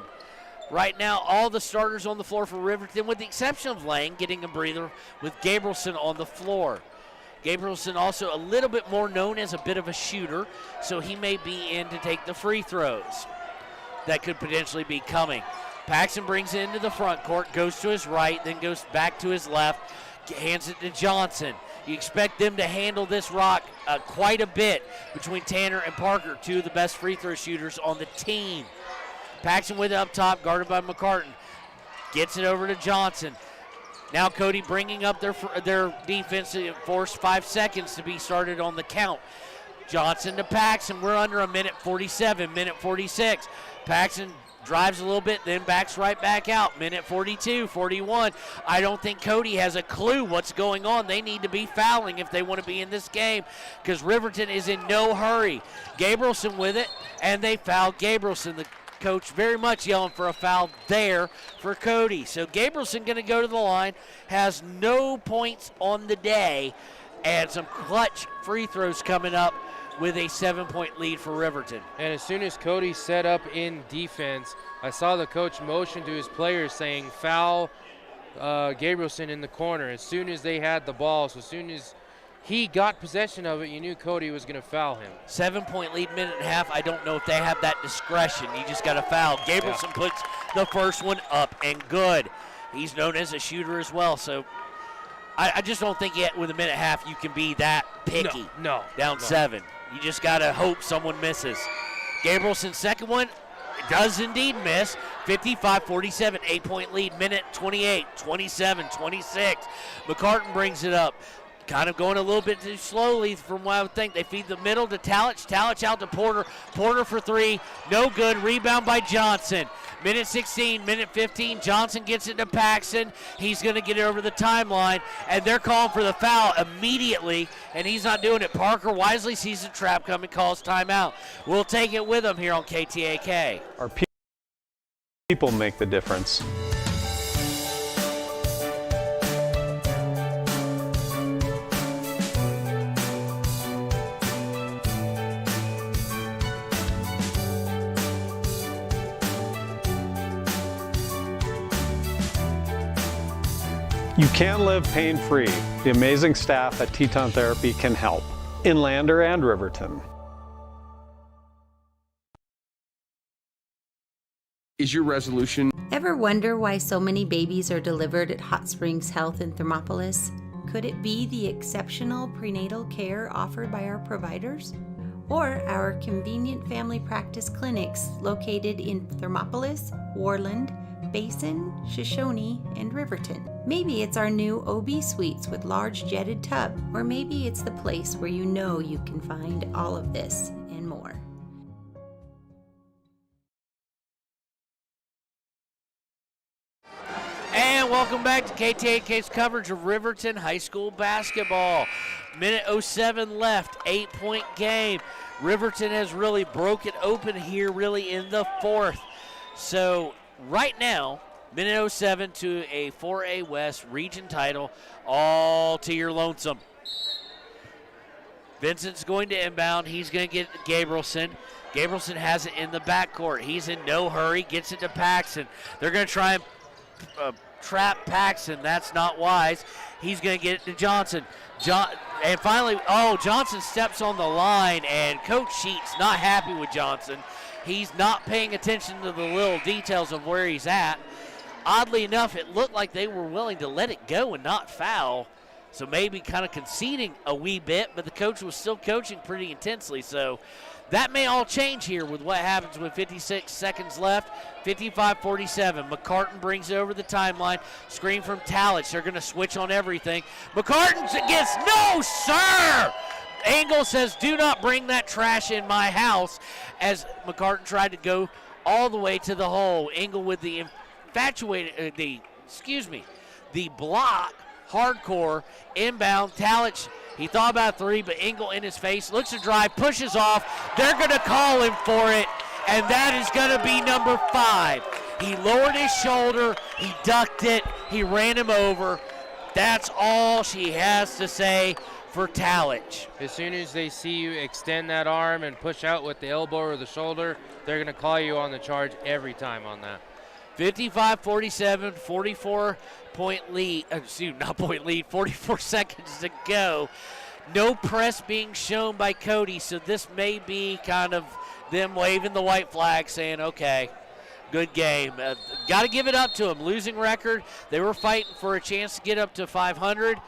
Right now, all the starters on the floor for Riverton, with the exception of Lang, getting a breather with Gabrielson on the floor. Gabrielson also a little bit more known as a bit of a shooter, so he may be in to take the free throws that could potentially be coming. Paxson brings it into the front court, goes to his right, then goes back to his left, hands it to Johnson. You expect them to handle this rock quite a bit between Tanner and Parker, 2 of the best free throw shooters on the team. Paxson with it up top, guarded by McCartan. Gets it over to Johnson. Now Cody bringing up their defense to force 5 seconds to be started on the count. Johnson to Paxson. We're under a minute 47, minute 46. Paxson drives a little bit, then backs right back out. Minute 42, 41. I don't think Cody has a clue what's going on. They need to be fouling if they want to be in this game because Riverton is in no hurry. Gabrielson with it, and they foul Gabrielson. The coach very much yelling for a foul there for Cody. So Gabrielson going to go to the line, has no points on the day, and some clutch free throws coming up with a 7-point lead for Riverton. And as soon as Cody set up in defense, I saw the coach motion to his players saying foul Gabrielson in the corner as soon as they had the ball. So as soon as he got possession of it, you knew Cody was going to foul him. 7-point lead, minute and a half. I don't know if they have that discretion. You just got to foul. Gabrielson puts the first one up and good. He's known as a shooter as well, so I just don't think yet with a minute and a half you can be that picky. No. Down 7. You just got to hope someone misses. Gabrielson's second one does indeed miss. 55-47, 8-point lead, minute 28, 27, 26. McCartan brings it up. Kind of going a little bit too slowly from what I would think. They feed the middle to Talich. Talich out to Porter. Porter for 3. No good. Rebound by Johnson. Minute 16, minute 15. Johnson gets it to Paxson. He's going to get it over the timeline, and they're calling for the foul immediately, and he's not doing it. Parker wisely sees the trap coming, calls timeout. We'll take it with him here on KTAK. Our people make the difference. You can live pain-free. The amazing staff at Teton Therapy can help in Lander and Riverton. Is your resolution? Ever wonder why so many babies are delivered at Hot Springs Health in Thermopolis? Could it be the exceptional prenatal care offered by our providers? Or our convenient family practice clinics located in Thermopolis, Warland, Basin, Shoshone, and Riverton. Maybe it's our new OB suites with large jetted tub, or maybe it's the place where you know you can find all of this and more. And welcome back to KTAK's coverage of Riverton High School basketball. Minute 07 left, 8-point game. Riverton has really broken open here really in the fourth. So right now, minute 07 to a 4A West region title, all to your lonesome. Vincent's going to inbound. He's going to get Gabrielson. Gabrielson has it in the backcourt. He's in no hurry, gets it to Paxson. They're going to try and trap Paxson. That's not wise. He's going to get it to Johnson. And finally, Johnson steps on the line, and Coach Sheets not happy with Johnson. He's not paying attention to the little details of where he's at. oddly enough, it looked like they were willing to let it go and not foul. So maybe kind of conceding a wee bit, but the coach was still coaching pretty intensely. So that may all change here with what happens with 56 seconds left. 55-47. McCartan brings it over the timeline. Screen from Talich. They're going to switch on everything. McCartan gets no, sir! Engel says, do not bring that trash in my house, as McCartan tried to go all the way to the hole. Engel with the the block, hardcore, inbound. Talich, he thought about three, but Engel in his face, looks to drive, pushes off. They're going to call him for it, and that is going to be number 5. He lowered his shoulder, he ducked it, he ran him over. That's all she has to say for Talich. As soon as they see you extend that arm and push out with the elbow or the shoulder, they're going to call you on the charge every time on that. 55-47, 44 seconds to go. No press being shown by Cody, so this may be kind of them waving the white flag saying, okay, good game. Got to give it up to them. Losing record. They were fighting for a chance to get up to 500.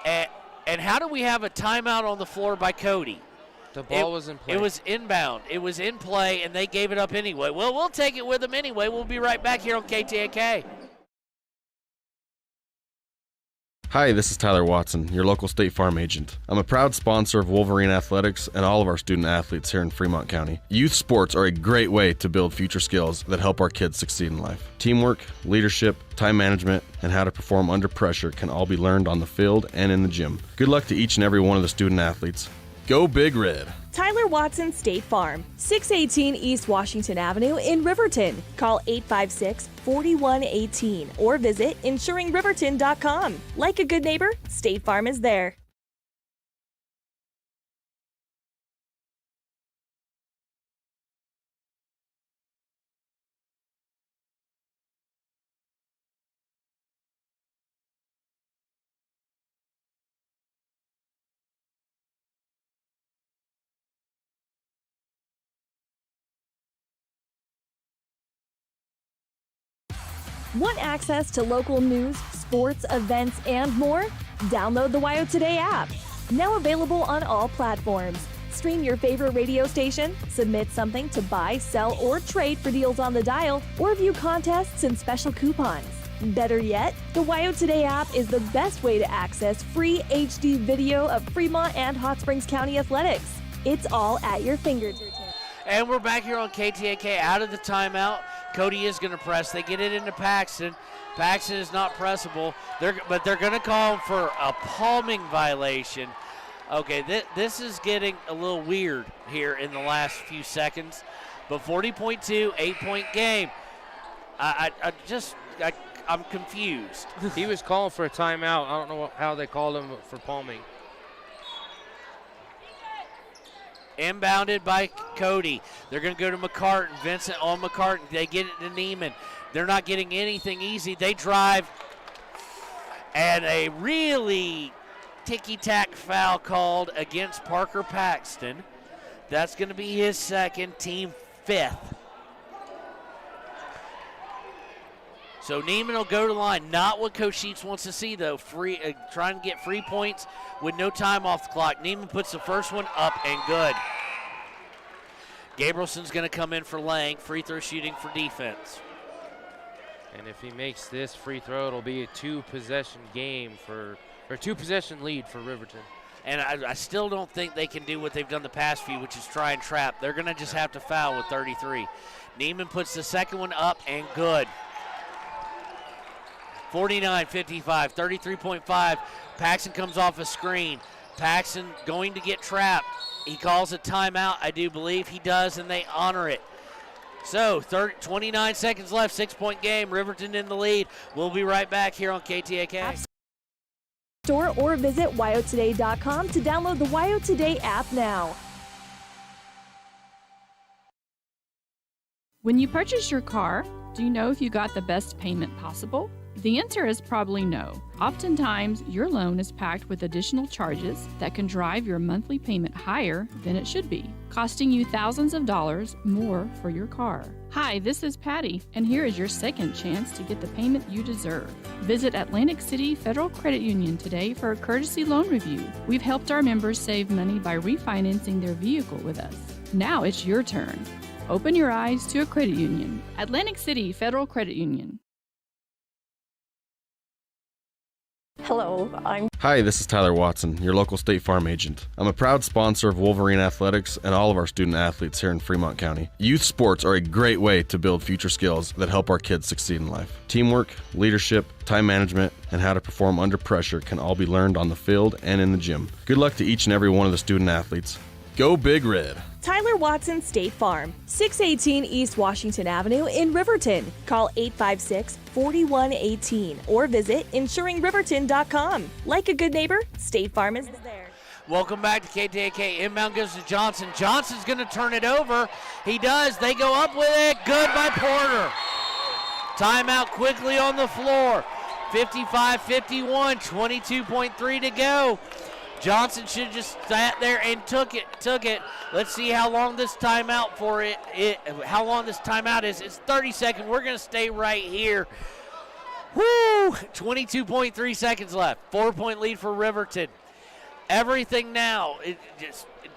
And how do we have a timeout on the floor by Cody? The ball was in play. It was inbound. It was in play, and they gave it up anyway. Well, we'll take it with them anyway. We'll be right back here on KTAK. Hi, this is Tyler Watson, your local State Farm agent. I'm a proud sponsor of Wolverine Athletics and all of our student athletes here in Fremont County. Youth sports are a great way to build future skills that help our kids succeed in life. Teamwork, leadership, time management, and how to perform under pressure can all be learned on the field and in the gym. Good luck to each and every one of the student athletes. Go Big Red! Tyler Watson State Farm, 618 East Washington Avenue in Riverton. Call 856-4118 or visit insuringriverton.com. Like a good neighbor, State Farm is there. Want access to local news, sports, events, and more? Download the WyoToday app. Now available on all platforms. Stream your favorite radio station, submit something to buy, sell, or trade for deals on the dial, or view contests and special coupons. Better yet, the WyoToday app is the best way to access free HD video of Fremont and Hot Springs County athletics. It's all at your fingertips. And we're back here on KTAK out of the timeout. Cody is going to press. They get it into Paxton. Paxton is not pressable, but they're going to call him for a palming violation. Okay, this is getting a little weird here in the last few seconds. But 40.2, 8-point game. I'm confused. He was calling for a timeout. I don't know how they called him for palming. Inbounded by Cody. They're going to go to McCartan. Vincent on McCartan. They get it to Neiman. They're not getting anything easy. They drive. And a really ticky-tack foul called against Parker Paxton. That's going to be his second, team 5th. So Neiman will go to the line. Not what Coach Sheets wants to see, though. Trying to get free points with no time off the clock. Neiman puts the first one up and good. Gabrielson's going to come in for Lang. Free throw shooting for defense. And if he makes this free throw, it'll be a 2-possession game or 2-possession lead for Riverton. And I still don't think they can do what they've done the past few, which is try and trap. They're going to just have to foul with 33. Neiman puts the second one up and good. 49-55, 33.5. Paxton comes off a screen. Paxton going to get trapped. He calls a timeout. I do believe he does, and they honor it. So 29 seconds left, 6-point game. Riverton in the lead. We'll be right back here on KTAK. Store or visit WyoToday.com to download the WyoToday app now. When you purchase your car, do you know if you got the best payment possible? The answer is probably no. Oftentimes, your loan is packed with additional charges that can drive your monthly payment higher than it should be. costing you thousands of dollars more for your car. Hi, this is Patty, and here is your second chance to get the payment you deserve. Visit Atlantic City Federal Credit Union today for a courtesy loan review. We've helped our members save money by refinancing their vehicle with us. Now it's your turn. Open your eyes to a credit union. Atlantic City Federal Credit Union. Hello, Hi, this is Tyler Watson, your local State Farm agent. I'm a proud sponsor of Wolverine Athletics and all of our student athletes here in Fremont County. Youth sports are a great way to build future skills that help our kids succeed in life. Teamwork, leadership, time management, and how to perform under pressure can all be learned on the field and in the gym. Good luck to each and every one of the student athletes. Go Big Red! Tyler Watson State Farm, 618 East Washington Avenue in Riverton. Call 856-4118 or visit insuringriverton.com. Like a good neighbor, State Farm is there. Welcome back to KTAK. Inbound goes to Johnson. Johnson's going to turn it over. He does. They go up with it. Good by Porter. Timeout quickly on the floor. 55-51, 22.3 to go. Johnson should have just sat there and took it. Let's see how long this timeout how long this timeout is. It's 30 seconds. We're going to stay right here. Woo! 22.3 seconds left. 4-point lead for Riverton. Everything now, it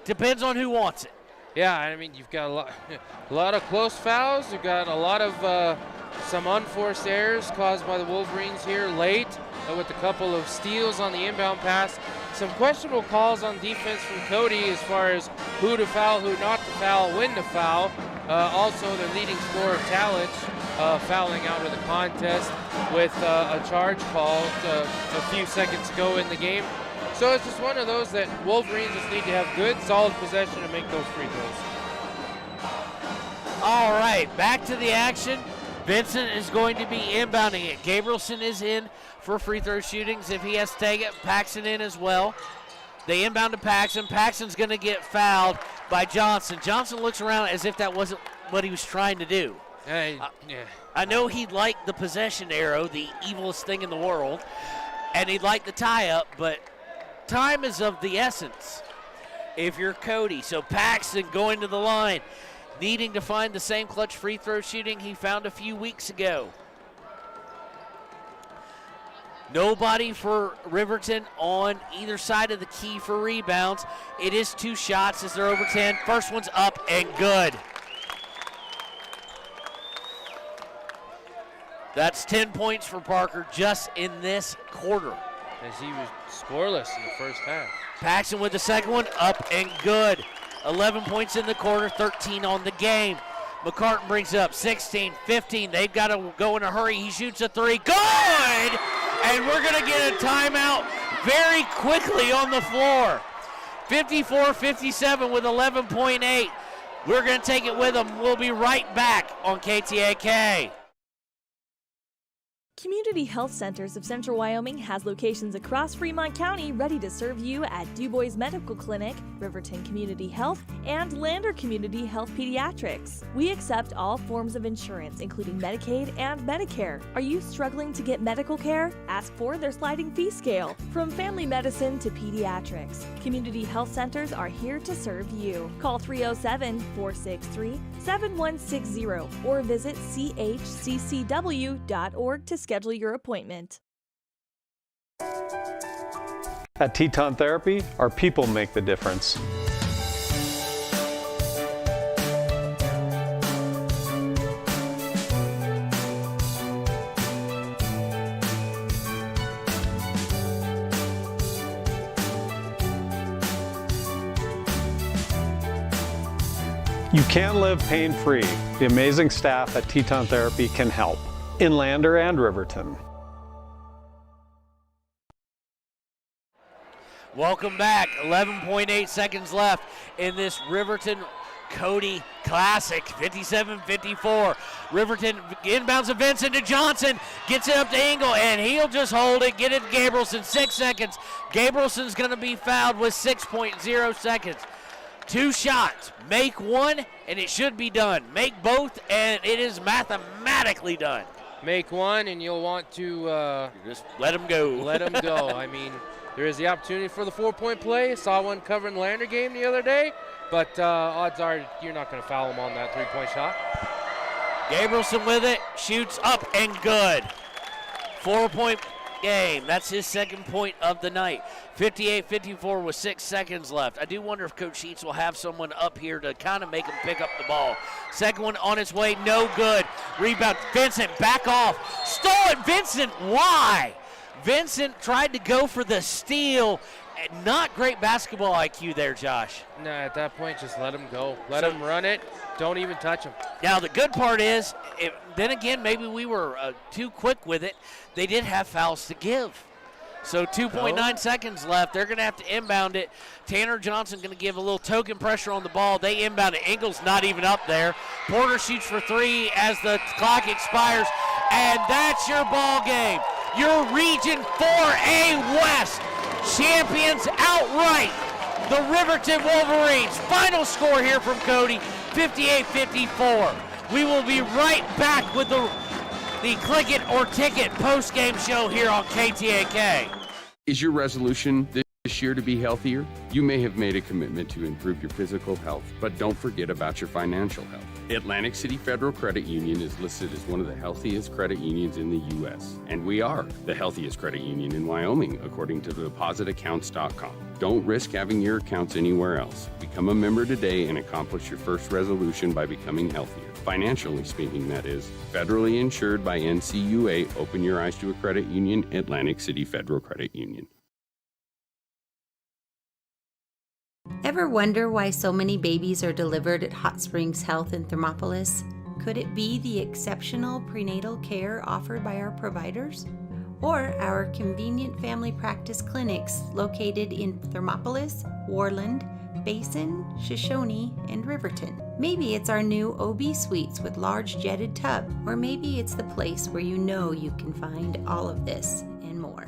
depends on who wants it. Yeah, I mean, you've got a lot of close fouls. You've got a lot of some unforced errors caused by the Wolverines here late with a couple of steals on the inbound pass. Some questionable calls on defense from Cody as far as who to foul, who not to foul, when to foul. Also, their leading scorer, Talent, fouling out of the contest with a charge called a few seconds ago in the game. So it's just one of those that Wolverines just need to have good, solid possession to make those free throws. All right, back to the action. Vincent is going to be inbounding it. Gabrielson is in for free throw shootings if he has to take it. Paxson in as well. They inbound to Paxson. Paxson's going to get fouled by Johnson. Johnson looks around as if that wasn't what he was trying to do. Yeah. I know he'd like the possession arrow, the evilest thing in the world, and he'd like the tie-up, but time is of the essence if you're Cody. So Paxson going to the line, needing to find the same clutch free throw shooting he found a few weeks ago. Nobody for Riverton on either side of the key for rebounds. It is 2 shots as they're over 10. First one's up and good. That's 10 points for Parker just in this quarter. As he was scoreless in the first half. Paxson with the second one, up and good. 11 points in the quarter, 13 on the game. McCartan brings it up, 16, 15. They've got to go in a hurry. He shoots a 3. Good! And we're going to get a timeout very quickly on the floor. 54-57 with 11.8. We're going to take it with them. We'll be right back on KTAK. Community Health Centers of Central Wyoming has locations across Fremont County ready to serve you at Du Bois Medical Clinic, Riverton Community Health, and Lander Community Health Pediatrics. We accept all forms of insurance, including Medicaid and Medicare. Are you struggling to get medical care? Ask for their sliding fee scale. From family medicine to pediatrics, Community Health Centers are here to serve you. Call 307-463-7160 or visit chccw.org to schedule your appointment. At Teton Therapy, our people make the difference. You can live pain-free. The amazing staff at Teton Therapy can help. In Lander and Riverton. Welcome back. 11.8 seconds left in this Riverton Cody Classic. 57-54. Riverton inbounds to Vincent to Johnson. Gets it up to Engel, and he'll just hold it. Get it to Gabrielson. 6 seconds. Gabrielson's going to be fouled with 6.0 seconds. 2 shots. Make one, and it should be done. Make both, and it is mathematically done. Make one, and you'll want to just let him go. Let him go. I mean, there is the opportunity for the 4-point play. Saw one covering the Lander game the other day. but odds are you're not going to foul him on that three-point shot. Gabrielson with it, shoots up and good. 4-point game. That's his second point of the night. 58-54 with 6 seconds left. I do wonder if Coach Sheets will have someone up here to kind of make him pick up the ball. Second one on its way, no good. Rebound, Vincent back off. Stolen, Vincent, why? Vincent tried to go for the steal. Not great basketball IQ there, Josh. No, at that point, just let him go. Let him run it. Don't even touch him. Now, the good part is, then again, maybe we were too quick with it. They did have fouls to give. So 2.9 seconds left. They're going to have to inbound it. Tanner Johnson going to give a little token pressure on the ball. They inbound it. Ingles not even up there. Porter shoots for three as the clock expires. And that's your ball game. Your Region 4A West champions outright. The Riverton Wolverines. Final score here from Cody, 58-54. We will be right back with the Click It or Ticket post-game show here on KTAK. Is your resolution this year to be healthier? You may have made a commitment to improve your physical health, but don't forget about your financial health. Atlantic City Federal Credit Union is listed as one of the healthiest credit unions in the U.S., and we are the healthiest credit union in Wyoming, according to depositaccounts.com. Don't risk having your accounts anywhere else. Become a member today and accomplish your first resolution by becoming healthier. Financially speaking, that is. Federally insured by NCUA. Open your eyes to a credit union. Atlantic City Federal Credit Union. Ever wonder why so many babies are delivered at Hot Springs Health in Thermopolis? Could it be the exceptional prenatal care offered by our providers? Or our convenient family practice clinics located in Thermopolis, Worland, Basin, Shoshone, and Riverton? Maybe it's our new OB suites with large jetted tub, or maybe it's the place where you know you can find all of this and more.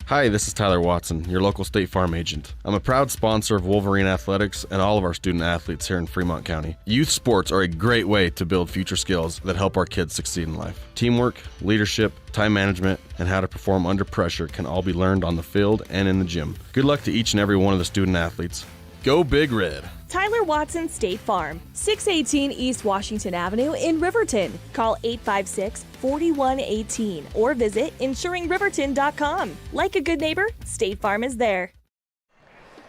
Hi, this is Tyler Watson, your local State Farm agent. I'm a proud sponsor of Wolverine Athletics and all of our student athletes here in Fremont County. Youth sports are a great way to build future skills that help our kids succeed in life. Teamwork, leadership, time management, and how to perform under pressure can all be learned on the field and in the gym. Good luck to each and every one of the student athletes. Go Big Red! Tyler Watson State Farm, 618 East Washington Avenue in Riverton. Call 856-4118 or visit insuringriverton.com. Like a good neighbor, State Farm is there.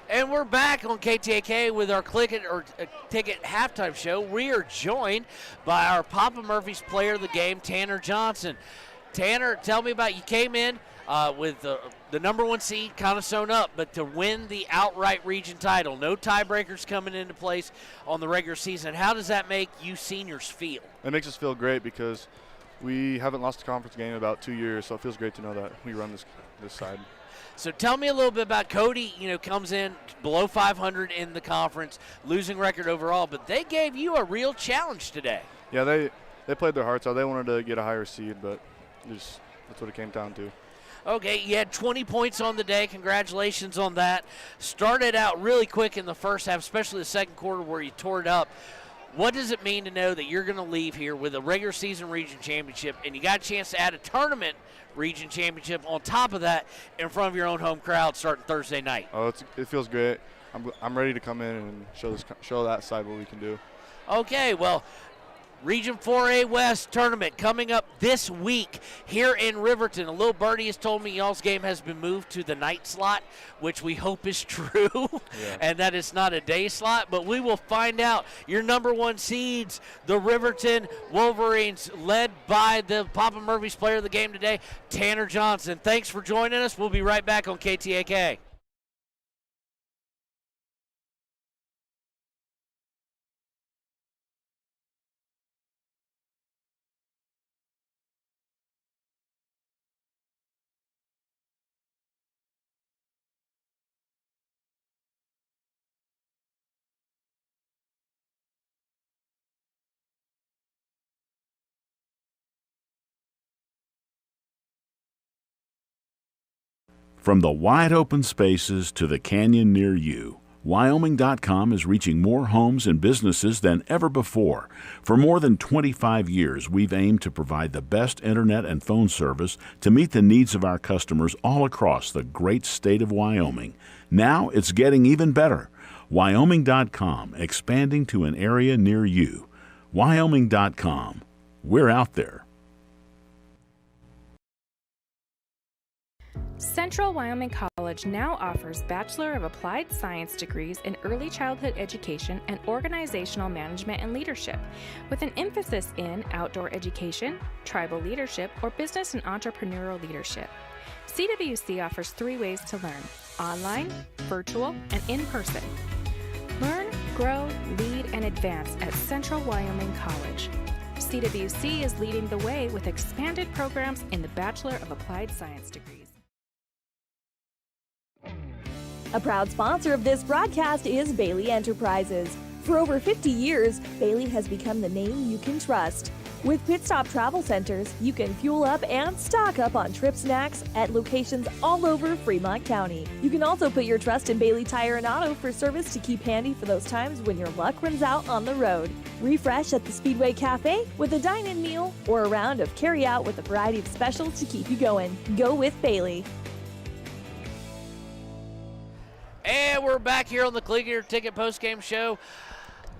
And we're back on KTAK with our Click It or Ticket halftime show. We are joined by our Papa Murphy's player of the game, Tanner Johnson. Tanner, tell me about, you came in with the number one seed kind of sewn up, but to win the outright region title, no tiebreakers coming into place on the regular season. How does that make you seniors feel? It makes us feel great because we haven't lost a conference game in about 2 years, so it feels great to know that we run this side. So tell me a little bit about Cody. Comes in below 500 in the conference, losing record overall, but they gave you a real challenge today. Yeah, they played their hearts out. They wanted to get a higher seed, but that's what it came down to. Okay, you had 20 points on the day. Congratulations on that. Started out really quick in the first half, especially the second quarter where you tore it up. What does it mean to know that you're going to leave here with a regular season region championship and you got a chance to add a tournament region championship on top of that in front of your own home crowd starting Thursday night? Oh, it feels great. I'm ready to come in and show that side what we can do. Okay, well, Region 4A West tournament coming up this week here in Riverton. A little birdie has told me y'all's game has been moved to the night slot, which we hope is true, and that it's not a day slot, but we will find out. Your number one seeds, the Riverton Wolverines, led by the Papa Murphy's player of the game today, Tanner Johnson. Thanks for joining us. We'll be right back on KTAK. From the wide open spaces to the canyon near you, Wyoming.com is reaching more homes and businesses than ever before. For more than 25 years, we've aimed to provide the best internet and phone service to meet the needs of our customers all across the great state of Wyoming. Now it's getting even better. Wyoming.com, expanding to an area near you. Wyoming.com. We're out there. Central Wyoming College now offers Bachelor of Applied Science degrees in Early Childhood Education and Organizational Management and Leadership, with an emphasis in outdoor education, tribal leadership, or business and entrepreneurial leadership. CWC offers 3 ways to learn: online, virtual, and in person. Learn, grow, lead, and advance at Central Wyoming College. CWC is leading the way with expanded programs in the Bachelor of Applied Science degrees. A proud sponsor of this broadcast is Bailey Enterprises. For over 50 years, Bailey has become the name you can trust. With Pit Stop Travel Centers, you can fuel up and stock up on trip snacks at locations all over Fremont County. You can also put your trust in Bailey Tire and Auto for service to keep handy for those times when your luck runs out on the road. Refresh at the Speedway Cafe with a dine-in meal or a round of carry-out with a variety of specials to keep you going. Go with Bailey. And we're back here on the Clear Ticket Postgame Show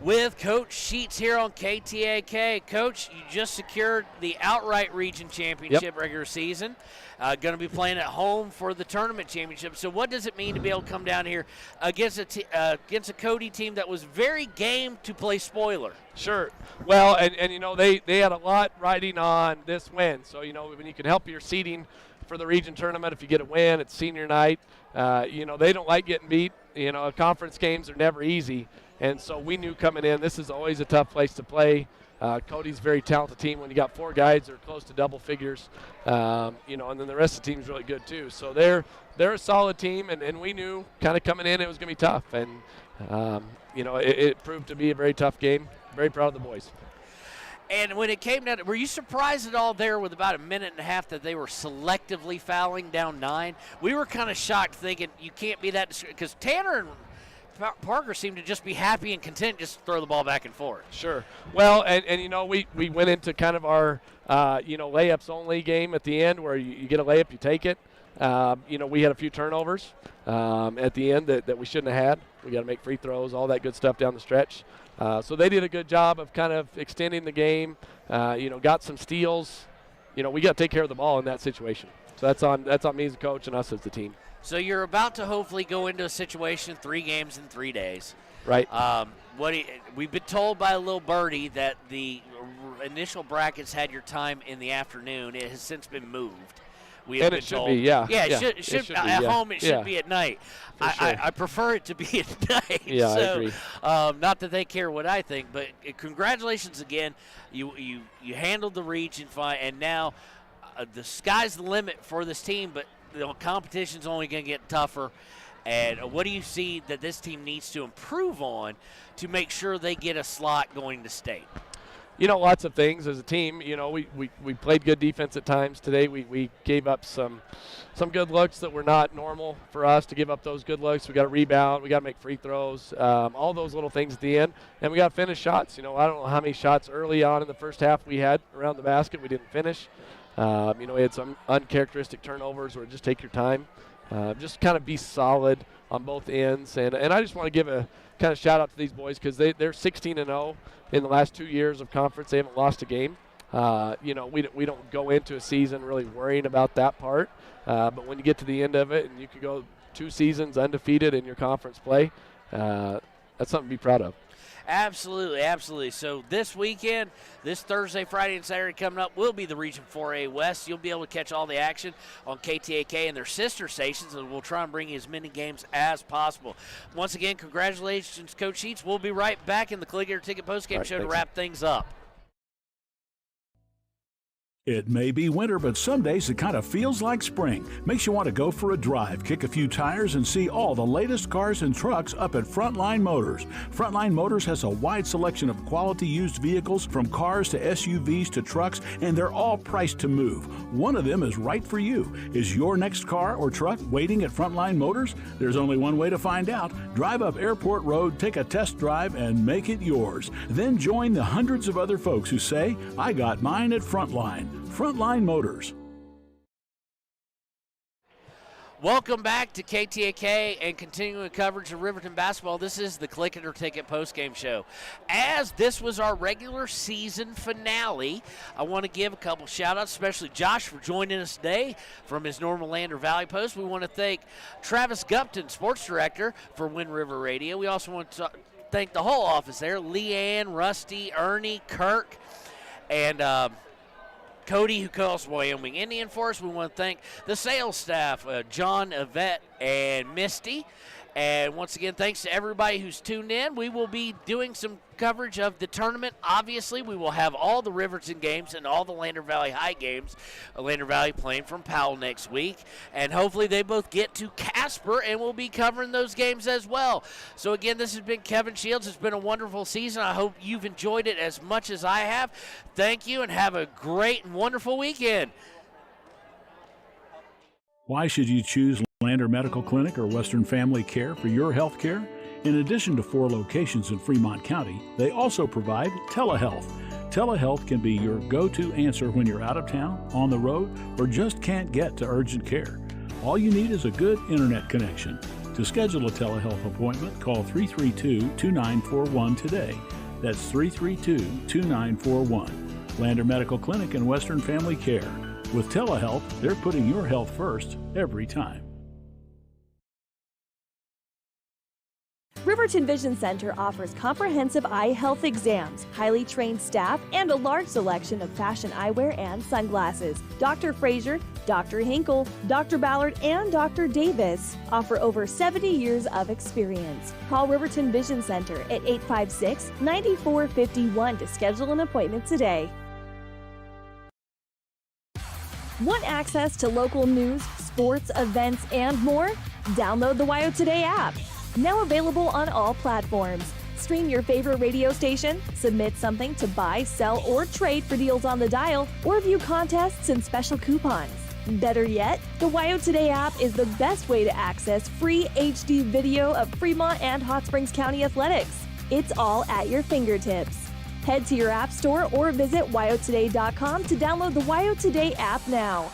with Coach Sheets here on KTAK. Coach, you just secured the outright region championship regular season. Going to be playing at home for the tournament championship. So what does it mean to be able to come down here against a Cody team that was very game to play spoiler? Sure. Well, and you know, they had a lot riding on this win. So, you know, when you can help your seeding for the region tournament, if you get a win, it's senior night. You know, they don't like getting beat. You know, conference games are never easy. And so we knew coming in, this is always a tough place to play. Cody's a very talented team. When you got 4 guys that are close to double figures, you know, and then the rest of the team's really good too. So they're a solid team, and we knew kind of coming in it was going to be tough. And, you know, it proved to be a very tough game. Very proud of the boys. And when it came down, were you surprised at all there with about a minute and a half that they were selectively fouling down 9? We were kind of shocked, thinking you can't be that, because Tanner and Parker seemed to just be happy and content just to throw the ball back and forth. Sure. Well, and you know, we went into kind of our, you know, layups only game at the end where you get a layup, you take it. You know, we had a few turnovers at the end that we shouldn't have had. We got to make free throws, all that good stuff down the stretch. So they did a good job of kind of extending the game. You know, got some steals. You know, we got to take care of the ball in that situation. So that's on me as a coach and us as the team. So you're about to hopefully go into a situation, 3 games in 3 days. Right. We've been told by a little birdie that the initial brackets had your time in the afternoon. It has since been moved. We have and been it should told. be, yeah. It should at home. It should be at night. Sure. I prefer it to be at night. Yeah, so, I agree. Not that they care what I think, but congratulations again. You handled the region fine, and now the sky's the limit for this team. But the competition's only going to get tougher. And what do you see that this team needs to improve on to make sure they get a slot going to state? You know, lots of things as a team. You know, we played good defense at times today. We gave up some good looks that were not normal for us to give up those good looks. We got to rebound. We got to make free throws. All those little things at the end. And we got to finish shots. You know, I don't know how many shots early on in the first half we had around the basket we didn't finish. You know, we had some uncharacteristic turnovers where just take your time. Just kind of be solid on both ends. And I just want to give a kind of shout out to these boys because they're 16-0 in the last 2 years of conference. They haven't lost a game. You know, we don't go into a season really worrying about that part. But when you get to the end of it and you can go 2 seasons undefeated in your conference play, that's something to be proud of. Absolutely, absolutely. So this weekend, this Thursday, Friday, and Saturday coming up will be the Region 4A West. You'll be able to catch all the action on KTAK and their sister stations, and we'll try and bring you as many games as possible. Once again, congratulations, Coach Sheets. We'll be right back in the Clear Ticket Postgame Show to wrap things up. It may be winter, but some days it kind of feels like spring. Makes you want to go for a drive, kick a few tires, and see all the latest cars and trucks up at Frontline Motors. Frontline Motors has a wide selection of quality used vehicles, from cars to SUVs to trucks, and they're all priced to move. One of them is right for you. Is your next car or truck waiting at Frontline Motors? There's only one way to find out. Drive up Airport Road, take a test drive, and make it yours. Then join the hundreds of other folks who say, I got mine at Frontline. Frontline Motors. Welcome back to KTAK and continuing coverage of Riverton basketball. This is the Click It or Ticket postgame show. As this was our regular season finale, I want to give a couple shout-outs, especially Josh for joining us today from his normal Lander Valley post. We want to thank Travis Gupton, sports director for Wind River Radio. We also want to thank the whole office there, Leanne, Rusty, Ernie, Kirk, and Cody, who calls Wyoming Indian for us. We want to thank the sales staff, John, Yvette, and Misty. And once again, thanks to everybody who's tuned in. We will be doing some coverage of the tournament. Obviously, we will have all the Riverton games and all the Lander Valley High games. Lander Valley playing from Powell next week. And hopefully they both get to Casper, and we'll be covering those games as well. So again, this has been Kevin Shields. It's been a wonderful season. I hope you've enjoyed it as much as I have. Thank you, and have a great and wonderful weekend. Why should you choose Lander Medical Clinic or Western Family Care for your health care? In addition to 4 locations in Fremont County, they also provide telehealth. Telehealth can be your go-to answer when you're out of town, on the road, or just can't get to urgent care. All you need is a good internet connection. To schedule a telehealth appointment, call 332-2941 today. That's 332-2941. Lander Medical Clinic and Western Family Care. With telehealth, they're putting your health first every time. Riverton Vision Center offers comprehensive eye health exams, highly trained staff, and a large selection of fashion eyewear and sunglasses. Dr. Frazier, Dr. Hinkle, Dr. Ballard, and Dr. Davis offer over 70 years of experience. Call Riverton Vision Center at 856-9451 to schedule an appointment today. Want access to local news, sports, events, and more? Download the WyoToday app. Now available on all platforms. Stream your favorite radio station, submit something to buy, sell, or trade for deals on the dial, or view contests and special coupons. Better yet, the WyoToday app is the best way to access free HD video of Fremont and Hot Springs County athletics. It's all at your fingertips. Head to your app store or visit WyoToday.com to download the WyoToday app now.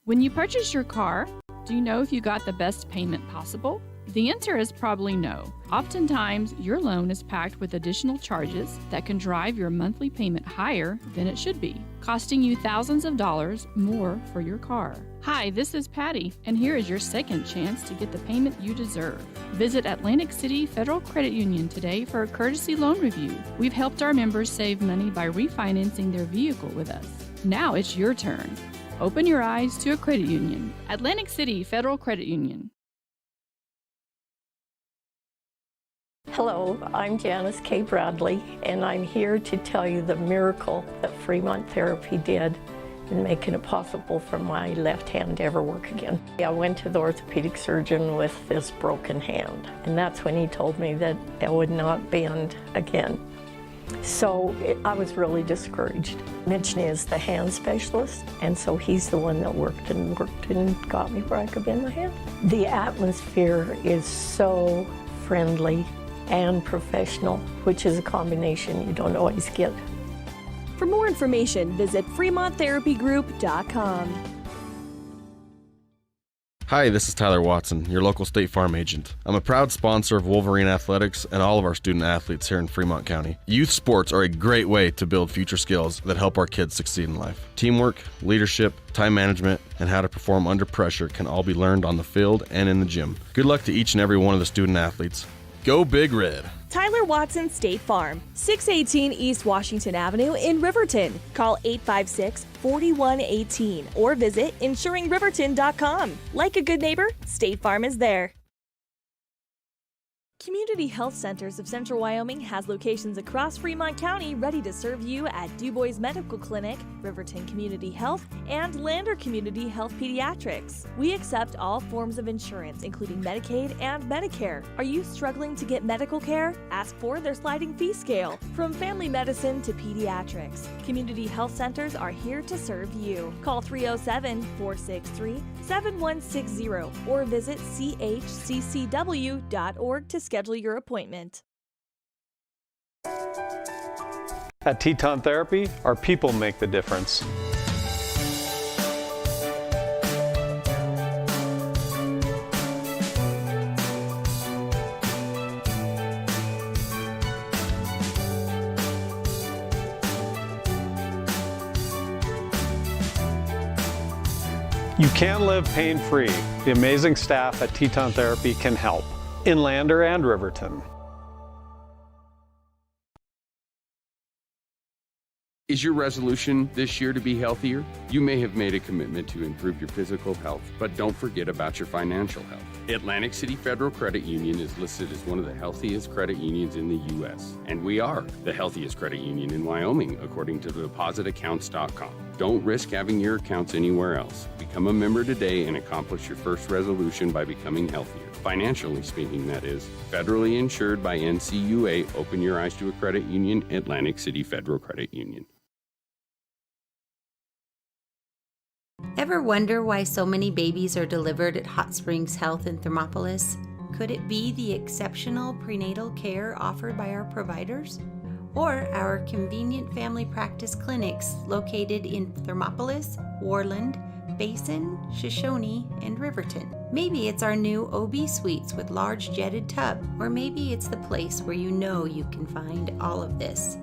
When you purchase your car, do you know if you got the best payment possible? The answer is probably no. Oftentimes, your loan is packed with additional charges that can drive your monthly payment higher than it should be, costing you thousands of dollars more for your car. Hi, this is Patty, and here is your second chance to get the payment you deserve. Visit Atlantic City Federal Credit Union today for a courtesy loan review. We've helped our members save money by refinancing their vehicle with us. Now it's your turn. Open your eyes to a credit union. Atlantic City Federal Credit Union. Hello, I'm Janice K. Bradley, and I'm here to tell you the miracle that Fremont Therapy did in making it possible for my left hand to ever work again. I went to the orthopedic surgeon with this broken hand, and that's when he told me that it would not bend again. So I was really discouraged. Mitch is the hand specialist, and so he's the one that worked and got me where I could bend my hand. The atmosphere is so friendly and professional, which is a combination you don't always get. For more information, visit FremontTherapyGroup.com. Hi, this is Tyler Watson, your local State Farm agent. I'm a proud sponsor of Wolverine Athletics and all of our student athletes here in Fremont County. Youth sports are a great way to build future skills that help our kids succeed in life. Teamwork, leadership, time management, and how to perform under pressure can all be learned on the field and in the gym. Good luck to each and every one of the student athletes. Go Big Red! Tyler Watson State Farm, 618 East Washington Avenue in Riverton. Call 856-4118 or visit insuringriverton.com. Like a good neighbor, State Farm is there. Community Health Centers of Central Wyoming has locations across Fremont County ready to serve you at DuBois Medical Clinic, Riverton Community Health, and Lander Community Health Pediatrics. We accept all forms of insurance, including Medicaid and Medicare. Are you struggling to get medical care? Ask for their sliding fee scale. From family medicine to pediatrics, Community Health Centers are here to serve you. Call 307-463-7160 or visit chccw.org to schedule your appointment. At Teton Therapy, our people make the difference. You can live pain-free. The amazing staff at Teton Therapy can help in Lander and Riverton. Is your resolution this year to be healthier? You may have made a commitment to improve your physical health, but don't forget about your financial health. Atlantic City Federal Credit Union is listed as one of the healthiest credit unions in the U.S., and we are the healthiest credit union in Wyoming, according to depositaccounts.com. Don't risk having your accounts anywhere else. Become a member today and accomplish your first resolution by becoming healthier. Financially speaking, that is. Federally insured by NCUA. Open your eyes to a credit union. Atlantic City Federal Credit Union. Ever wonder why so many babies are delivered at Hot Springs Health in Thermopolis? Could it be the exceptional prenatal care offered by our providers? Or our convenient family practice clinics located in Thermopolis, Worland, Basin, Shoshone, and Riverton? Maybe it's our new OB suites with large jetted tub, or maybe it's the place where you know you can find all of this.